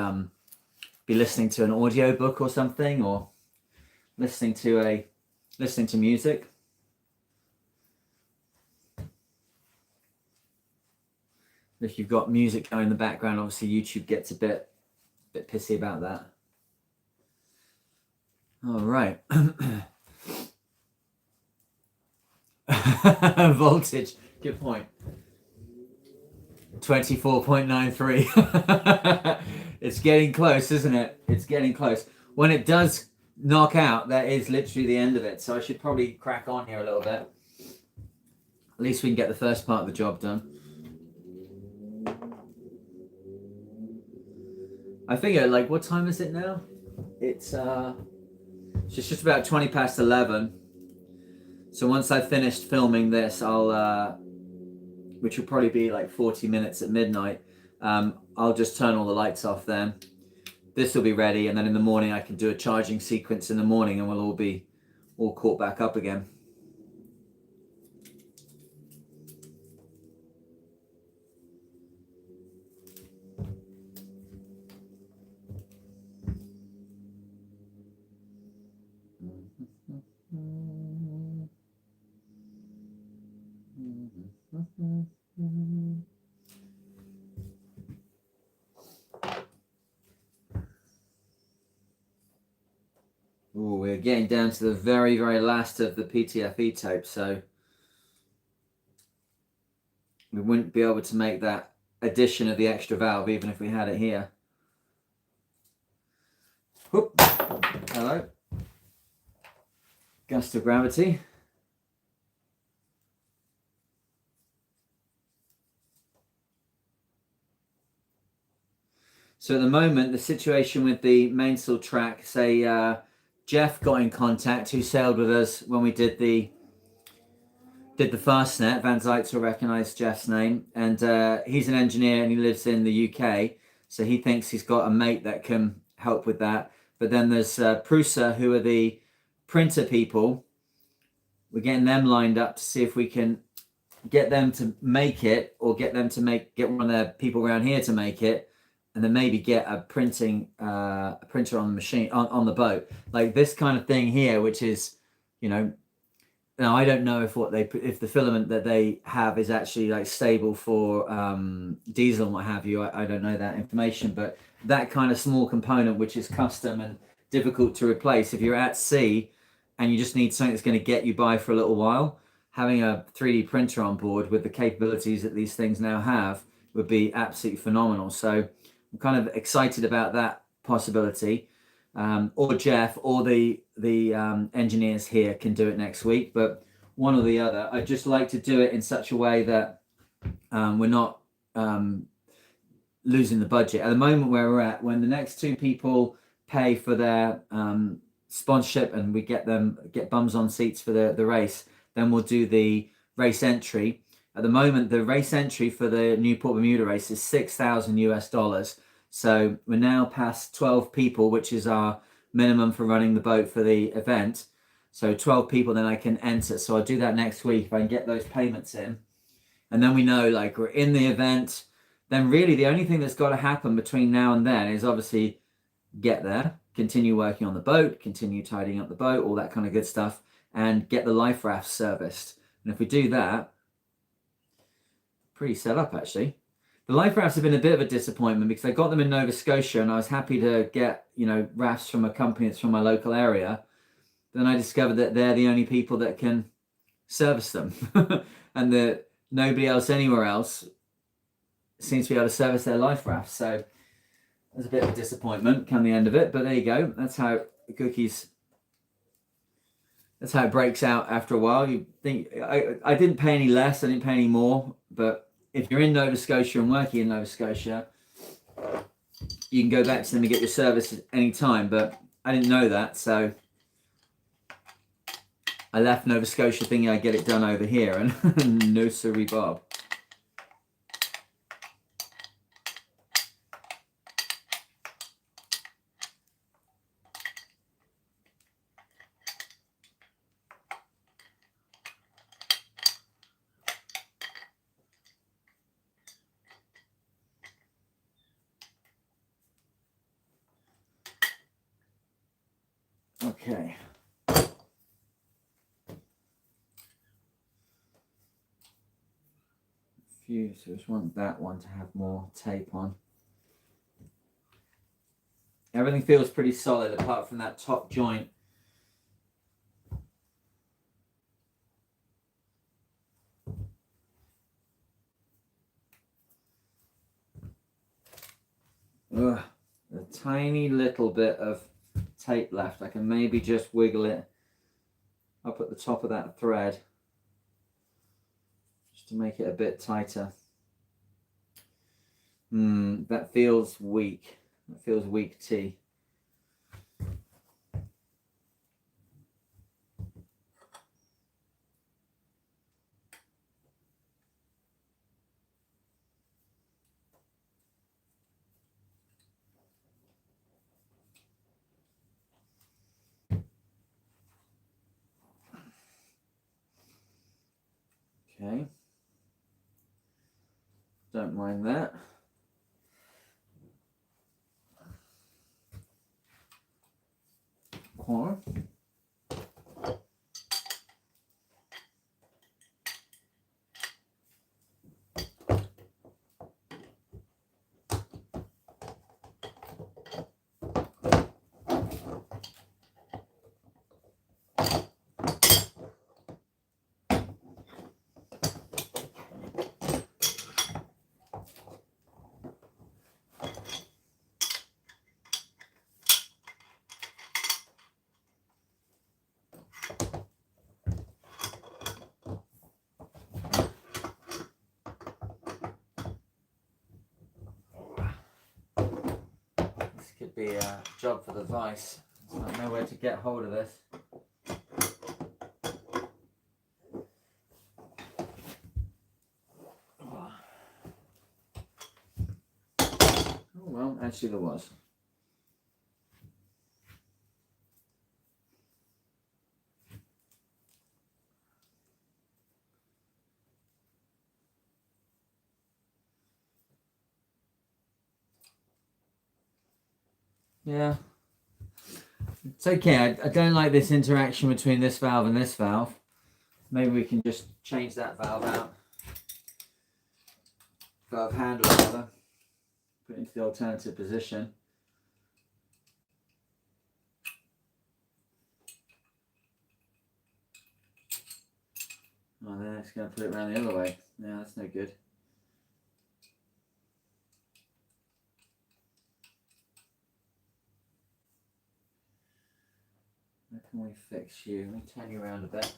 listening to an audio book or something, or listening to music. If you've got music going in the background, obviously YouTube gets a bit pissy about that. All right. Voltage, good point. 24.93. It's getting close, isn't it? It's getting close. When it does knock out, that is literally the end of it. So I should probably crack on here a little bit. At least we can get the first part of the job done. I figure, like, what time is it now? It's just about 20 past 11. So once I've finished filming this, I'll, which will probably be like 40 minutes at midnight, I'll just turn all the lights off then. This will be ready, and then in the morning I can do a charging sequence in the morning, and we'll all be caught back up again. Ooh, we're getting down to the very, very last of the PTFE tape, so we wouldn't be able to make that addition of the extra valve even if we had it here. Whoop. Hello. Gust of gravity. So at the moment, the situation with the mainsail track, say Jeff got in contact, who sailed with us when we did the Fastnet. Van Zijts will recognise Jeff's name, and he's an engineer and he lives in the UK, so he thinks he's got a mate that can help with that. But then there's Prusa, who are the printer people. We're getting them lined up to see if we can get them to make it, or get them to get one of their people around here to make it, and then maybe get a printer on the machine on the boat, like this kind of thing here, which is, you know, now I don't know if the filament that they have is actually like stable for diesel and what have you. I don't know that information, but that kind of small component, which is custom and difficult to replace, if you're at sea and you just need something that's going to get you by for a little while, having a 3D printer on board with the capabilities that these things now have would be absolutely phenomenal. So I'm kind of excited about that possibility. Or Jeff or the engineers here can do it next week, but one or the other. I just like to do it in such a way that we're not losing the budget. At the moment where we're at, when the next two people pay for their sponsorship and we get bums on seats for the race, then we'll do the race entry. At the moment, the race entry for the Newport Bermuda race is $6,000 US. So we're now past 12 people, which is our minimum for running the boat for the event. So 12 people, then I can enter. So I'll do that next week if I can get those payments in. And then we know, like, we're in the event. Then really the only thing that's got to happen between now and then is obviously get there, continue working on the boat, continue tidying up the boat, all that kind of good stuff, and get the life raft serviced. And if we do that, pretty set up actually. The life rafts have been a bit of a disappointment because I got them in Nova Scotia and I was happy to get, you know, rafts from a company that's from my local area. Then I discovered that they're the only people that can service them and that nobody else anywhere else seems to be able to service their life rafts. So there's a bit of a disappointment come the end of it, but there you go. That's how cookies. That's how it breaks out after a while. You think I didn't pay any less, I didn't pay any more, but if you're in Nova Scotia and working in Nova Scotia, you can go back to them and get your service at any time. But I didn't know that, so I left Nova Scotia thinking I'd get it done over here, and no siree bob. Okay. So I just want that one to have more tape on. Everything feels pretty solid apart from that top joint. Ugh, a tiny little bit of tape left. I can maybe just wiggle it up at the top of that thread just to make it a bit tighter. That feels weak. That feels weak tea. Okay. Don't mind that. Corner. Could be a job for the vice. I know where to get hold of this. Oh well, actually there was. Yeah, it's okay. I don't like this interaction between this valve and this valve. Maybe we can just change that valve out. Valve handle rather. Put it into the alternative position. Oh, then it's going to put it around the other way. Yeah, that's no good. How can we fix you? Let me turn you around a bit.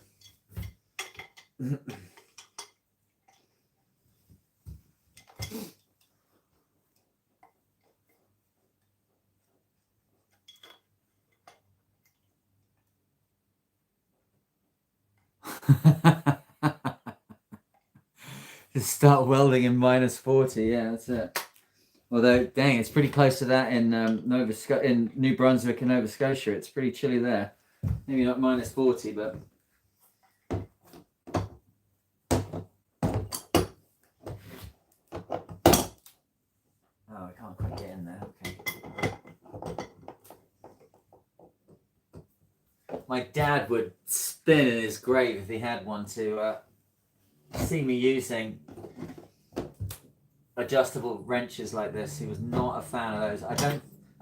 Just start welding in -40. Yeah, that's it. Although, dang, it's pretty close to that in in New Brunswick and Nova Scotia. It's pretty chilly there. Maybe not -40, but oh, I can't quite get in there. Okay. My dad would spin in his grave if he had one to see me using adjustable wrenches like this. He was not a fan of those. I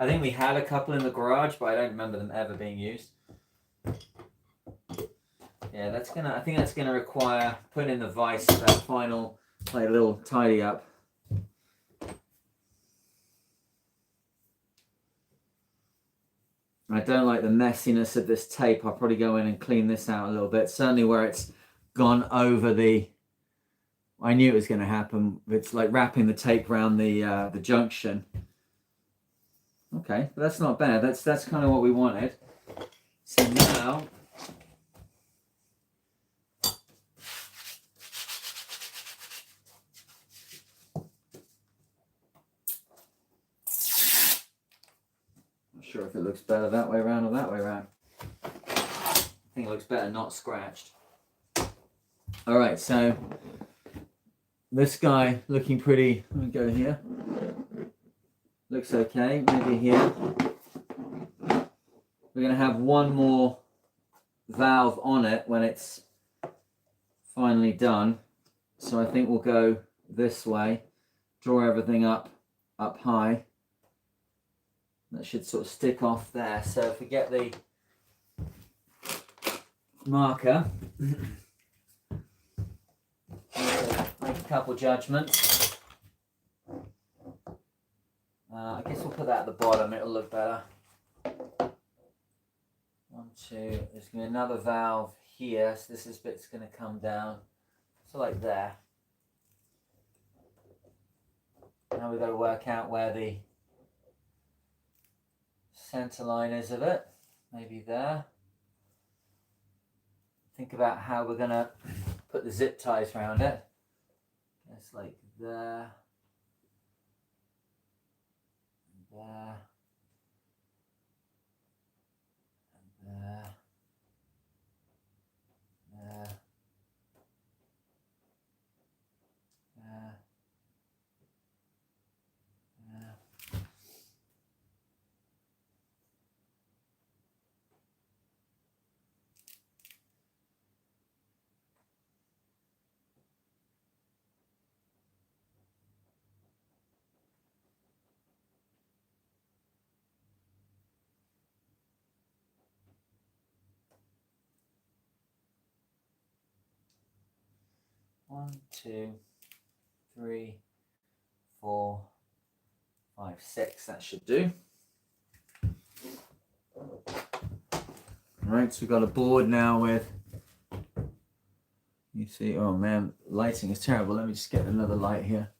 think we had a couple in the garage, but I don't remember them ever being used. Yeah, I think that's gonna require putting in the vise for that final, like, little tidy up. I don't like the messiness of this tape. I'll probably go in and clean this out a little bit. Certainly where it's gone over the, I knew it was going to happen. It's like wrapping the tape around the junction. Okay, but that's not bad. That's kind of what we wanted. So now, not sure if it looks better that way around or that way around. I think it looks better not scratched. All right, so this guy looking pretty. Let me go here. Looks okay. Maybe here. We're going to have one more valve on it when it's finally done. So I think we'll go this way. Draw everything up high. That should sort of stick off there. So if we get the marker, make a couple judgments. I guess we'll put that at the bottom, it'll look better. 1, 2, there's going to be another valve here, so this bit's going to come down. So like there. Now we've got to work out where the center line is of it. Maybe there. Think about how we're going to put the zip ties around it. It's like there. And there. And there. There. There. There. 1, 2, 3, 4, 5, 6. That should do. Right, so we've got a board now with, you see, oh man, lighting is terrible. Let me just get another light here.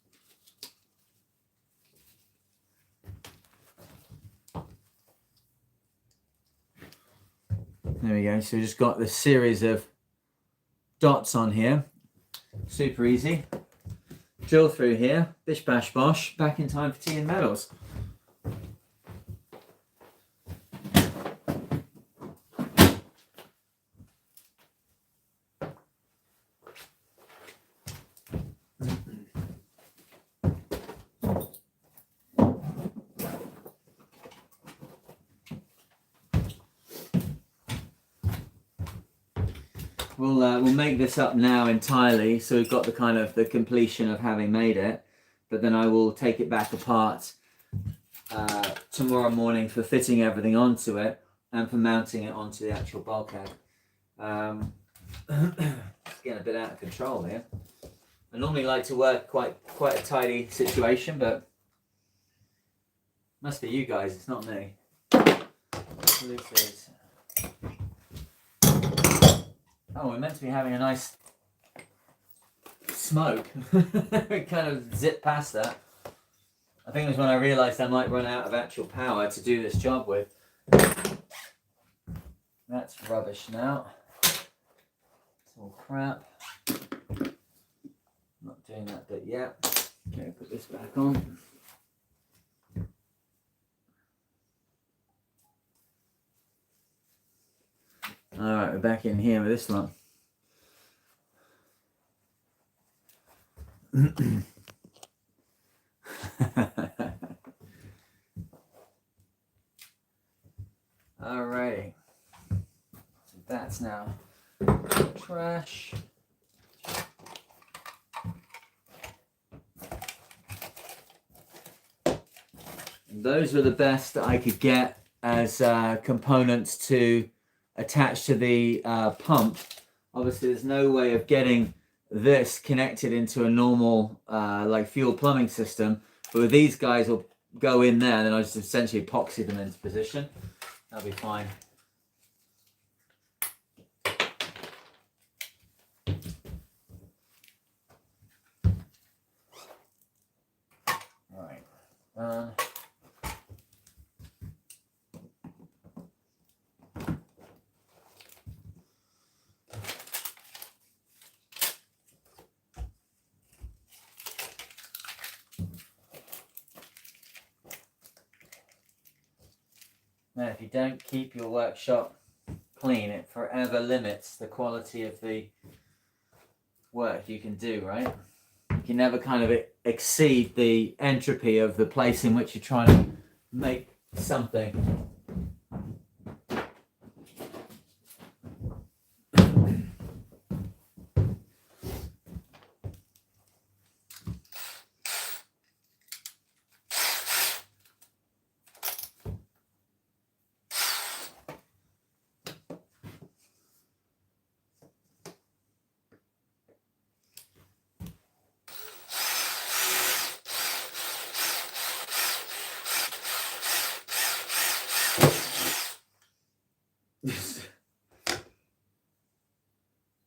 There we go. So we just got this series of dots on here. Super easy. Drill through here. Bish bash bosh. Back in time for tea and medals. We'll make this up now entirely, so we've got the kind of the completion of having made it, but then I will take it back apart tomorrow morning for fitting everything onto it and for mounting it onto the actual bulkhead. It's getting a bit out of control here. I normally like to work quite a tidy situation, but must be you guys, it's not me. So this is, oh, we're meant to be having a nice smoke. It kind of zipped past that. I think it was when I realised I might run out of actual power to do this job with. That's rubbish now. It's all crap. Not doing that bit yet. Okay, put this back on. Alright, we're back in here with this one. Alrighty. So that's now trash. And those were the best that I could get as components to attach to the pump. Obviously there's no way of getting this connected into a normal like fuel plumbing system, but with these guys will go in there and then I just essentially epoxy them into position. That'll be fine. Right, done. Now, if you don't keep your workshop clean, it forever limits the quality of the work you can do, right? You can never kind of exceed the entropy of the place in which you're trying to make something.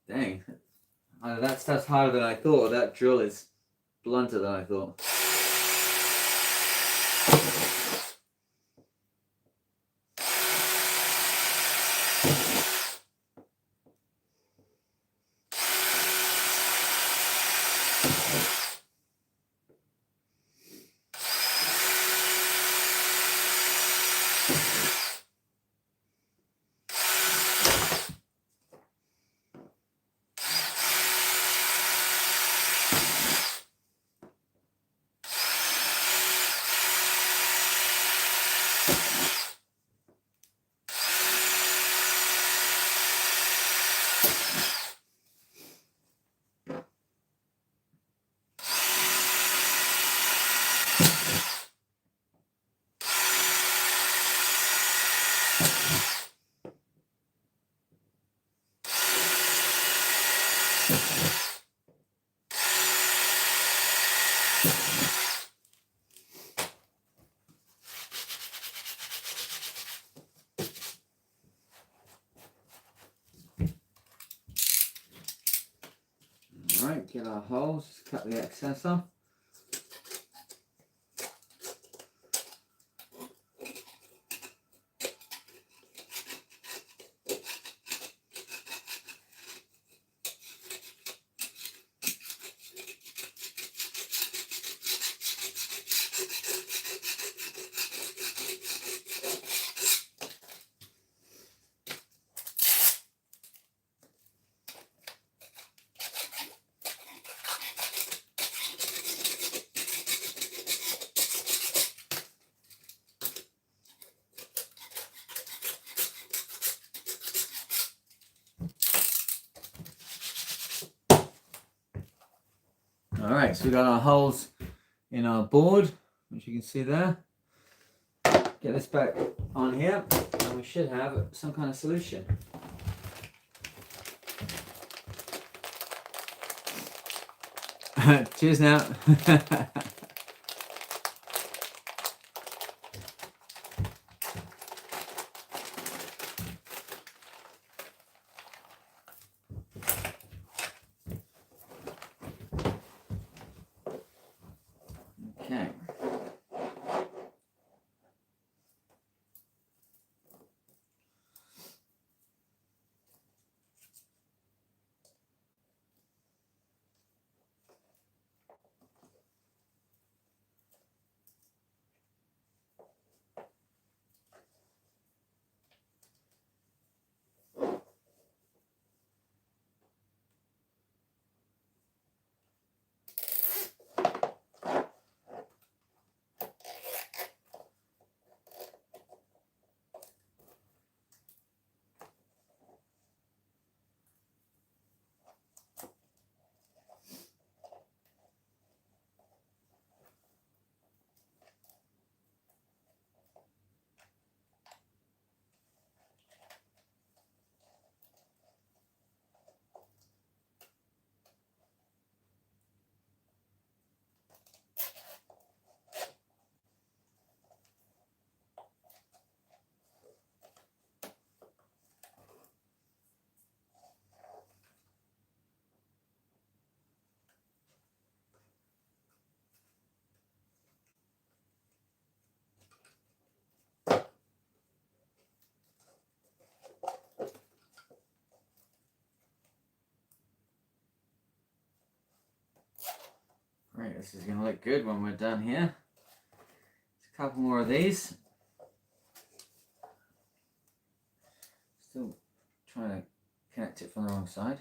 Dang, that stuff's harder than I thought. That drill is blunter than I thought. Alright, get our holes, just cut the excess off. Alright, so we've got our holes in our board, which you can see there. Get this back on here, and we should have some kind of solution. Cheers now. Okay. Right, this is going to look good when we're done here. Just a couple more of these. Still trying to connect it from the wrong side.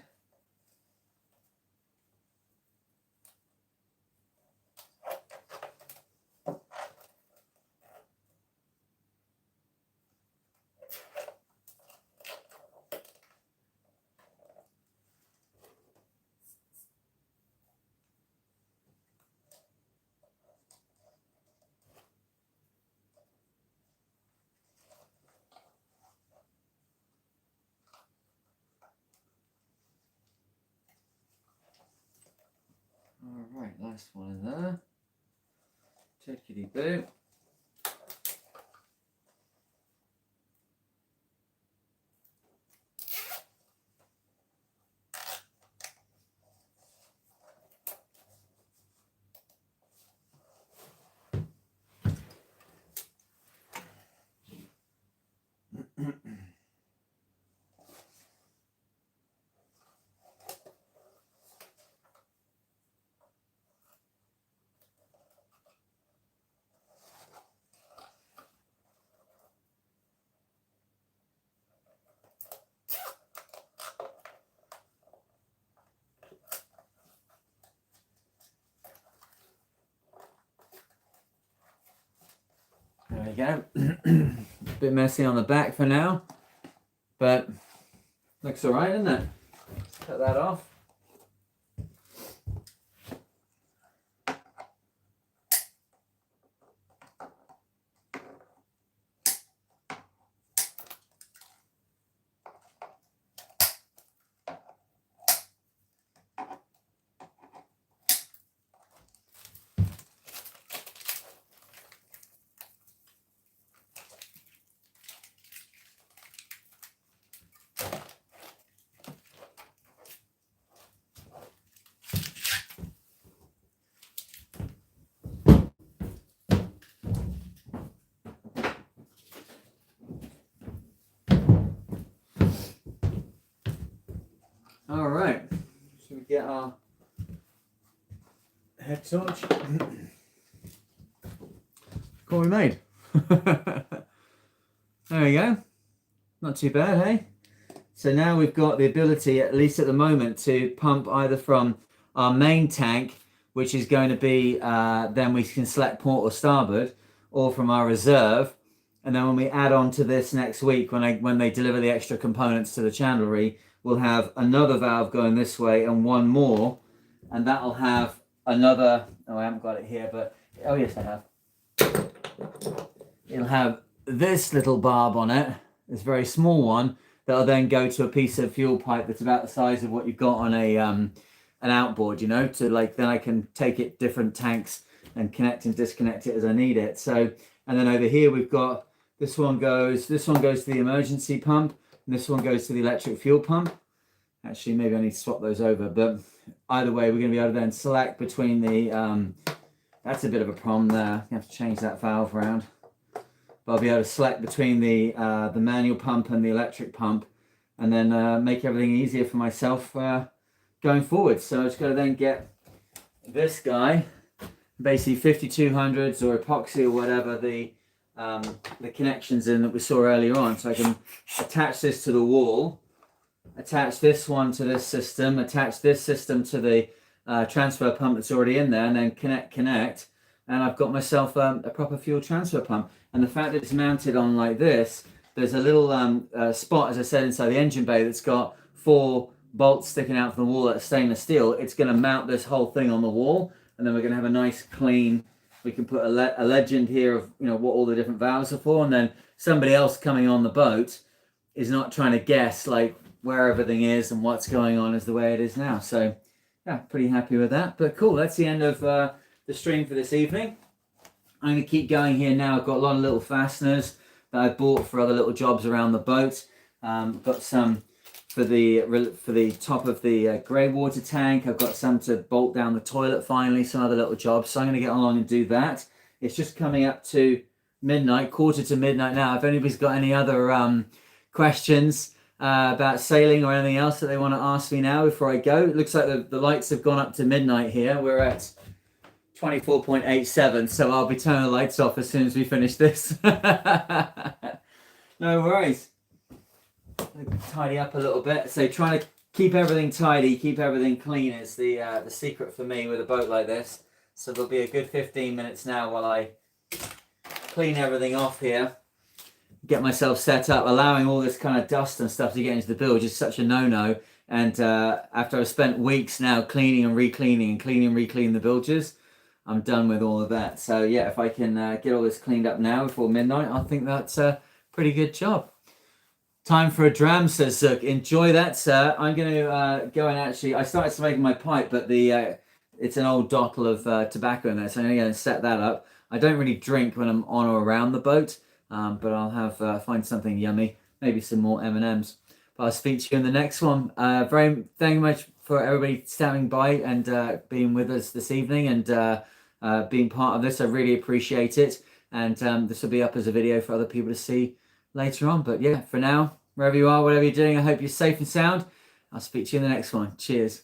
Alright, last one in there. Tickety boo. There we go. A bit messy on the back for now, but looks alright, isn't it? Let's cut that off. All right, should we get our head torch? Look what we made. There we go. Not too bad, hey? So now we've got the ability, at least at the moment, to pump either from our main tank, which is going to be, then we can select port or starboard, or from our reserve. And then when we add on to this next week, when they deliver the extra components to the chandlery, we'll have another valve going this way and one more, and that'll have another, oh, I haven't got it here, but, oh yes I have. It'll have this little barb on it, this very small one, that'll then go to a piece of fuel pipe that's about the size of what you've got on a an outboard, you know, to like, then I can take it different tanks and connect and disconnect it as I need it. So, and then over here we've got, this one goes to the emergency pump, and this one goes to the electric fuel pump. Actually, maybe I need to swap those over, but either way, we're going to be able to then select between the That's a bit of a problem there. You have to change that valve around. But I'll be able to select between the manual pump and the electric pump, and then make everything easier for myself going forward. So I just got to then get this guy, basically 5200s or epoxy or whatever the connections in that we saw earlier on, so I can attach this to the wall, attach this one to this system, attach this system to the transfer pump that's already in there, and then connect, and I've got myself a proper fuel transfer pump. And the fact that it's mounted on like this, there's a little spot, as I said, inside the engine bay that's got 4 bolts sticking out from the wall that are stainless steel. It's going to mount this whole thing on the wall, and then we're going to have a nice clean, we can put a legend here of, you know, what all the different valves are for, and then somebody else coming on the boat is not trying to guess like where everything is and what's going on is the way it is now. So yeah, pretty happy with that. But cool, that's the end of the stream for this evening. I'm going to keep going here now. I've got a lot of little fasteners that I bought for other little jobs around the boat. Got some for the top of the grey water tank. I've got some to bolt down the toilet finally, some other little jobs. So I'm going to get along and do that. It's just coming up to midnight, quarter to midnight now. If anybody's got any other questions about sailing or anything else that they want to ask me now before I go. It looks like the lights have gone up to midnight here. We're at 24.87, so I'll be turning the lights off as soon as we finish this. No worries. Tidy up a little bit. So trying to keep everything tidy, keep everything clean is the secret for me with a boat like this. So there'll be a good 15 minutes now while I clean everything off here, get myself set up. Allowing all this kind of dust and stuff to get into the bilge is such a no-no. And after I've spent weeks now cleaning and re-cleaning and cleaning and re-cleaning the bilges, I'm done with all of that. So yeah, if I can get all this cleaned up now before midnight, I think that's a pretty good job. Time for a dram, says Zook. Enjoy that, sir. I'm going to go and actually, I started smoking my pipe, but it's an old bottle of tobacco in there, so I'm going to go and set that up. I don't really drink when I'm on or around the boat, but I'll have find something yummy, maybe some more M&Ms. But I'll speak to you in the next one. Thank you much for everybody standing by and being with us this evening and being part of this. I really appreciate it. And this will be up as a video for other people to see later on. But yeah, for now, wherever you are, whatever you're doing, I hope you're safe and sound. I'll speak to you in the next one. Cheers.